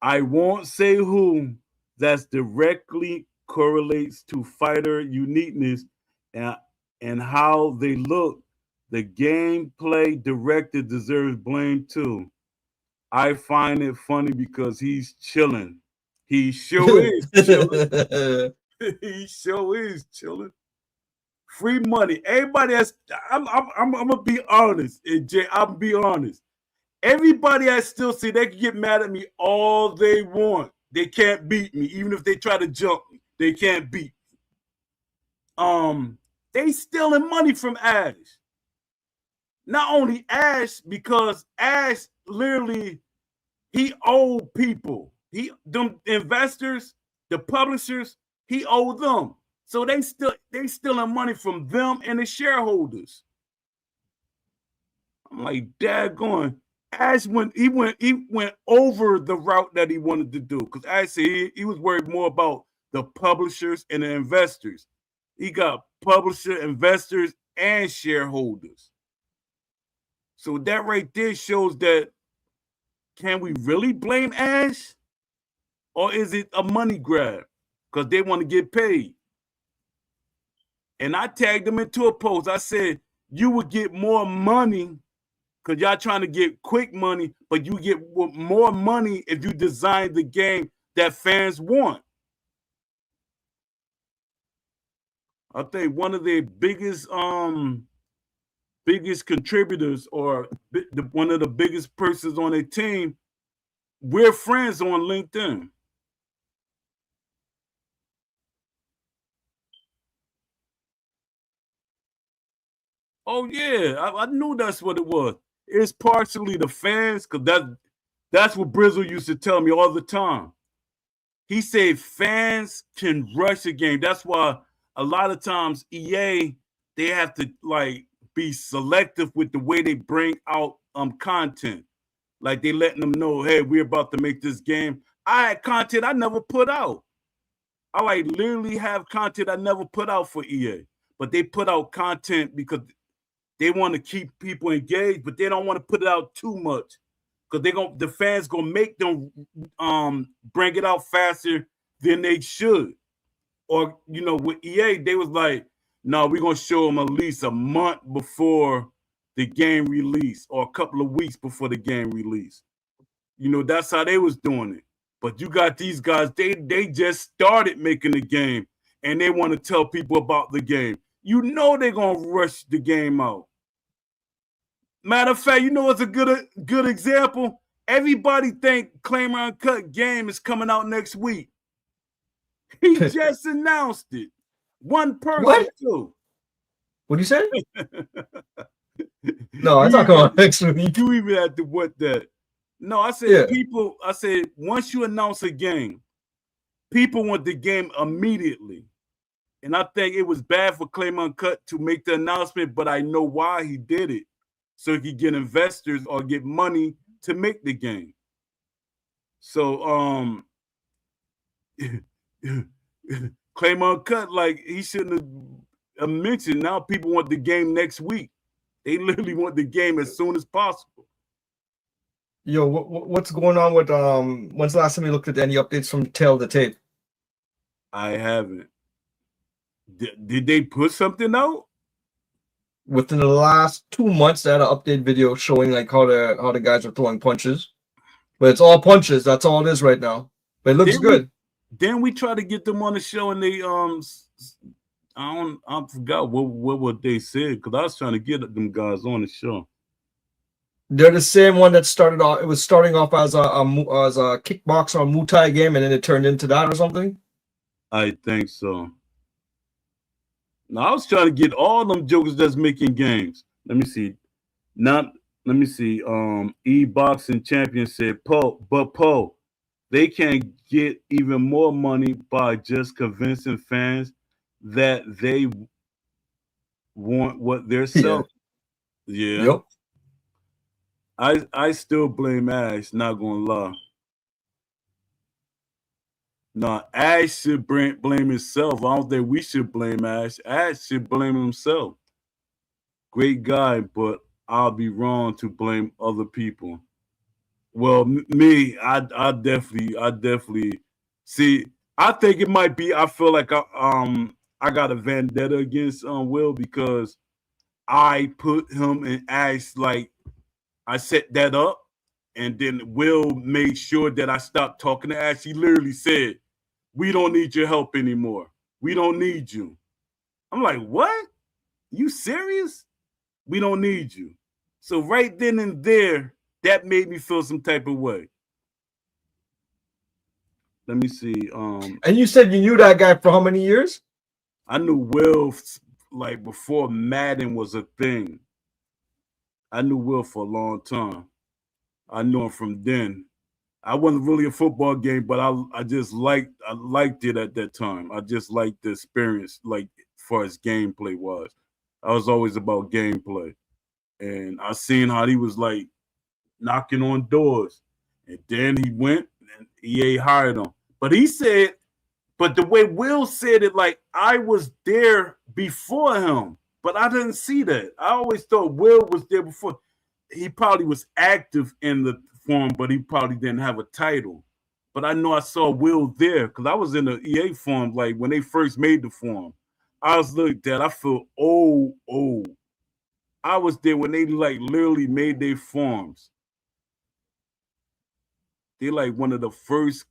I won't say who, that directly correlates to fighter uniqueness and how they look. The gameplay director deserves blame too. I find it funny because he's chilling. He sure is chilling. He sure is chilling. Free money. Everybody has. I'm gonna be honest, Jay. I'm gonna be honest. Everybody I still see, they can get mad at me all they want. They can't beat me, even if they try to jump me. They can't beat me. They stealing money from Ash. Not only Ash, because Ash literally, he owed people. Them investors, the publishers, he owed them. So they stealing money from them and the shareholders. I'm like, daggone. Ash went over the route that he wanted to do, because Ash said he was worried more about the publishers and the investors. He got publisher, investors, and shareholders. So that right there shows that, can we really blame Ash? Or is it a money grab? Because they want to get paid. And I tagged them into a post. I said, you would get more money because y'all trying to get quick money, but you get more money if you design the game that fans want. I think one of their biggest contributors, or one of the biggest persons on their team, we're friends on LinkedIn. Oh yeah, I knew that's what it was. It's partially the fans, because that's what Brizzle used to tell me all the time. He said fans can rush a game. That's why a lot of times EA, they have to like be selective with the way they bring out content. Like they letting them know, hey, we're about to make this game. I had content I never put out. I like literally have content I never put out for EA, but they put out content because they want to keep people engaged, but they don't want to put it out too much, because the fans gonna make them bring it out faster than they should. Or with EA, they was like, no, we're gonna show them at least a month before the game release, or a couple of weeks before the game release. That's how they was doing it. But you got these guys, they just started making the game, and they want to tell people about the game. They're gonna rush the game out. Matter of fact, it's a good example. Everybody think Claimer Uncut game is coming out next week. He just announced it. One person What? too. What do you say? No, I talk about next week. You even have to what that? No, I said Yeah. people. I said once you announce a game, people want the game immediately. And I think it was bad for Claim Uncut to make the announcement, but I know why he did it. So he could get investors or get money to make the game. So Claim Uncut, like he shouldn't have mentioned. Now people want the game next week. They literally want the game as soon as possible. Yo, what's going on with when's the last time you looked at any updates from Tale of the Tape? I haven't. Did they put something out? Within the last 2 months, they had an update video showing like how the guys are throwing punches. But it's all punches. That's all it is right now. But it looks good. Then we try to get them on the show, and they I forgot what they said because I was trying to get them guys on the show. They're the same one that started off. It was starting off as a kickboxer or Muay Thai game, and then it turned into that or something. I think so. Now I was trying to get all them jokers that's making games. Let me see. Let me see. E-Boxing Champion said, Poe, they can get even more money by just convincing fans that they want what they're selling. Yeah. Yep. I still blame Ash, not gonna lie. No, Ash should blame himself. I don't think we should blame Ash. Ash should blame himself. Great guy, but I'll be wrong to blame other people. Well, me, I definitely see. I think it might be. I feel like I got a vendetta against Will because I put him and Ash like I set that up, and then Will made sure that I stopped talking to Ash. He literally said, "We don't need your help anymore. We don't need you." I'm like, "What? You serious? We don't need you." So right then and there, that made me feel some type of way. Let me see. And you said you knew that guy for how many years? I knew Will like before Madden was a thing. I knew Will for a long time. I knew him from then. I wasn't really a football game, but I liked it at that time. I just liked the experience, like as far as gameplay was. I was always about gameplay. And I seen how he was like knocking on doors. And then he went and EA hired him. But he said, but the way Will said it, like I was there before him, but I didn't see that. I always thought Will was there before. He probably was active in the forum, but he probably didn't have a title. But I know I saw Will there because I was in the EA forum, like when they first made the forum. I was looked at, I feel old. I was there when they like literally made their forums. They're like one of the first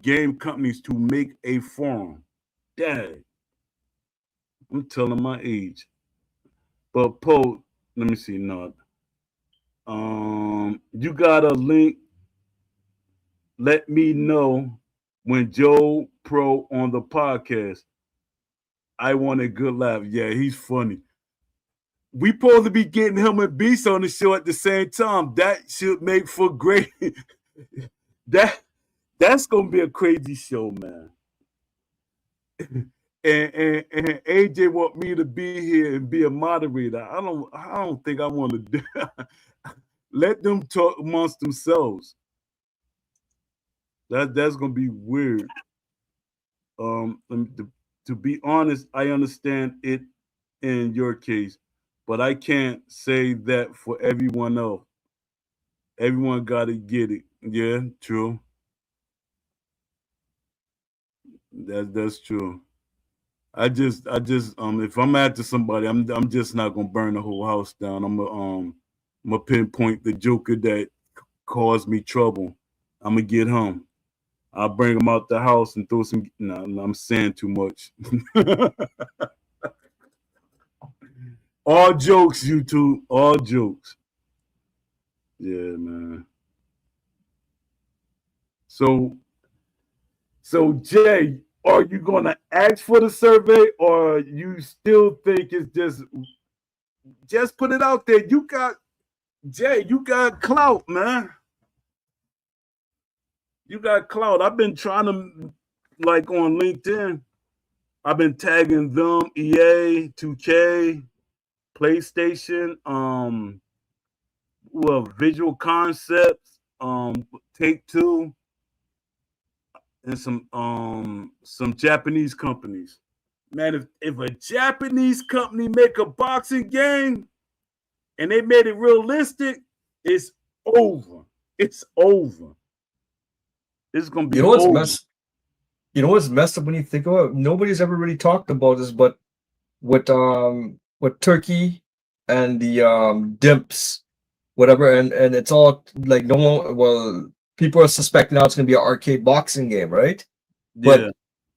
game companies to make a forum. Dang. I'm telling my age. But Poe, let me see. No. You got a link. Let me know when Joe Pro on the podcast. I want a good laugh. Yeah, he's funny. We supposed to be getting him and Beast on the show at the same time. That should make for great. That's gonna be a crazy show, man. And AJ want me to be here and be a moderator. I don't think I want to do that. Let them talk amongst themselves. That's gonna be weird. To be honest, I understand it in your case, but I can't say that for everyone else. Everyone gotta get it. Yeah, true. That's true. I just if I'm after somebody, I'm just not gonna burn the whole house down. I'm gonna pinpoint the joker that caused me trouble. I'm gonna get him. I'll bring him out the house and throw some. No, I'm saying too much. All jokes, YouTube. All jokes. Yeah, man. So, so Jay, are you gonna ask for the survey, or you still think it's just put it out there? You got Jay, you got clout, man. You got clout. I've been trying to like on LinkedIn. I've been tagging them, EA, 2K, PlayStation, well, Visual Concepts, Take Two, and some Japanese companies. Man, if a Japanese company make a boxing game and they made it realistic, it's over. It's over. It's gonna You be know what's over. mess? You know what's messed up when you think about it? Nobody's ever really talked about this, but with Turkey and the dimps, whatever, and it's all like no one. Well, people are suspecting now it's going to be an arcade boxing game, right? Yeah. But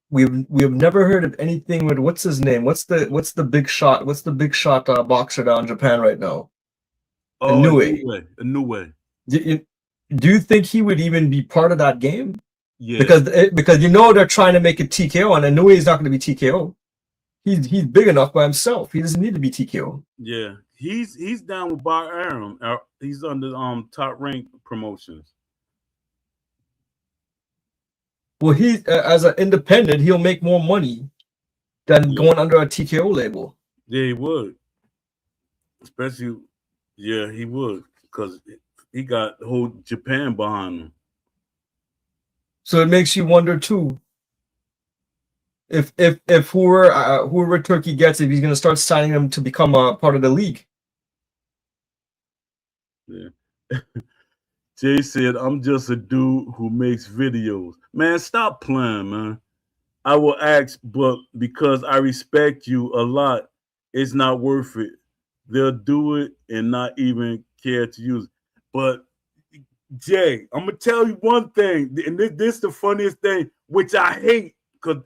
we've never heard of anything with what's his name? What's the big shot? What's the big shot boxer down in Japan right now? Oh, a new Inoue. way. A new way. Do you, do you think he would even be part of that game? Yeah. Because you know they're trying to make it TKO, and Inoue is not going to be TKO. He's big enough by himself. He doesn't need to be TKO. Yeah. He's down with Bar Aram. He's under Top Rank Promotions. Well, he as an independent, he'll make more money than Yeah. going under a TKO label. Yeah, he would. Especially, yeah, he would. Because he got the whole Japan behind him. So it makes you wonder too if whoever Turkey gets, if he's going to start signing them to become a part of the league. Yeah. Jay said, I'm just a dude who makes videos. Man, stop playing, man. I will ask, but because I respect you a lot, it's not worth it. They'll do it and not even care to use it. But Jay, I'm gonna tell you one thing, and this is the funniest thing, which I hate, because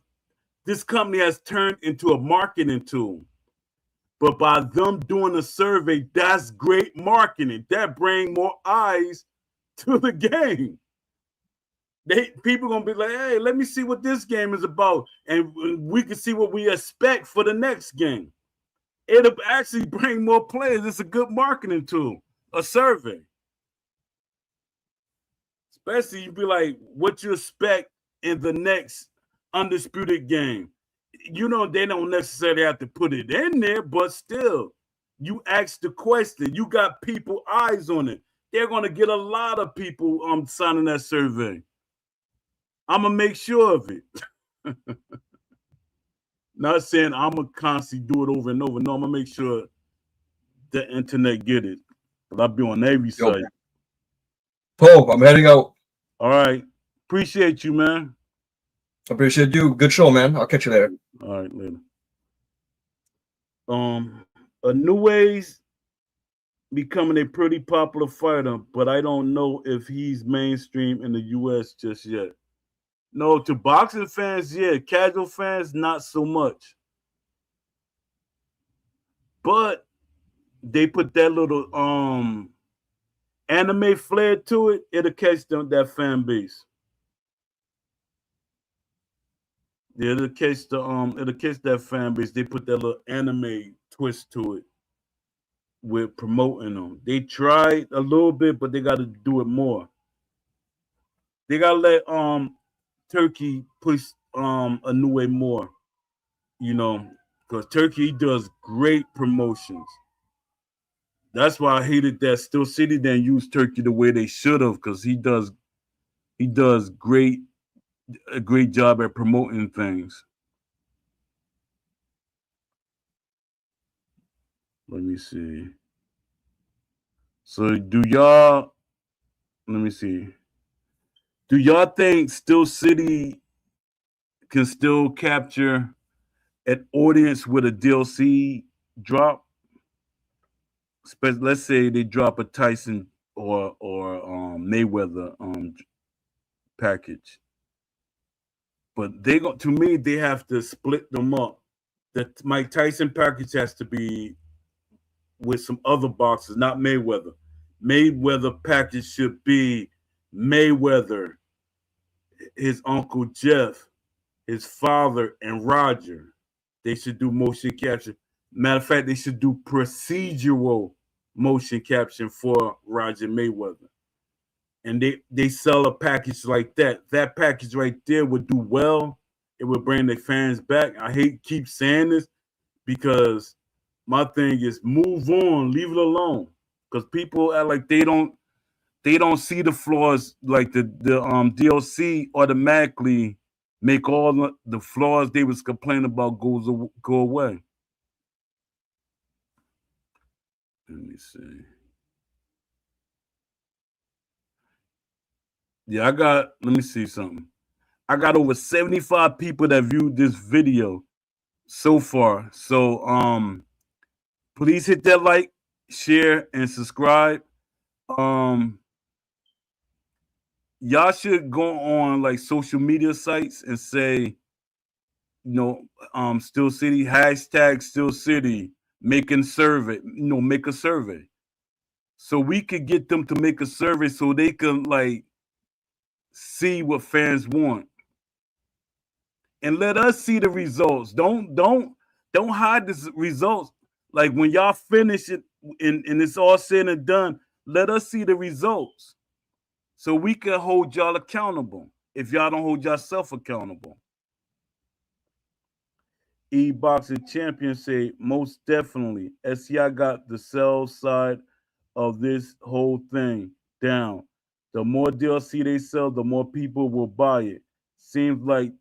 this company has turned into a marketing tool. But by them doing a survey, that's great marketing. That bring more eyes to the game. People gonna be like, hey, let me see what this game is about, and we can see what we expect for the next game. It'll actually bring more players. It's a good marketing tool, a survey. Especially you be like, what you expect in the next undisputed game. You know, they don't necessarily have to put it in there, but still, you ask the question. You got people eyes on it. They're gonna get a lot of people signing that survey. I'm gonna make sure of it. Not saying I'm gonna constantly do it over and over. No, I'm gonna make sure the internet get it. But I'll be on every Yo, site. Pope, I'm heading out. All right. Appreciate you, man. Appreciate you. Good show, man. I'll catch you later. All right, later. A new ways becoming a pretty popular fighter, but I don't know if he's mainstream in the US just yet. No, to boxing fans, yeah. Casual fans, not so much. But they put that little anime flair to it, it'll catch them that fan base. Yeah, it'll catch that fan base. They put that little anime twist to it with promoting them. They tried a little bit, but they gotta do it more. They gotta let Turkey push a new way more, you know, because Turkey does great promotions. That's why I hated that Still City didn't use Turkey the way they should have, because he does a great job at promoting things. Let me see. So do y'all let me see. Do y'all think Still City can still capture an audience with a DLC drop? Let's say they drop a Tyson or Mayweather package, but they go to me they have to split them up. The Mike Tyson package has to be with some other boxes, not Mayweather. Mayweather package should be Mayweather, his uncle Jeff, his father, and Roger. They should do motion capture. Matter of fact, they should do procedural motion capture for Roger Mayweather. And they sell a package like that. That package right there would do well. It would bring the fans back. I hate keep saying this because my thing is move on, leave it alone. Because people act like they don't see the flaws, like the DLC automatically make all the flaws they was complaining about go away. Let me see. Yeah, let me see something. I got over 75 people that viewed this video so far. So please hit that like, share, and subscribe. Um y'all should go on like social media sites and say, Still City, hashtag Still City, making survey, make a survey. So we could get them to make a survey so they can like see what fans want. And let us see the results. Don't hide the results. Like when y'all finish it and it's all said and done, let us see the results. So we can hold y'all accountable if y'all don't hold yourself accountable. E-Boxing Champion say, most definitely, SCI got the sales side of this whole thing down. The more DLC they sell, the more people will buy it. Seems like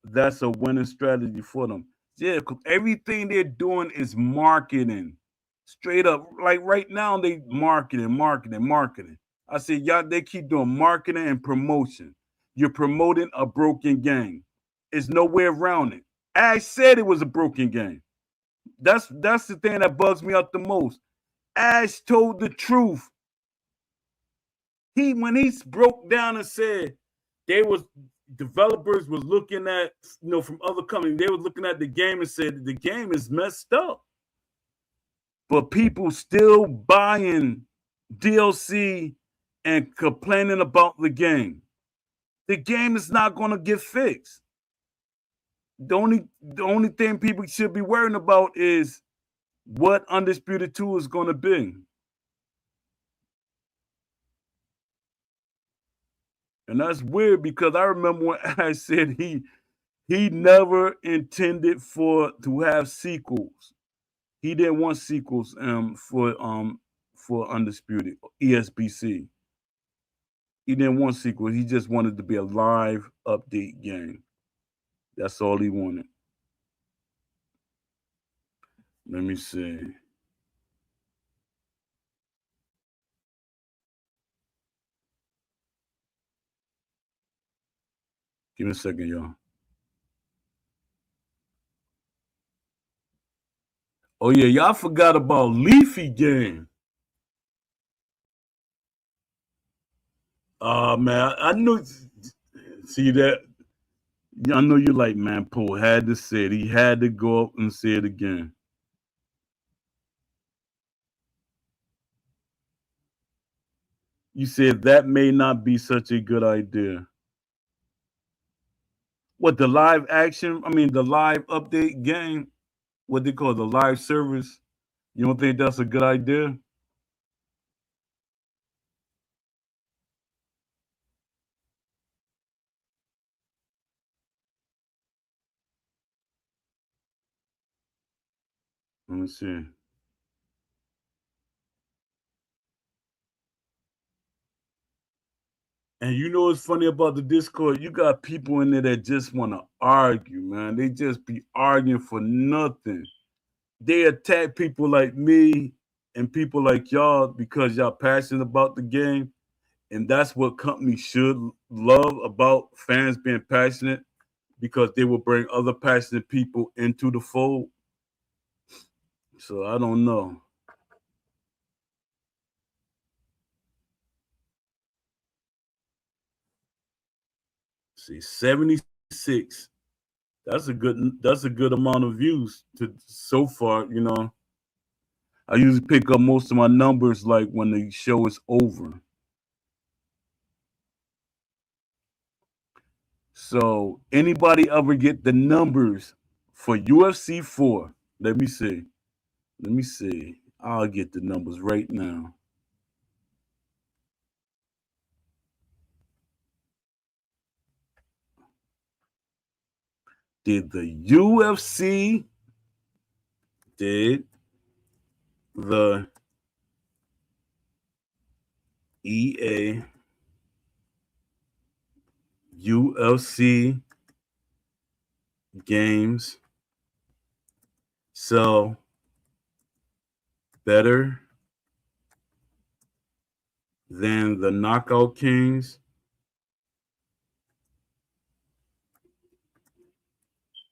that's a winning strategy for them. Yeah, because everything they're doing is marketing. Straight up. Like right now, they marketing. I said, y'all, they keep doing marketing and promotion. You're promoting a broken game. There's no way around it. Ash said it was a broken game. That's the thing that bugs me out the most. Ash told the truth. When he broke down and said they was developers was looking at, from other companies, they was looking at the game and said the game is messed up. But people still buying DLC and complaining about the game. The game is not going to get fixed. The only thing people should be worrying about is what Undisputed 2 is going to be. And that's weird because I remember when I said he never intended to have sequels. He didn't want sequels for Undisputed ESBC. He didn't want sequels. He just wanted to be a live update game. That's all he wanted. Let me see. Give me a second, y'all. Oh yeah, y'all forgot about Leafy Game. Man, I knew. See that? I know you like, man. Paul had to say it. He had to go up and say it again. You said that may not be such a good idea. What, the live action? I mean, the live update game? What they call the live service? You don't think that's a good idea? Let me see. And you know what's funny about the Discord? You got people in there that just want to argue, man. They just be arguing for nothing. They attack people like me and people like y'all because y'all passionate about the game. And that's what companies should love about fans being passionate, because they will bring other passionate people into the fold. So I don't know. See, 76. That's a good amount of views to so far, I usually pick up most of my numbers like when the show is over. So anybody ever get the numbers for UFC 4? Let me see. Let me see. I'll get the numbers right now. Did the UFC did the EA UFC games sell better than the Knockout Kings?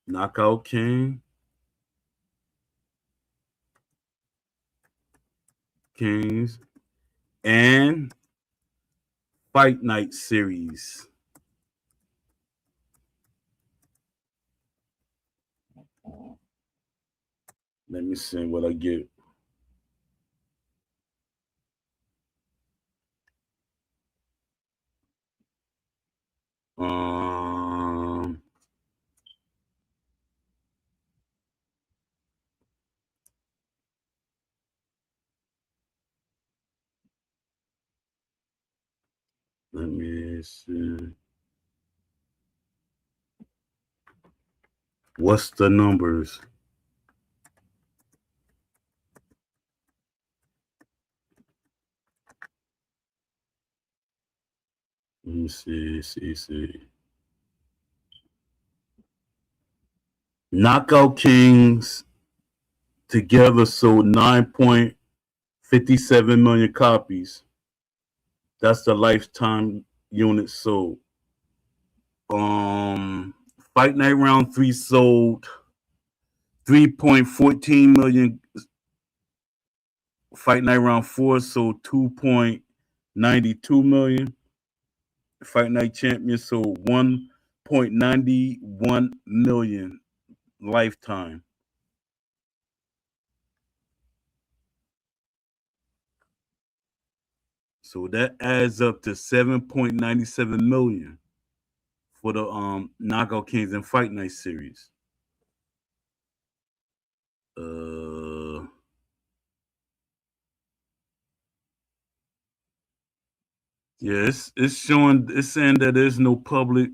Knockout Kings and Fight Night series. Let me see what I get. Um, Let me see. What's the numbers? Let me see. Knockout Kings together sold 9.57 million copies. That's the lifetime units sold. Fight Night Round 3 sold 3.14 million. Fight Night Round 4 sold 2.92 million. Fight Night Champion sold 1.91 million lifetime. So that adds up to 7.97 million for the Knockout Kings and Fight Night series. Yeah, it's showing, it's saying that there's no public.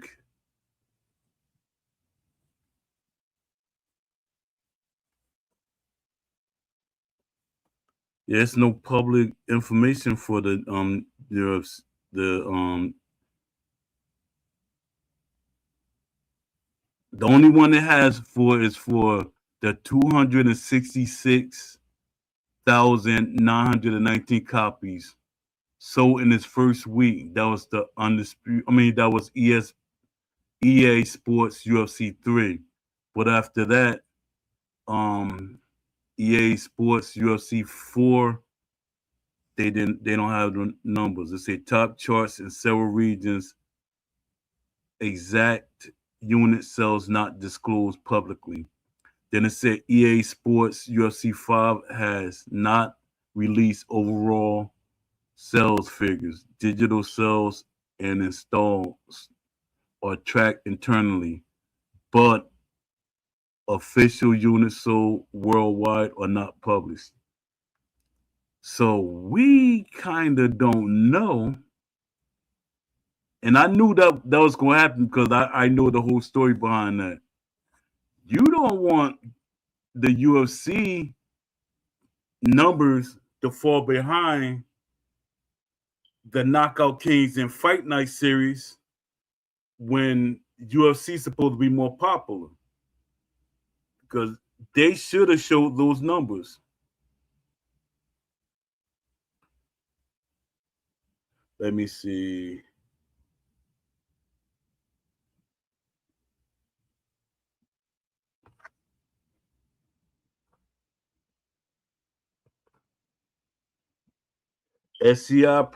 Yeah, it's no public information for the the only one it has for is for the 266,919 copies sold in its first week. That was the undisputed. I mean, that was EA Sports UFC 3. But after that, EA Sports UFC 4, they don't have the numbers. They say top charts in several regions, exact unit sales not disclosed publicly. Then it said EA Sports UFC 5 has not released overall sales figures. Digital sales and installs are tracked internally, but official units sold worldwide are not published. So we kind of don't know. And I knew that was going to happen because I know the whole story behind that. You don't want the UFC numbers to fall behind the Knockout Kings and Fight Night series when UFC is supposed to be more popular, because they should have showed those numbers. Let me see. SCI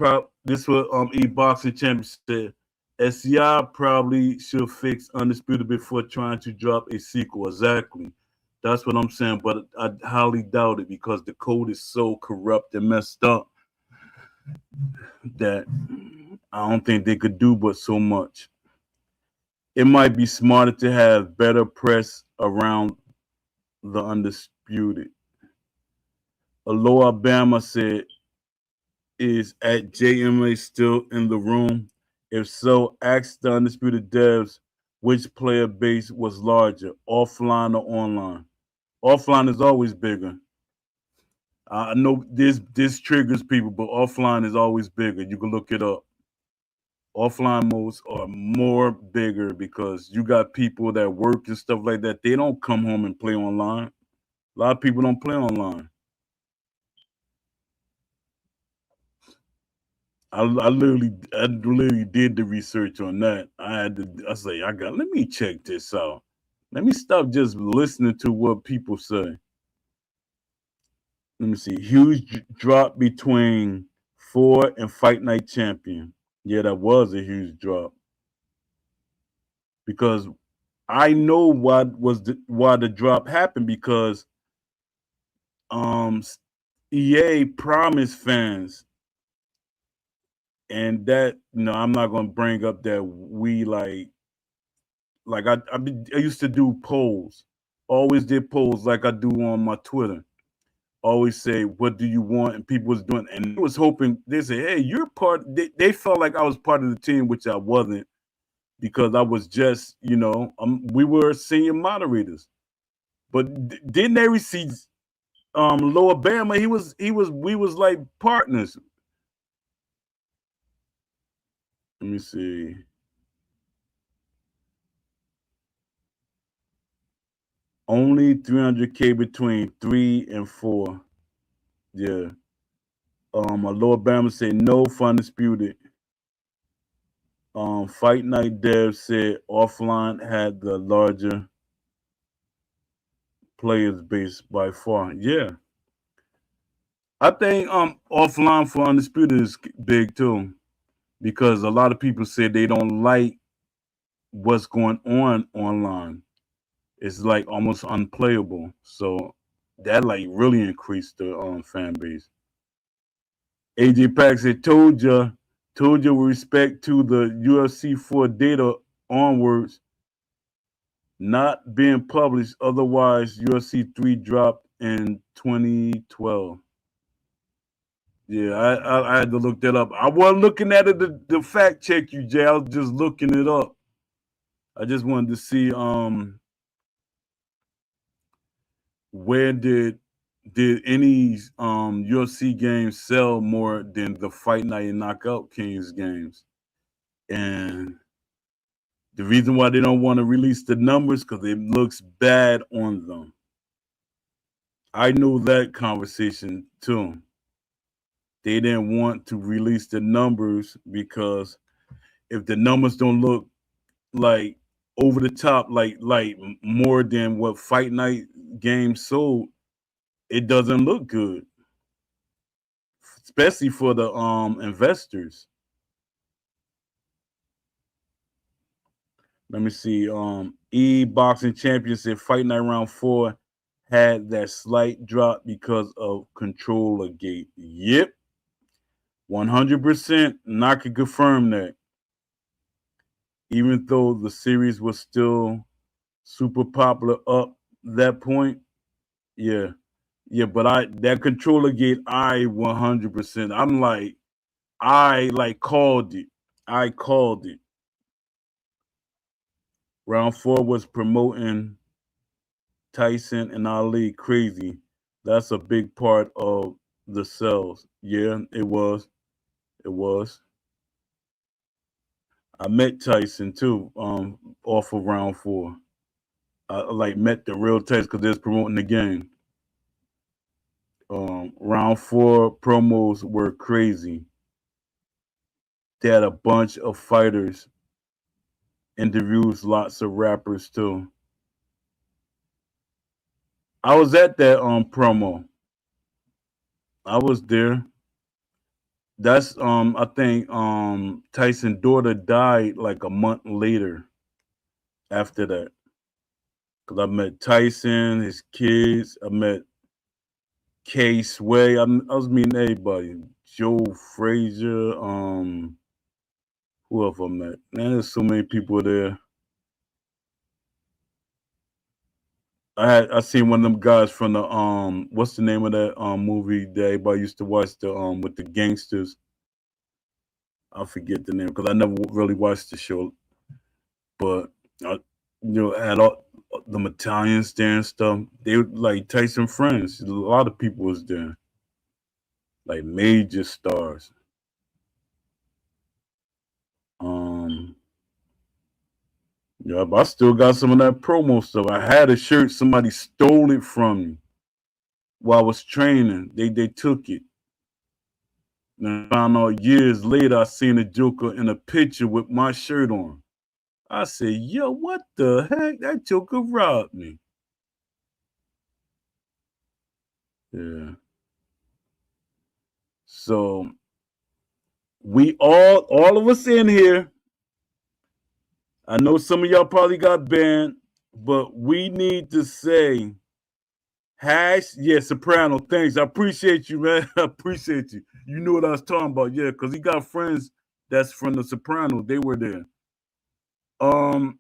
this was e-boxing champion said SCI probably should fix Undisputed before trying to drop a sequel. Exactly. That's what I'm saying, but I highly doubt it because the code is so corrupt and messed up that I don't think they could do but so much. it might be smarter to have better press around the undisputed. Alabama said, is at JMA still in the room? If so, ask the undisputed devs which player base was larger, offline or online. Offline is always bigger. I know this triggers people, but offline is always bigger. You can look it up. Offline modes are more bigger because you got people that work and stuff like that. They don't come home and play online. A lot of people don't play online. I literally did the research on that. I say, let me check this out. Let me stop just listening to what people say. Let me see. Huge drop between 4 and Fight Night Champion. Yeah, that was a huge drop because I know why the drop happened because um EA promised fans, and that I'm not gonna bring up that we I used to do polls, always did polls like I do on my Twitter. Always say, "What do you want?" And people was doing, and they was hoping they say, "Hey, you're part." They felt like I was part of the team, which I wasn't because I was just, we were senior moderators. But didn't they receive Lower Bama? We was like partners. Let me see. Only 300K between 3 and 4. Yeah. Lower Bama said no fun disputed. Fight Night Dev said offline had the larger players base by far. Yeah. I think offline for Undisputed is big too. Because a lot of people say they don't like what's going on online. It's like almost unplayable. So that like really increased the fan base. AJ Pack said, told you with respect to the UFC 4 data onwards not being published. Otherwise, UFC 3 dropped in 2012. Yeah, I had to look that up. I wasn't looking at it to fact check you, Jay. I was just looking it up. I just wanted to see where did any UFC games sell more than the Fight Night and Knockout Kings games? And the reason why they don't want to release the numbers because it looks bad on them. I knew that conversation too. They didn't want to release the numbers because if the numbers don't look like over the top, like more than what Fight Night games sold, it doesn't look good, especially for the investors. Let me see. Boxing Champion said Fight Night Round 4 had that slight drop because of controller gate. Yep. 100%. And I can confirm that. Even though the series was still super popular up that point. Yeah. Yeah, but that controller gate, I 100%. I called it. I called it. Round 4 was promoting Tyson and Ali crazy. That's a big part of the sales. Yeah, it was. It was. I met Tyson too, off of round 4. I met the real Tyson because they're promoting the game. Round 4 promos were crazy. They had a bunch of fighters, interviews, lots of rappers too. I was at that promo. I was there. That's I think Tyson's daughter died like a month later after that. Cause I met Tyson, his kids, I met K Sway. I was meeting everybody. Joe Frazier, who else I met? Man, there's so many people there. I seen one of them guys from the what's the name of that movie that everybody used to watch, the with the gangsters. I forget the name because I never really watched the show, but I, had all the Italians there and stuff. They were like Tyson friends. A lot of people was there, like major stars. Um, yeah, but I still got some of that promo stuff. I had a shirt, somebody stole it from me while I was training. They took it. And I found out years later, I seen a Joker in a picture with my shirt on. I said, yo, what the heck? That Joker robbed me. Yeah. So we all of us in here, I know some of y'all probably got banned, but we need to say yeah, Soprano, thanks. I appreciate you, man. I appreciate you. You know what I was talking about, yeah, because he got friends that's from the Soprano. They were there. Um,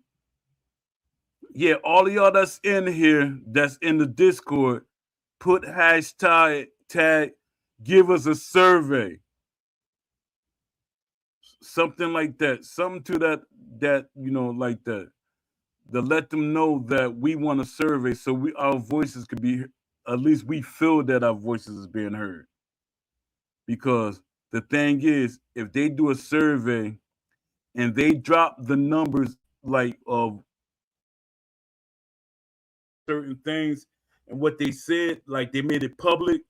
yeah, all of y'all that's in here, that's in the Discord, put tag, give us a survey. Something like that. Something to that, like that. To let them know that we want a survey so our voices could be, at least we feel that our voices is being heard. Because the thing is, if they do a survey and they drop the numbers like of certain things and what they said, like they made it public,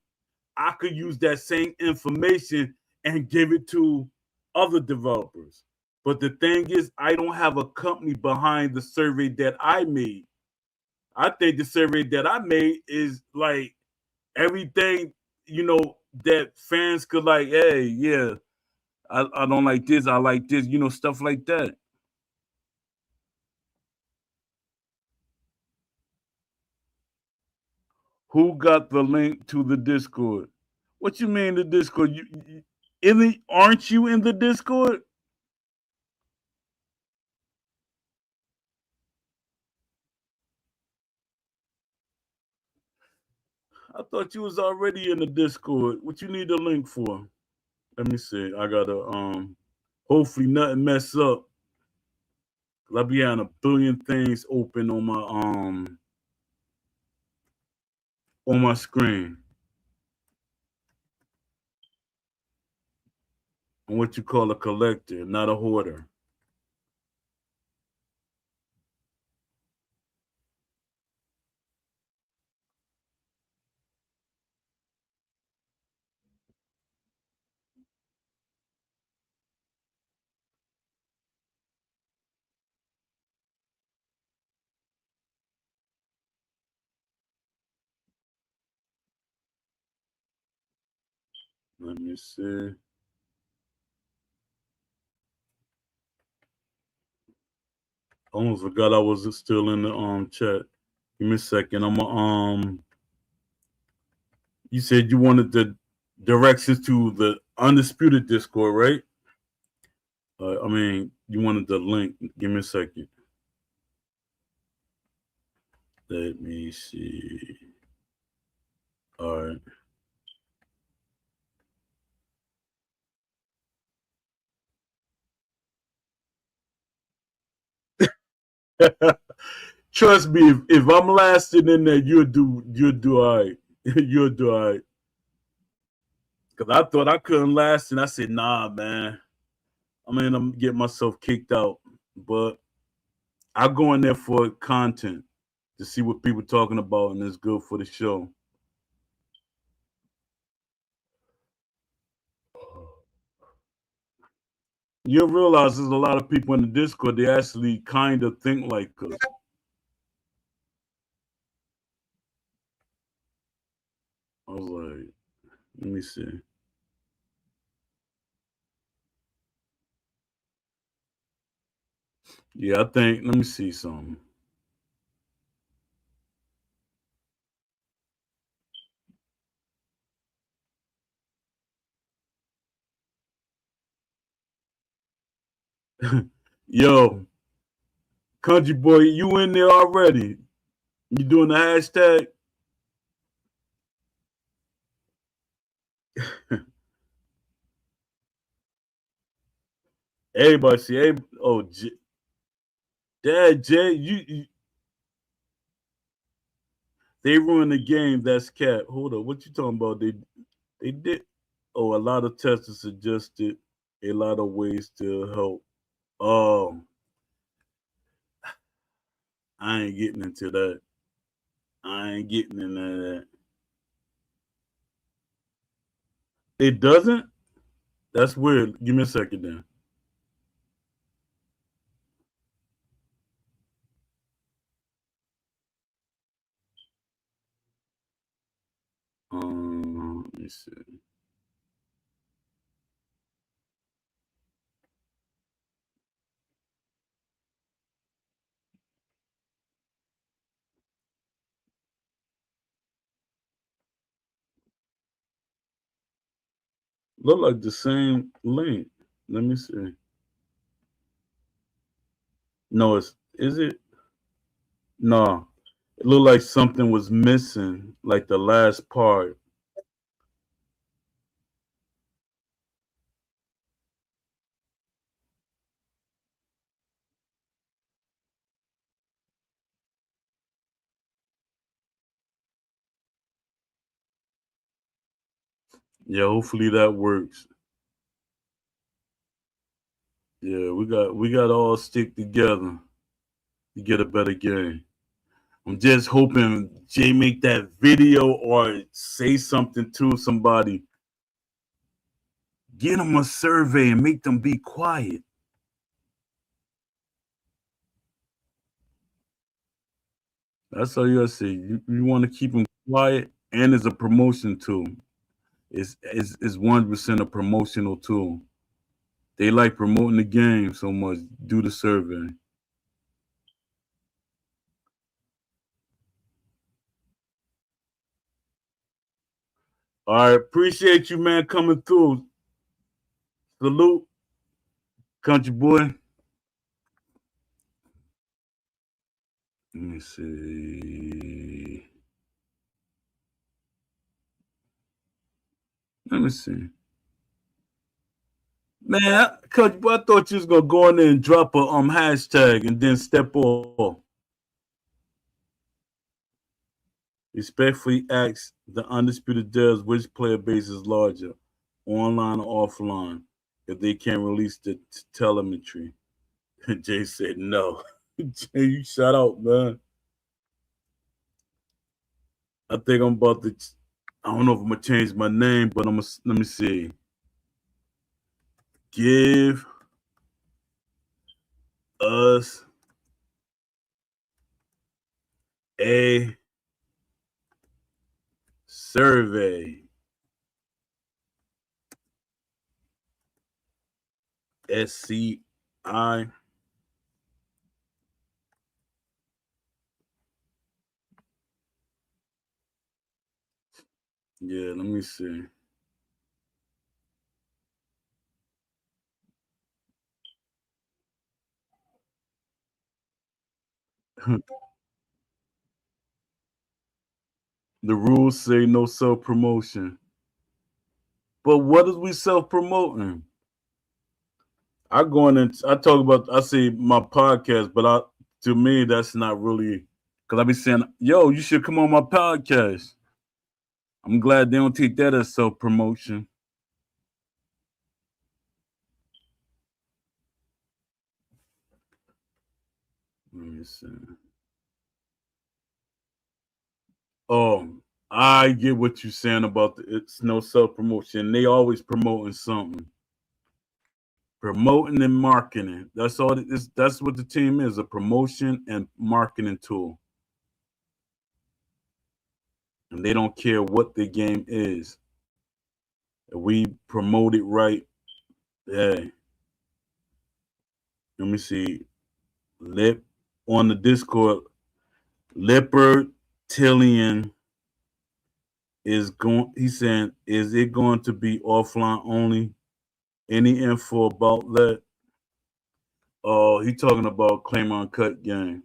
I could use that same information and give it to other developers. But the thing is, I don't have a company behind the survey that I made. I think the survey that I made is like everything, that fans could like, hey, yeah, I don't like this, I like this, stuff like that. Who got the link to the Discord? What you mean the Discord? Aren't you in the Discord? I thought you was already in the Discord. What you need the link for? Let me see. I gotta hopefully nothing mess up. I be having a billion things open on my screen. I'm what you call a collector, not a hoarder. Let me see. Almost forgot I was still in the chat. Give me a second. You said you wanted the directions to the undisputed Discord, right? You wanted the link. Give me a second. Let me see. All right. Trust me, if I'm lasting in there, you'll do all right. You'll do all right. Cause I thought I couldn't last, and I said, nah, man. I'm getting myself kicked out. But I go in there for content to see what people talking about, and it's good for the show. You'll realize there's a lot of people in the Discord, they actually kind of think like us. I was like, let me see. Yeah, I think, let me see something. Yo, country boy, you in there already? You doing the hashtag? Everybody see. Oh, Dad, Jay, they ruined the game. That's cap. Hold up. What you talking about? They did. Oh, a lot of testers suggested a lot of ways to help. Oh, I ain't getting into that. I ain't getting into that. It doesn't? That's weird. Give me a second then. Let me see. Look like the same link. Let me see. No, is it? No. It looked like something was missing, like the last part. Yeah, hopefully that works. Yeah, we got to all stick together to get a better game. I'm just hoping Jay make that video or say something to somebody. Get them a survey and make them be quiet. That's all you gotta say. You want to keep them quiet, and it's a promotion tool. It's 1% a promotional tool. They like promoting the game so much. Do the survey. All right, appreciate you, man, coming through. Salute, country boy. Let me see. Let me see. Man, country boy, I thought you was gonna go in there and drop a hashtag and then step off. Respectfully ask the undisputed devs which player base is larger, online or offline, if they can't release the telemetry. Jay said no. Jay, you shut out, man. I think I'm about to. I don't know if I'm gonna change my name, but I'm gonna. Let me see. Give us a survey. SCI. Yeah, let me see. The rules say no self promotion. But what is we self promoting? I go in and I talk about I say my podcast, but to me that's not really because I be saying, yo, you should come on my podcast. I'm glad they don't take that as self promotion. Let me see. Oh, I get what you're saying about it's no self promotion. They always promoting something. Promoting and marketing. That's all it is. That's what the team is, a promotion and marketing tool. And they don't care what the game is. If we promote it right, hey, let me see. Lip on the Discord, Leopard Tillian is going. He's saying, is it going to be offline only? Any info about that? Oh, he talking about claim on cut game.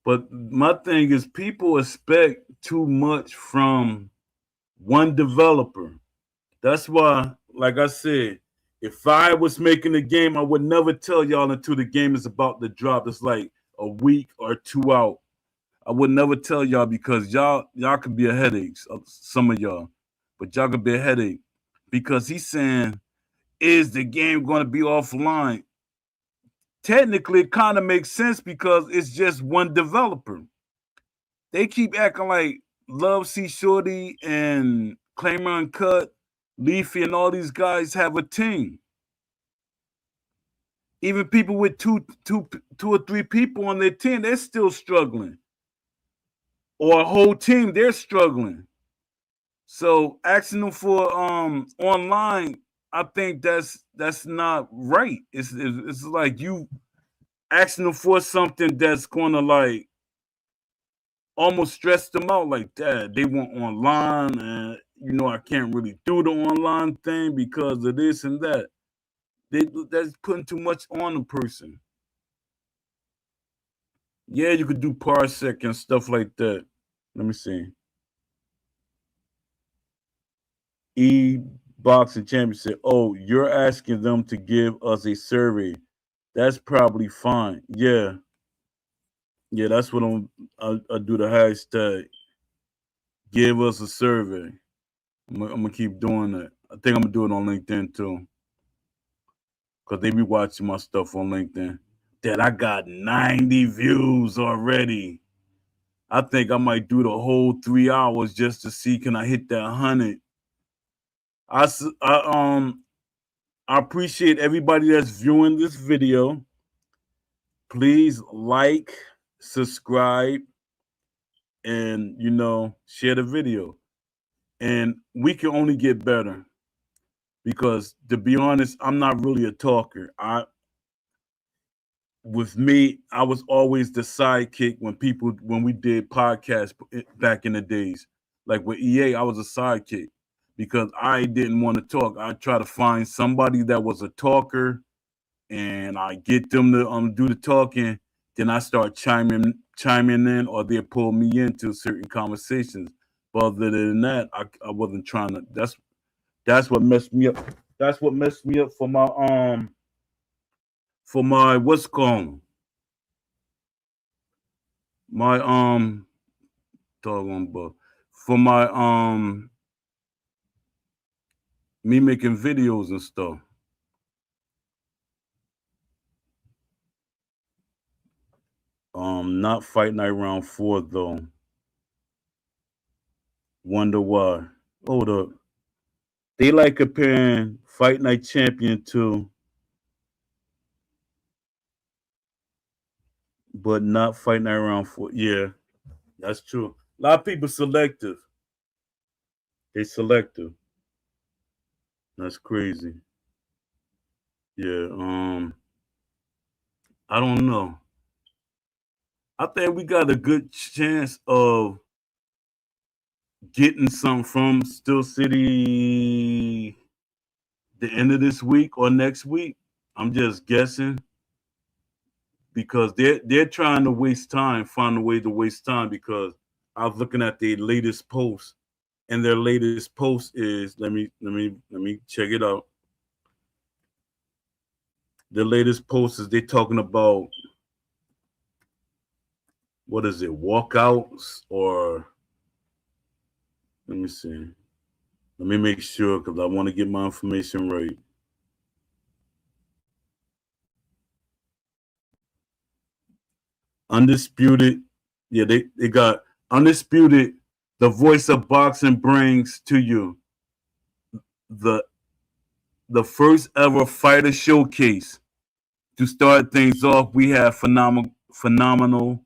But my thing is, people expect too much from one developer. That's why, like I said, if I was making a game, I would never tell y'all until the game is about to drop. It's like a week or two out. I would never tell y'all because y'all could be a headache, some of y'all, but y'all could be a headache because he's saying, is the game going to be offline? Technically, it kind of makes sense because it's just one developer. They keep acting like Love C Shorty and Claimer Uncut, Leafy, and all these guys have a team. Even people with two or three people on their team, they're still struggling. Or a whole team, they're struggling. So asking them for online, I think that's not right. It's like you asking them for something that's gonna like almost stress them out like that. They want online, and I can't really do the online thing because of this and that. That's putting too much on the person. Yeah, you could do parsec and stuff like that. Let me see. Boxing Champion said, "Oh, you're asking them to give us a survey. That's probably fine. Yeah, yeah, that's what I'll do the hashtag. Give us a survey. I'm gonna keep doing it. I think I'm gonna do it on LinkedIn too, cause they be watching my stuff on LinkedIn. That I got 90 views already. I think I might do the whole 3 hours just to see can I hit that 100. I appreciate everybody that's viewing this video. Please like, subscribe, and share the video. And we can only get better because, to be honest, I'm not really a talker. With me, I was always the sidekick when we did podcasts back in the days. Like with EA, I was a sidekick because I didn't want to talk. I try to find somebody that was a talker, and I get them to do the talking. Then I start chiming in, or they pull me into certain conversations. But other than that, I wasn't trying to. That's what messed me up. That's what messed me up for my what's called my doggone bug for my me making videos and stuff. Not Fight Night Round 4 though. Wonder why. Hold up. They like comparing Fight Night Champion to, but not Fight Night Round 4. Yeah, that's true. A lot of people selective. They selective. That's crazy. Yeah. I don't know. I think we got a good chance of getting some from Steel City the end of this week or next week. I'm just guessing because they're trying to waste time, find a way to waste time because I was looking at the latest post, and their latest post is let me check it out. The latest post is they talking about what is it, walkouts or let me see. Let me make sure because I want to get my information right. Undisputed. Yeah, they got Undisputed. The voice of boxing brings to you the the first ever fighter showcase. To start things off, we have phenomenal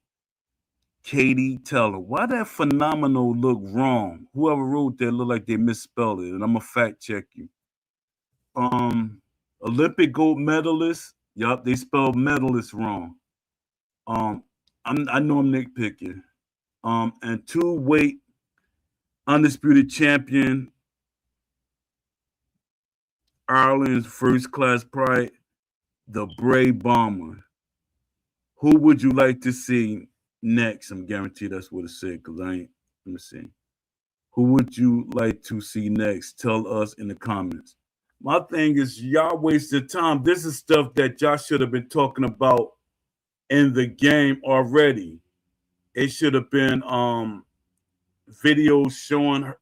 Katie Taylor. Why that phenomenal look wrong? Whoever wrote that look like they misspelled it, and I'm gonna fact check you. Um, Olympic gold medalist. Yup, they spelled medalist wrong. Um, I know I'm nitpicking. And two-weight undisputed champion, Ireland's first class pride, the Bray Bomber. Who would you like to see next. I'm guaranteed that's what it said. Cause I ain't. Let me see. Who would you like to see next? Tell us in the comments. My thing is, y'all wasted time. This is stuff that y'all should have been talking about in the game already. It should have been videos showing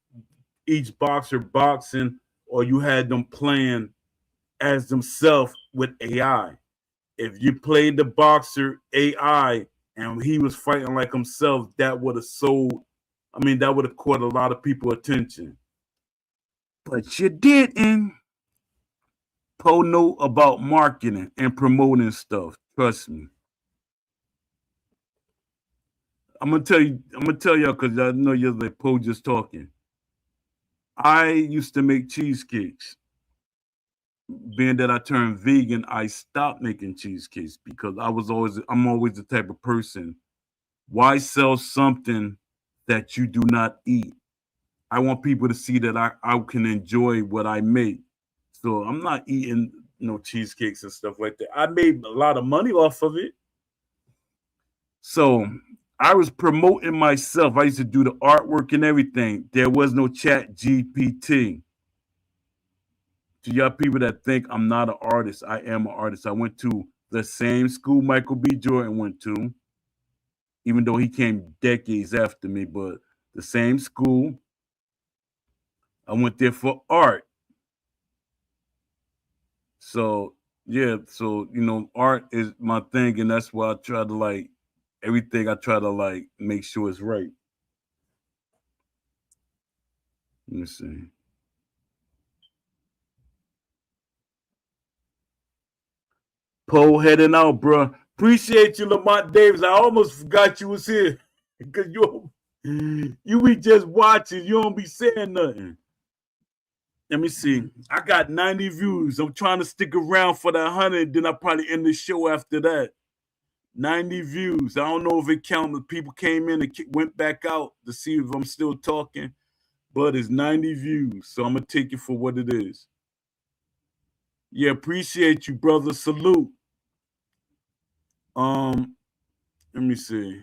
each boxer boxing, or you had them playing as themselves with AI. If you played the boxer AI and he was fighting like himself, that would have sold. I mean, that would have caught a lot of people attention. But you didn't. Poe know about marketing and promoting stuff. Trust me. I'm gonna tell you. I'm gonna tell y'all because I know you're like Poe just talking. I used to make cheesecakes. Being that I turned vegan, I stopped making cheesecakes because I'm always the type of person. Why sell something that you do not eat? I want people to see that I can enjoy what I make. So I'm not eating no cheesecakes and stuff like that. I made a lot of money off of it. So I was promoting myself. I used to do the artwork and everything. There was no chat GPT. To y'all people that think I'm not an artist, I am an artist. I went to the same school Michael B. Jordan went to, even though he came decades after me, but the same school. I went there for art. So yeah, so art is my thing, and that's why I try to like everything. I try to like make sure it's right. Let me see. Poe heading out, bro. Appreciate you, Lamont Davis. I almost forgot you was here because you be just watching. You don't be saying nothing. Let me see. I got 90 views. I'm trying to stick around for that 100. Then I probably end the show after that. 90 views. I don't know if it counted. People came in and went back out to see if I'm still talking, but it's 90 views. So I'm going to take it for what it is. Yeah, appreciate you, brother. Salute. Let me see.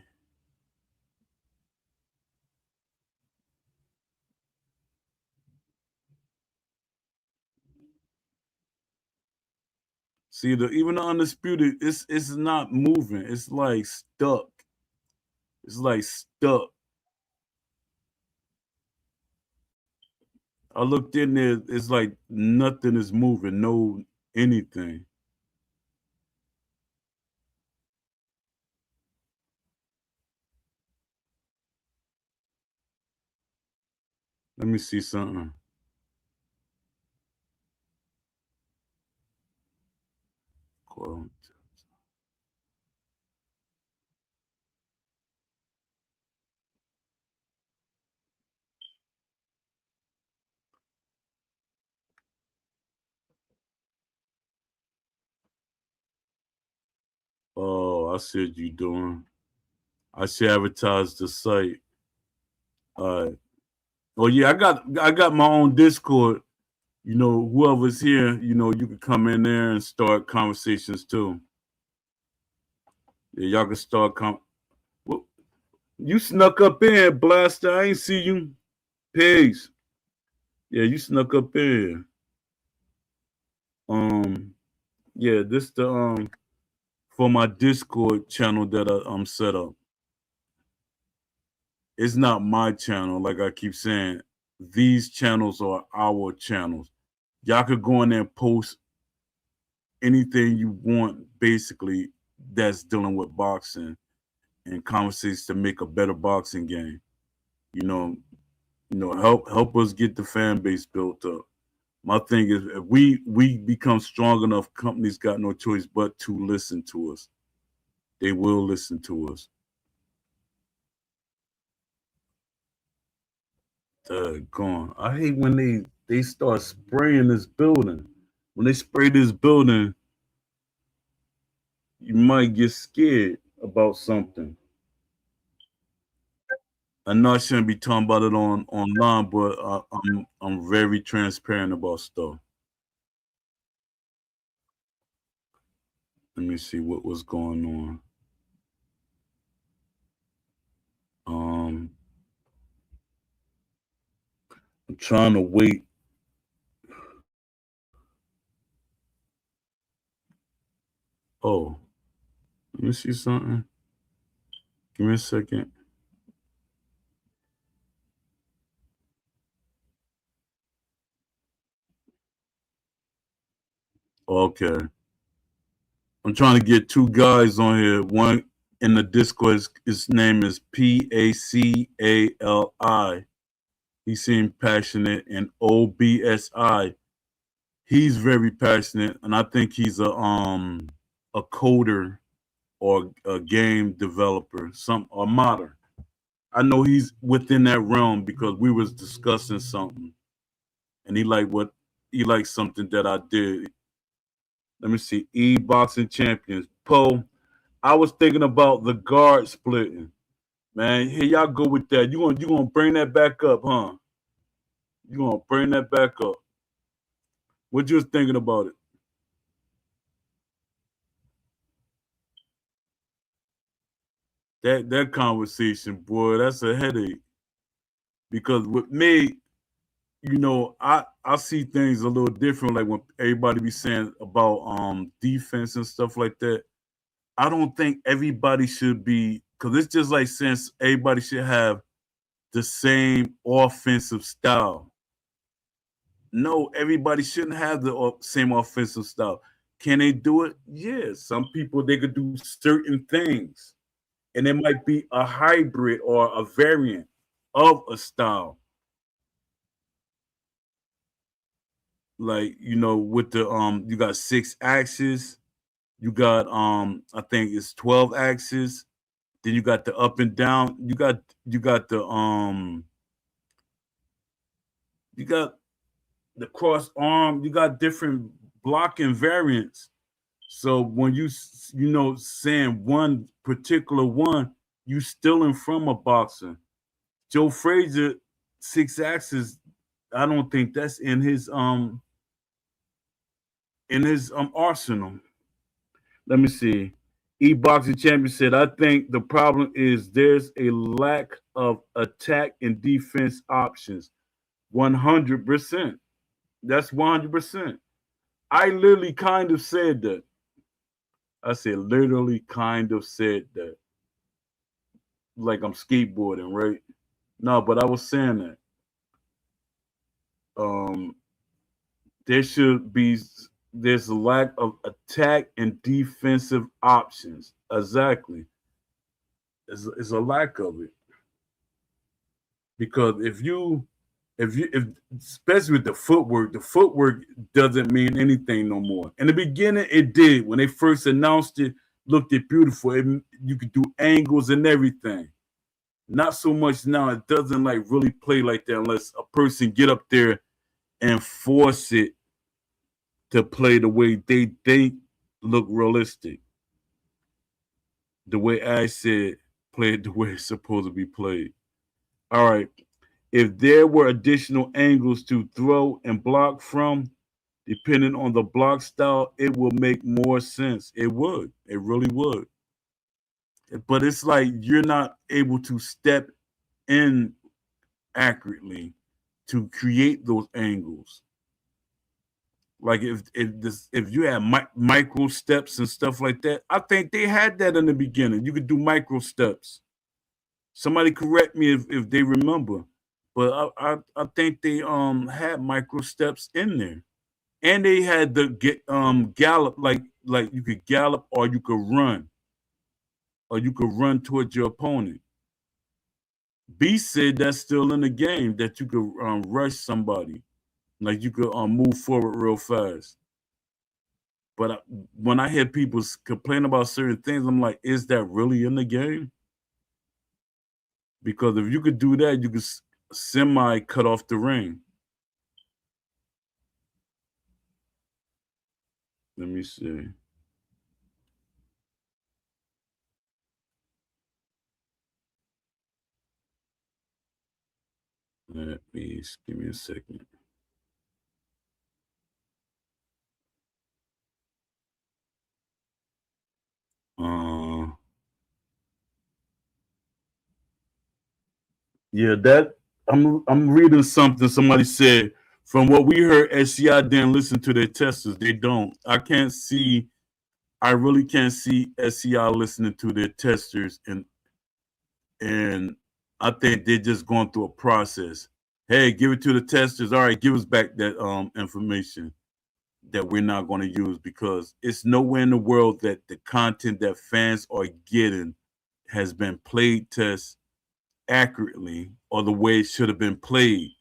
See, even the undisputed, it's not moving. It's like stuck. It's like stuck. I looked in there. It's like nothing is moving. No anything. Let me see something. Oh, I see what you doing. I should advertise the site. Oh yeah, I got my own Discord. Whoever's here, you can come in there and start conversations too. Yeah, y'all can start well, you snuck up in, Blaster. I ain't see you. Pigs. Yeah, you snuck up in. Yeah, this the for my Discord channel that I'm set up. It's not my channel, like I keep saying. These channels are our channels. Y'all could go in there and post anything you want, basically, that's dealing with boxing and conversations to make a better boxing game. You know, help us get the fan base built up. My thing is, if we become strong enough, companies got no choice but to listen to us. They will listen to us. Gone. I hate when they start spraying this building. When they spray this building, you might get scared about something. I know I shouldn't be talking about it online, but I'm very transparent about stuff. Let me see what was going on. trying to wait. Oh, let me see something. Give me a second. Okay. I'm trying to get two guys on here. One in the Discord, his name is Pacali. He seemed passionate, and OBSI. He's very passionate, and I think he's a coder or a game developer, some or modder. I know he's within that realm because we was discussing something, and he liked something that I did. Let me see, boxing champions. Poe, I was thinking about the guard splitting. Man, here y'all go with that. You gonna bring that back up, huh? You gonna bring that back up? What you was thinking about it? That conversation, boy, that's a headache. Because with me, I see things a little different. Like when everybody be saying about defense and stuff like that. I don't think everybody should be, because it's just like since everybody should have the same offensive style. No, everybody shouldn't have the same offensive style. Can they do it? Yeah, some people they could do certain things, and it might be a hybrid or a variant of a style. Like with the you got 6 axes, you got I think it's 12 axes. Then you got the up and down. You got you got the cross arm. You got different blocking variants. So when saying one particular one, you stealing from a boxer. Joe Frazier, 6 axes. I don't think that's in his arsenal. Let me see. E-Boxing Champion said, I think the problem is there's a lack of attack and defense options. 100%. That's 100%. I literally kind of said that. I said literally kind of said that. Like I'm skateboarding, right? No, but I was saying that. Um, there should be there's a lack of attack and defensive options. Exactly. It's a lack of it. Because if especially with the footwork doesn't mean anything no more. In the beginning it did. When they first announced it, looked it beautiful. You could do angles and everything. Not so much now. It doesn't like really play like that unless a person get up there and force it to play the way they think look realistic. The way I said, play it the way it's supposed to be played. All right. If there were additional angles to throw and block from, depending on the block style, it will make more sense. It would. It really would. But it's like you're not able to step in accurately to create those angles. Like if you have micro steps and stuff like that, I think they had that in the beginning. You could do micro steps. Somebody correct me if they remember, but I think they had micro steps in there, and they had the gallop like you could gallop or you could run towards your opponent. B said that's still in the game that you could rush somebody, like you could move forward real fast. But when I hear people complain about certain things, I'm like, is that really in the game? Because if you could do that, you could semi cut off the ring. Let me see. Give me a second. Yeah, that I'm reading something. Somebody said, from what we heard, SCI didn't listen to their testers. They don't. I really can't see SCI listening to their testers, and I think they're just going through a process. Hey, give it to the testers. All right, give us back that information that we're not going to use, because it's nowhere in the world that the content that fans are getting has been played test accurately or the way it should have been played.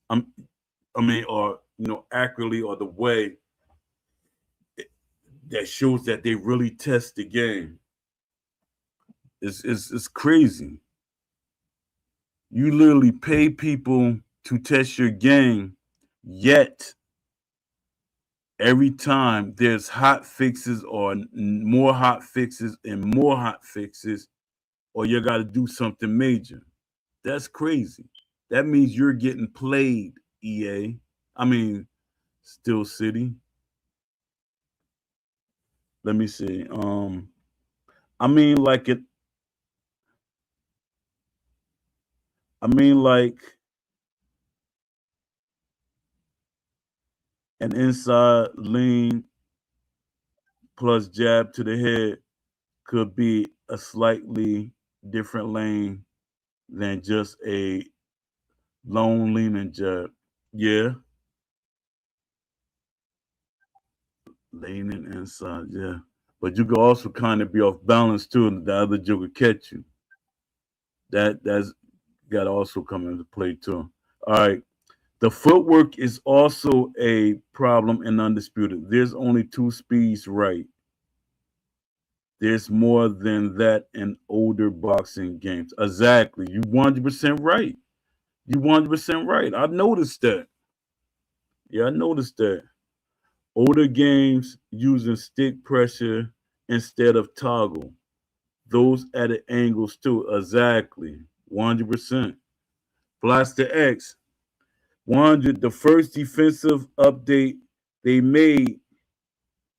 Or accurately, or the way that shows that they really test the game. It's crazy. You literally pay people to test your game, yet every time there's hot fixes or more hot fixes and more hot fixes, or you got to do something major. That's crazy. That means you're getting played, EA. I mean, Steel City. Let me see. I mean, like it. I mean, like an inside lean plus jab to the head could be a slightly different lane than just a lone leaning jab. Yeah, leaning inside. Yeah, but you could also kind of be off balance too, and the other joke could catch you. That's got to also come into play too. All right. The footwork is also a problem in Undisputed. There's only two speeds right. There's more than that in older boxing games. Exactly. You 100% right. You 100% right. I noticed that. Yeah, I noticed that. Older games using stick pressure instead of toggle. Those added angles too. Exactly. 100%. Blaster X. 100. The first defensive update they made,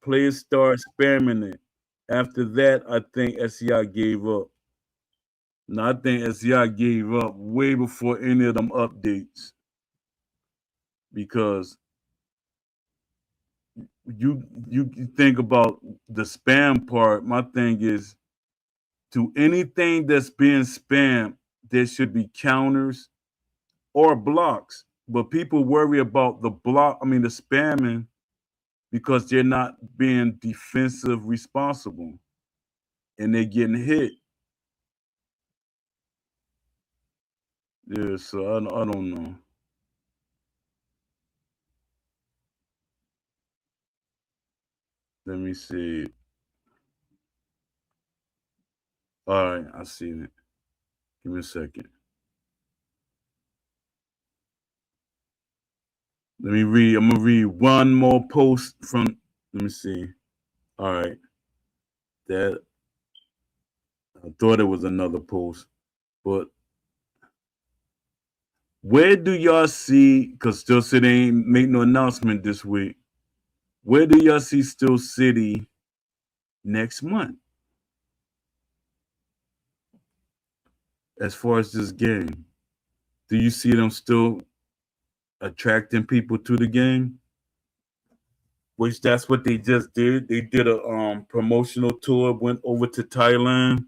players start spamming it. After that, I think SCI gave up. No, I think SCI gave up way before any of them updates, because you think about the spam part. My thing is, to anything that's being spammed, there should be counters or blocks. But people worry about the spamming, because they're not being defensive responsible and they're getting hit. Yeah, so I don't know. Let me see. All right, I see it. Give me a second. Let me read. I'm gonna read one more post from. Let me see. All right, that I thought it was another post, but where do y'all see? Because Still City ain't make no announcement this week. Where do y'all see Still City next month as far as this game? Do you see them still attracting people to the game? Which that's what they just did. They did a promotional tour, went over to Thailand.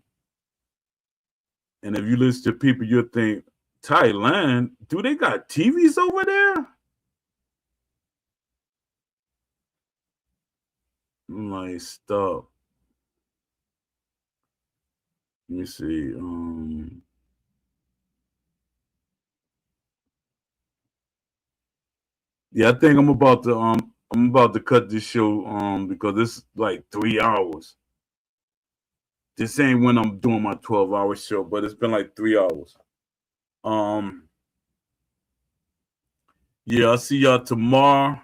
And if you listen to people, you'll think, Thailand, do they got TVs over there? I'm like, stop. Let me see. Yeah, I think I'm about to cut this show because it's like 3 hours. This ain't when I'm doing my 12-hour show, but it's been like 3 hours. Um yeah, I'll see y'all tomorrow.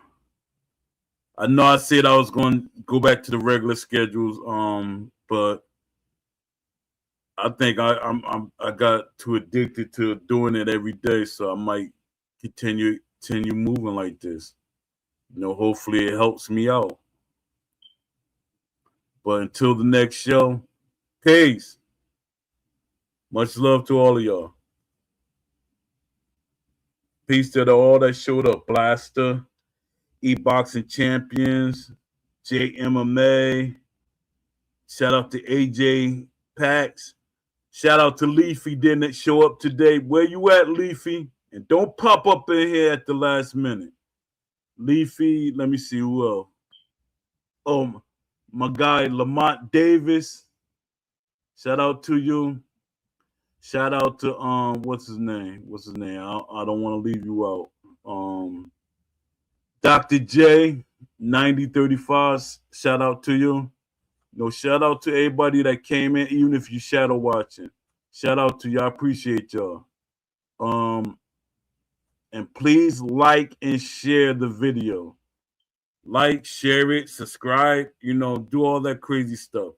I know I said I was going to go back to the regular schedules, but I think I got too addicted to doing it every day, so I might continue moving like this. Hopefully it helps me out. But until the next show, peace. Much love to all of y'all. Peace to all that showed up. Blaster, E-Boxing Champions, JMMA. Shout out to AJ Pax. Shout out to Leafy, didn't show up today. Where you at, Leafy? And don't pop up in here at the last minute. Leafy, let me see who else. Oh, my guy Lamont Davis. Shout out to you. Shout out to what's his name? I don't want to leave you out. Dr. J, 9035. Shout out to you. No, shout out to everybody that came in, even if you shadow watching. Shout out to y'all. I appreciate y'all. And please like and share the video. Like, share it, subscribe, do all that crazy stuff.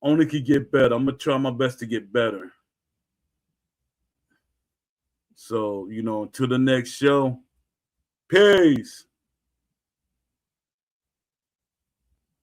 Only could get better. I'm gonna try my best to get better. So, to the next show. Peace.